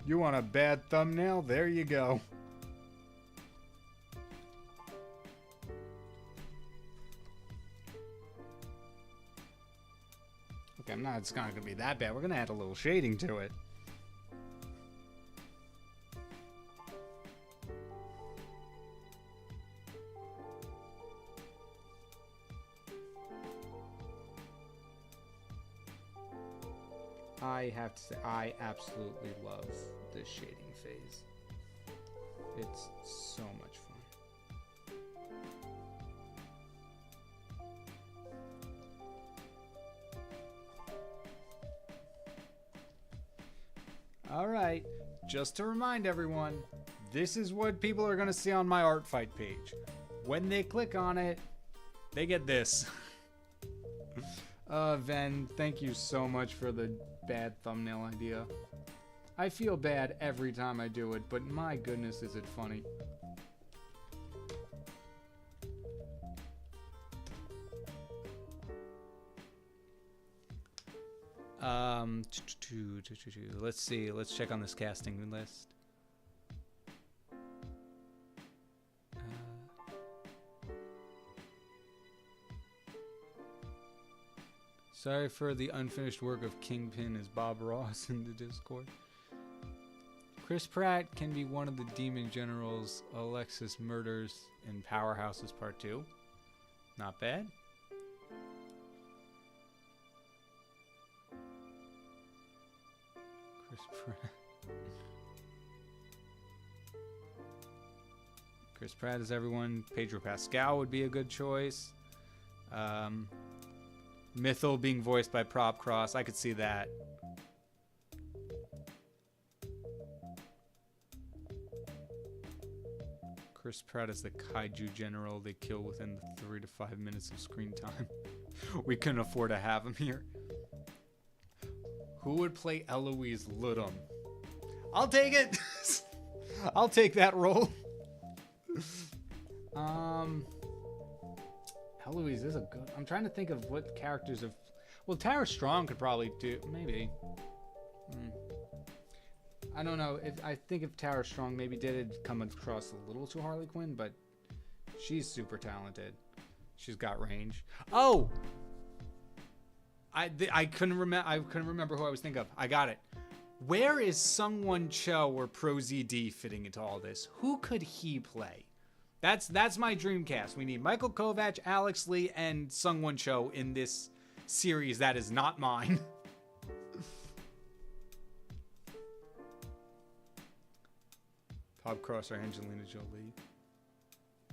You want a bad thumbnail? There you go. Okay, it's not gonna be that bad. We're gonna add a little shading to it. I have to say, I absolutely love this shading phase. It's so much fun. Alright, just to remind everyone, this is what people are going to see on my art fight page. When they click on it, they get this. Ven, thank you so much for the bad thumbnail idea. I feel bad every time I do it, but my goodness, is it funny. Let's see. Let's check on this casting list. Sorry for the unfinished work of KyngPin as Bob Ross in the Discord. Chris Pratt can be one of the demon generals Alexis murders in Powerhouses Part 2. Not bad. Chris Pratt. Chris Pratt is everyone. Pedro Pascal would be a good choice. Mythel being voiced by Prop Cross. I could see that. Chris Pratt is the kaiju general they kill within 3 to 5 minutes of screen time. We couldn't afford to have him here. Who would play Eloise Ludum? I'll take it! I'll take that role. Eloise is a good... I'm trying to think of what characters have... Well, Tara Strong could probably do... Maybe. I don't know if I think if Tara Strong maybe did it come across a little too Harley Quinn, but she's super talented. She's got range. Oh, I couldn't remember who I was thinking of. I got it. Where is Sungwon Cho or Pro ZD fitting into all this? Who could he play? That's my dream cast. We need Michael Kovac, Alex Lee, and Sungwon Cho in this series that is not mine. Bob Cross or Angelina Jolie.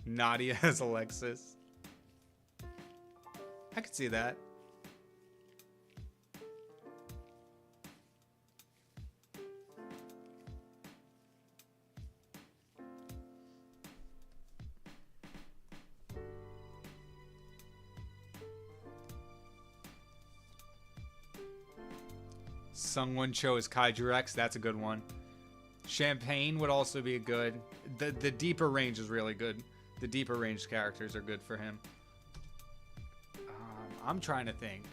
Nadia as Alexis. I could see that. Sungwon Cho is Kaiju Rex. That's a good one. Champagne would also be a good. The deeper range is really good. The deeper range characters are good for him. I'm trying to think.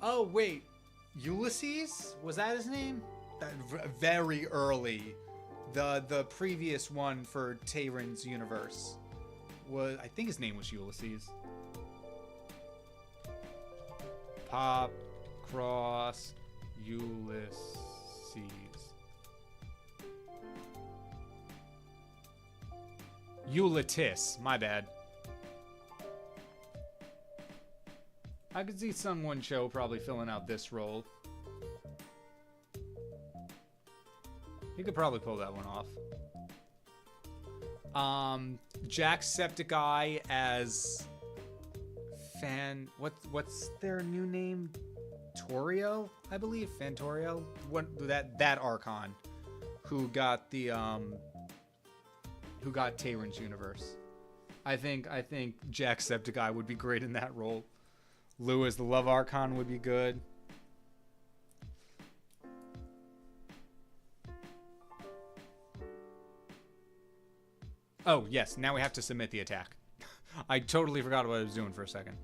Oh wait, Ulysses? Was that his name? Very early. The previous one for Tayron's universe was, I think his name was Ulysses. Pop Cross Ulysses. Ulysses, my bad. I could see Sungwon Cho probably filling out this role. He could probably pull that one off. Jacksepticeye as what's their new name? Torio, I believe. Fantorio. What that Archon who got the who got Tayron's universe. I think Jacksepticeye would be great in that role. Lou as the Love Archon would be good. Oh, yes. Now we have to submit the attack. I totally forgot what I was doing for a second.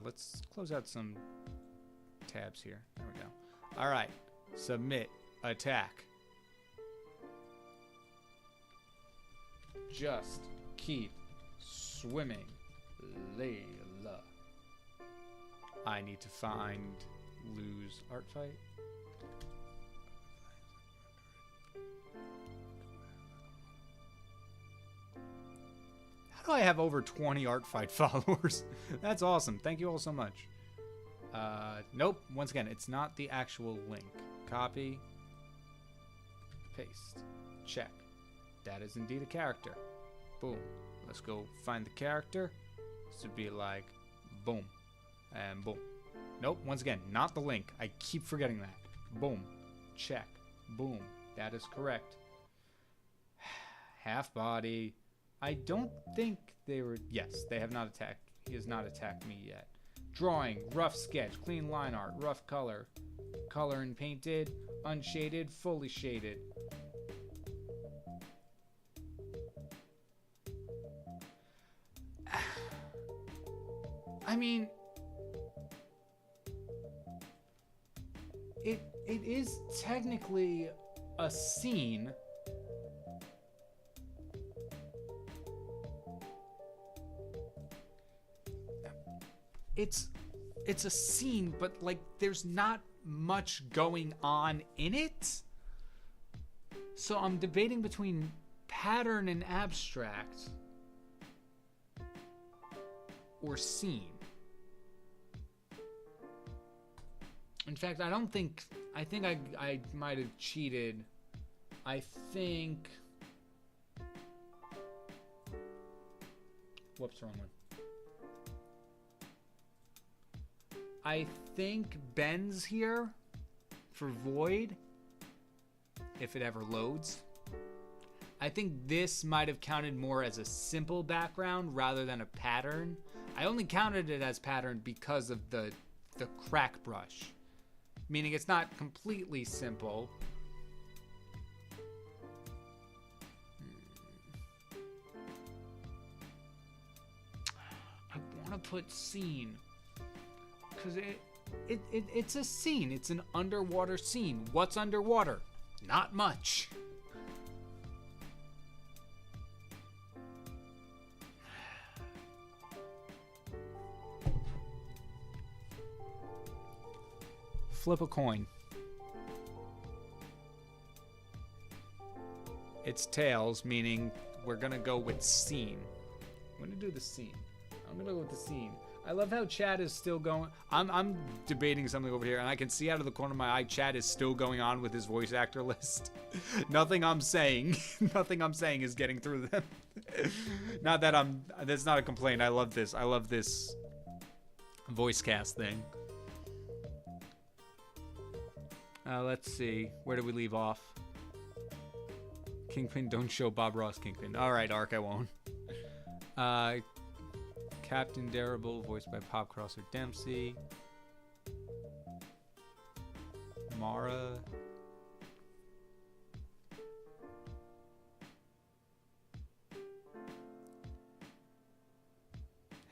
Let's close out some tabs here. There we go. All right. Submit attack. Just keep swimming, Layla. I need to find Lou's art fight. How do I have over 20 art fight followers? That's awesome. Thank you all so much. Nope. Once again, it's not the actual link. Copy. Paste. Check. That is indeed a character. Boom. Let's go find the character. This would be like boom. And boom. Nope. Once again, not the link. I keep forgetting that. Boom. Check. Boom. That is correct. Half body. I don't think they were... Yes, they have not attacked. He has not attacked me yet. Drawing. Rough sketch. Clean line art. Rough color. Color and painted. Unshaded. Fully shaded. I mean... It is technically a scene. It's a scene, but like there's not much going on in it. So I'm debating between pattern and abstract or scene. In fact, I think I might have cheated. I think... Whoops, wrong one. I think Ben's here for Void, if it ever loads. I think this might have counted more as a simple background rather than a pattern. I only counted it as pattern because of the crack brush. Meaning it's not completely simple. I want to put scene. Because It's a scene. It's an underwater scene. What's underwater? Not much. Flip a coin. It's tails, meaning we're gonna go with scene. I'm gonna do the scene. I'm gonna go with the scene. I love how chat is still going. I'm debating something over here, and I can see out of the corner of my eye, chat is still going on with his voice actor list. Nothing I'm saying is getting through them. Not that that's not a complaint. I love this. I love this voice cast thing. Let's see. Where did we leave off? KyngPin, don't show Bob Ross KyngPin. Alright, Ark, I won't. Captain Darable, voiced by Pop Crosser Dempsey. Mara.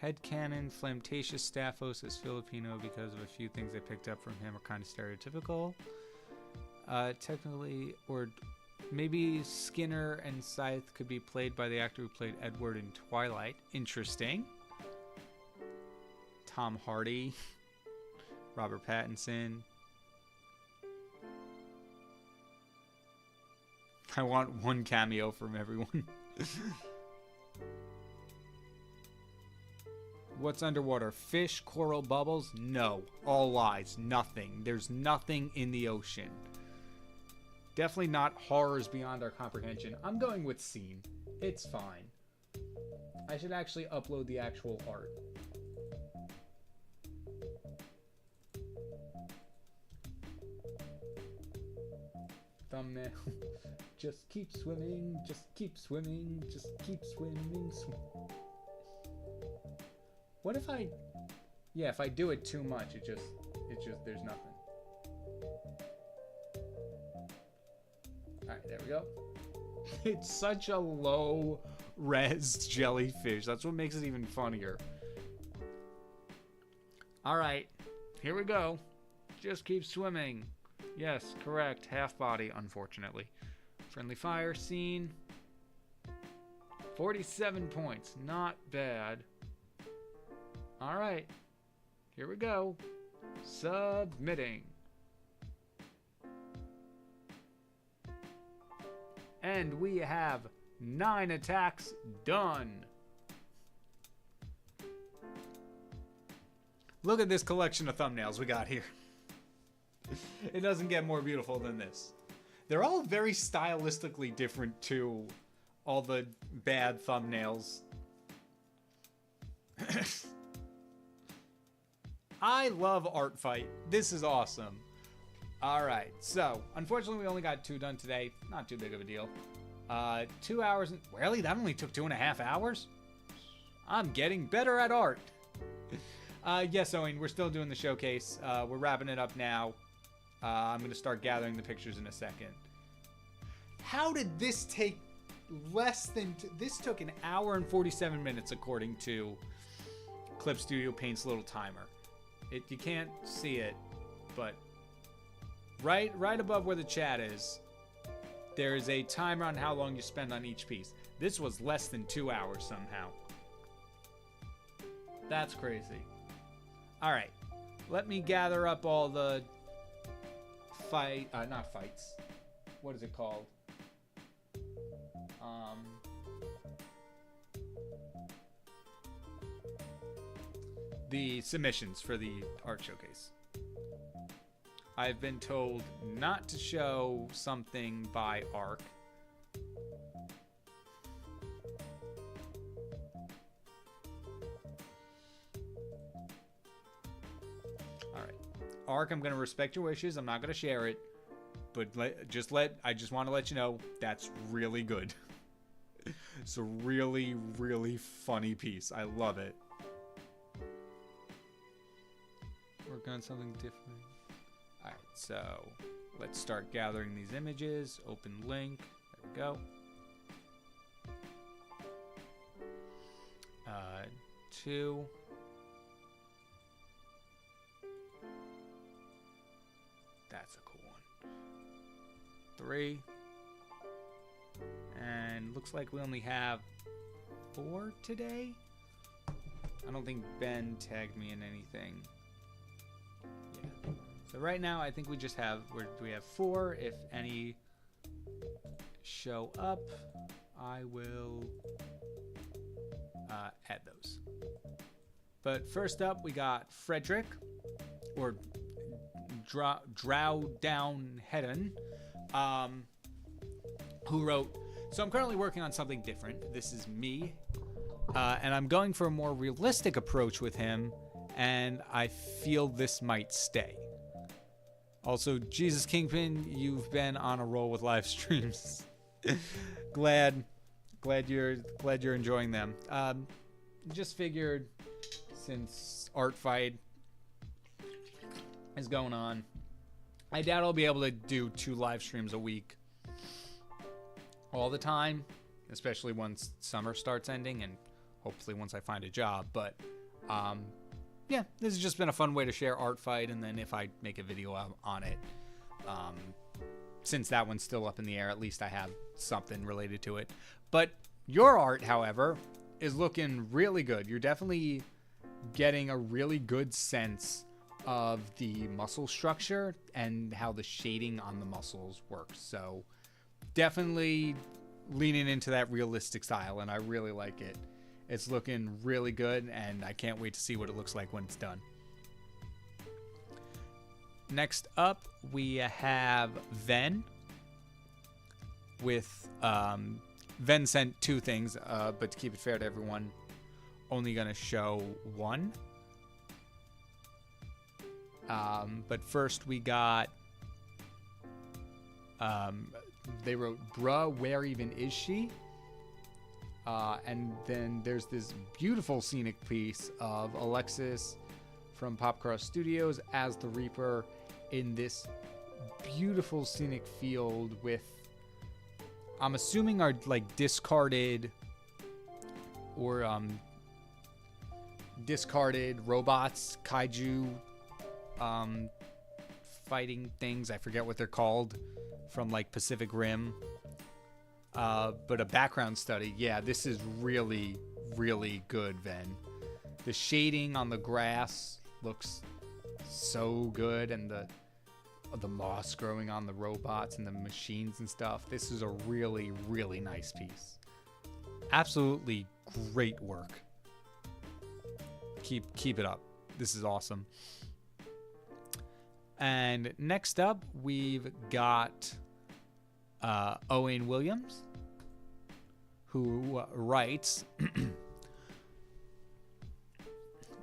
Headcanon, Flamtacious Staphos is Filipino because of a few things I picked up from him are kind of stereotypical. Technically, or maybe Skinner and Scythe could be played by the actor who played Edward in Twilight. Interesting. Tom Hardy. Robert Pattinson. I want one cameo from everyone. What's underwater? Fish, coral, bubbles? No. All lies. Nothing. There's nothing in the ocean. Definitely not horrors beyond our comprehension. I'm going with scene. It's fine. I should actually upload the actual art. Thumbnail. Just keep swimming. Just keep swimming. Just keep swimming. What if I... Yeah, if I do it too much, it just, there's nothing. Alright, there we go. It's such a low-res jellyfish. That's what makes it even funnier. Alright, here we go. Just keep swimming. Yes, correct. Half body, unfortunately. Friendly fire scene. 47 points. Not bad. Alright, here we go. Submitting. And we have 9 attacks done. Look at this collection of thumbnails we got here. It doesn't get more beautiful than this. They're all very stylistically different too. All the bad thumbnails. I love Art Fight. This is awesome. Alright, so, unfortunately we only got 2 done today. Not too big of a deal. 2 hours, really? That only took 2.5 hours? I'm getting better at art. Yes, Owen, we're still doing the showcase. We're wrapping it up now. I'm going to start gathering the pictures in a second. How did this take less than... This took 1 hour and 47 minutes according to Clip Studio Paint's little timer. You can't see it, but right above where the chat is, there is a timer on how long you spend on each piece. This was less than 2 hours somehow. That's crazy. Alright, let me gather up all the not fights. What is it called? The submissions for the art showcase. I've been told not to show something by Ark. Alright. Ark, I'm going to respect your wishes. I'm not going to share it. But I just want to let you know, that's really good. It's a really, really funny piece. I love it. Work on something different. Alright, so let's start gathering these images. Open link. There we go. 2. That's a cool one. 3. And looks like we only have 4 today. I don't think Ben tagged me in anything. Yeah. So right now, I think we just have, we have 4. If any show up, I will add those. But first up, we got Frederick, or Drow Down Hedden, who wrote, so I'm currently working on something different. This is me, and I'm going for a more realistic approach with him, and I feel this might stay. Also, Jesus KyngPin, you've been on a roll with live streams. glad you're enjoying them. Just figured, since Art Fight is going on, I doubt I'll be able to do 2 live streams a week all the time, especially once summer starts ending and hopefully once I find a job. But yeah, this has just been a fun way to share Art Fight, and then if I make a video on it, since that one's still up in the air, at least I have something related to it. But your art, however, is looking really good. You're definitely getting a really good sense of the muscle structure and how the shading on the muscles works. So definitely leaning into that realistic style, and I really like it. It's looking really good, and I can't wait to see what it looks like when it's done. Next up, we have Ven with Ven sent 2 things, but to keep it fair to everyone, only gonna show 1. But first we got they wrote, bruh, where even is she? And then there's this beautiful scenic piece of Alexis from Popcross Studios as the Reaper in this beautiful scenic field with, I'm assuming, are like discarded or discarded robots, kaiju fighting things. I forget what they're called, from like Pacific Rim. But a background study. Yeah, this is really, really good, Ven. The shading on the grass looks so good, and the moss growing on the robots and the machines and stuff. This is a really, really nice piece. Absolutely great work. Keep it up. This is awesome. And next up, we've got Owen Williams, who writes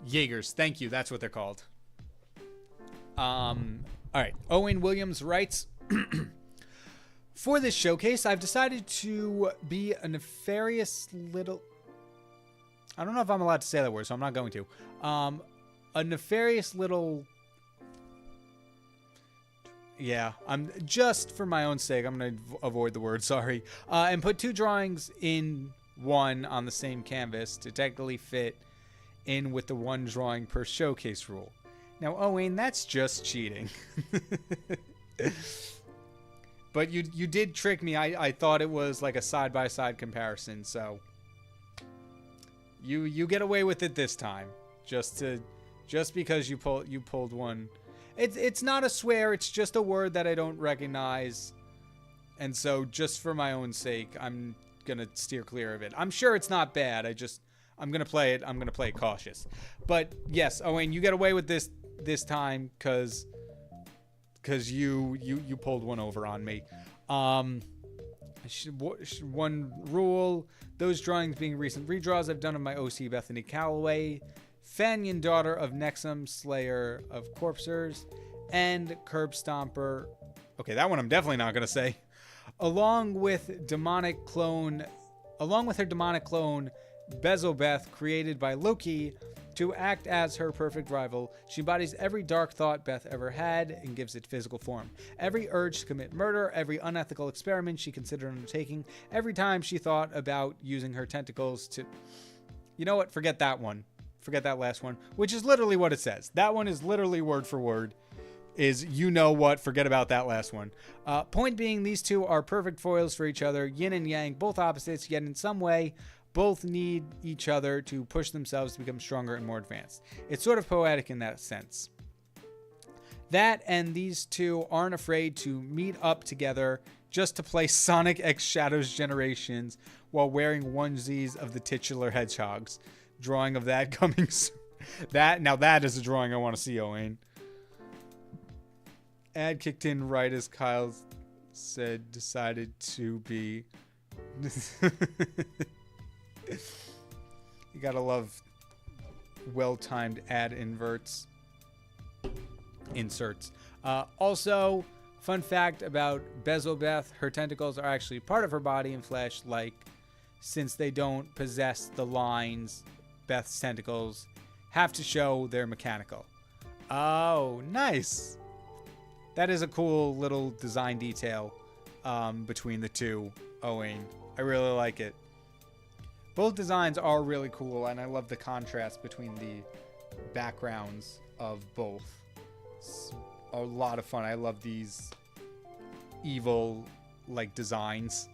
Jaegers. Thank you. That's what they're called. All right. Owen Williams writes, for this showcase, I've decided to be a nefarious little... I don't know if I'm allowed to say that word, so I'm not going to. A nefarious little... Yeah, I'm just for my own sake, I'm going to avoid the word, sorry. And put 2 drawings in one on the same canvas to technically fit in with the 1 drawing per showcase rule. Now, Owen, that's just cheating. But you did trick me. I thought it was like a side-by-side comparison, so you get away with it this time. Just because you pulled one. It's not a swear, it's just a word that I don't recognize. And so just for my own sake, I'm going to steer clear of it. I'm sure it's not bad. I'm going to play it cautious. But yes, Owen, you get away with this time cuz you pulled one over on me. One rule, those drawings being recent redraws I've done of my OC Bethany Calloway, Fanyon, daughter of Nexum, Slayer of Corpsers, and Curb Stomper. Okay, that one I'm definitely not going to say. Along with her demonic clone, Bezobeth, created by Loki to act as her perfect rival. She embodies every dark thought Beth ever had and gives it physical form. Every urge to commit murder, every unethical experiment she considered undertaking, every time she thought about using her tentacles to... You know what? Forget that one. Forget that last one, which is literally what it says. That one is literally word for word. is you know what, forget about that last one. Point being, these two are perfect foils for each other, yin and yang, both opposites, yet in some way both need each other to push themselves to become stronger and more advanced. It's sort of poetic in that sense. That and these two aren't afraid to meet up together just to play Sonic X Shadows Generations while wearing onesies of the titular hedgehogs. Drawing of that coming soon. That is a drawing I want to see, Owain. Ad kicked in right as Kyle said decided to be. You gotta love well-timed ad inserts. Also, fun fact about Bezelbeth, her tentacles are actually part of her body and flesh, like, since they don't possess the lines, Beth's tentacles have to show they're mechanical. Oh, nice. That is a cool little design detail between the two, Owain. I really like it. Both designs are really cool, and I love the contrast between the backgrounds of both. It's a lot of fun. I love these evil like designs.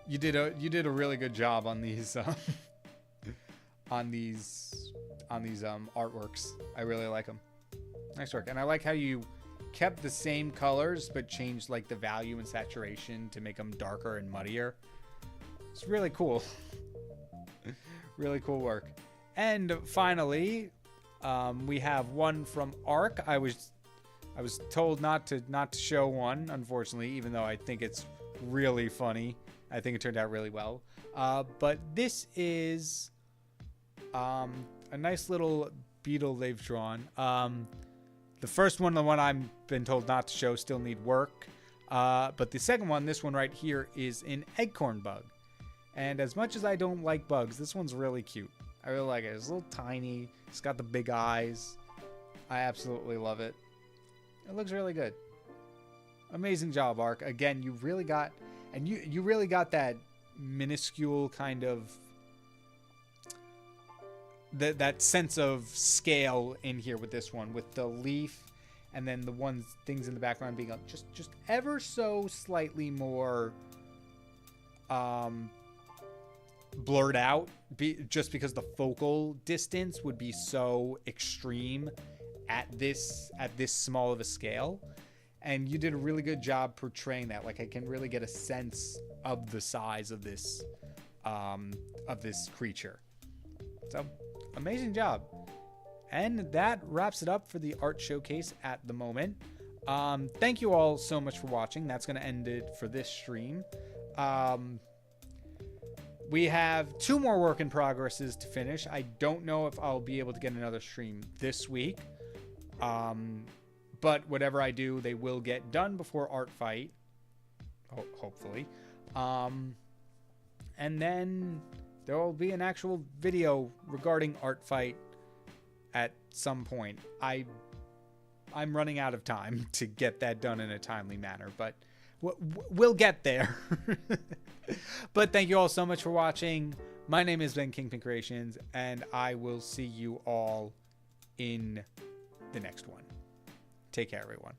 You did a really good job on these on these artworks. I really like them. Nice work. And I like how you kept the same colors but changed like the value and saturation to make them darker and muddier. It's really cool. Really cool work. And finally, we have one from Arc. I was told not to show one, unfortunately, even though I think it's really funny. I think it turned out really well. But this is a nice little beetle they've drawn. The first one, the one I've been told not to show, still need work. But the second one, this one right here, is an acorn bug. And as much as I don't like bugs, this one's really cute. I really like it. It's a little tiny. It's got the big eyes. I absolutely love it. It looks really good. Amazing job, Arc. Again, you really got, and you really got that minuscule kind of that sense of scale in here with this one, with the leaf and then the things in the background being just ever so slightly more blurred out, just because the focal distance would be so extreme at this small of a scale. And you did a really good job portraying that. Like, I can really get a sense of the size of this creature. So, amazing job. And that wraps it up for the art showcase at the moment. Thank you all so much for watching. That's going to end it for this stream. We have 2 more work in progresses to finish. I don't know if I'll be able to get another stream this week. But whatever I do, they will get done before Art Fight. Hopefully. And then there will be an actual video regarding Art Fight at some point. I'm running out of time to get that done in a timely manner, but we'll get there. But thank you all so much for watching. My name has been KyngPin Creations, and I will see you all in the next one. Take care, everyone.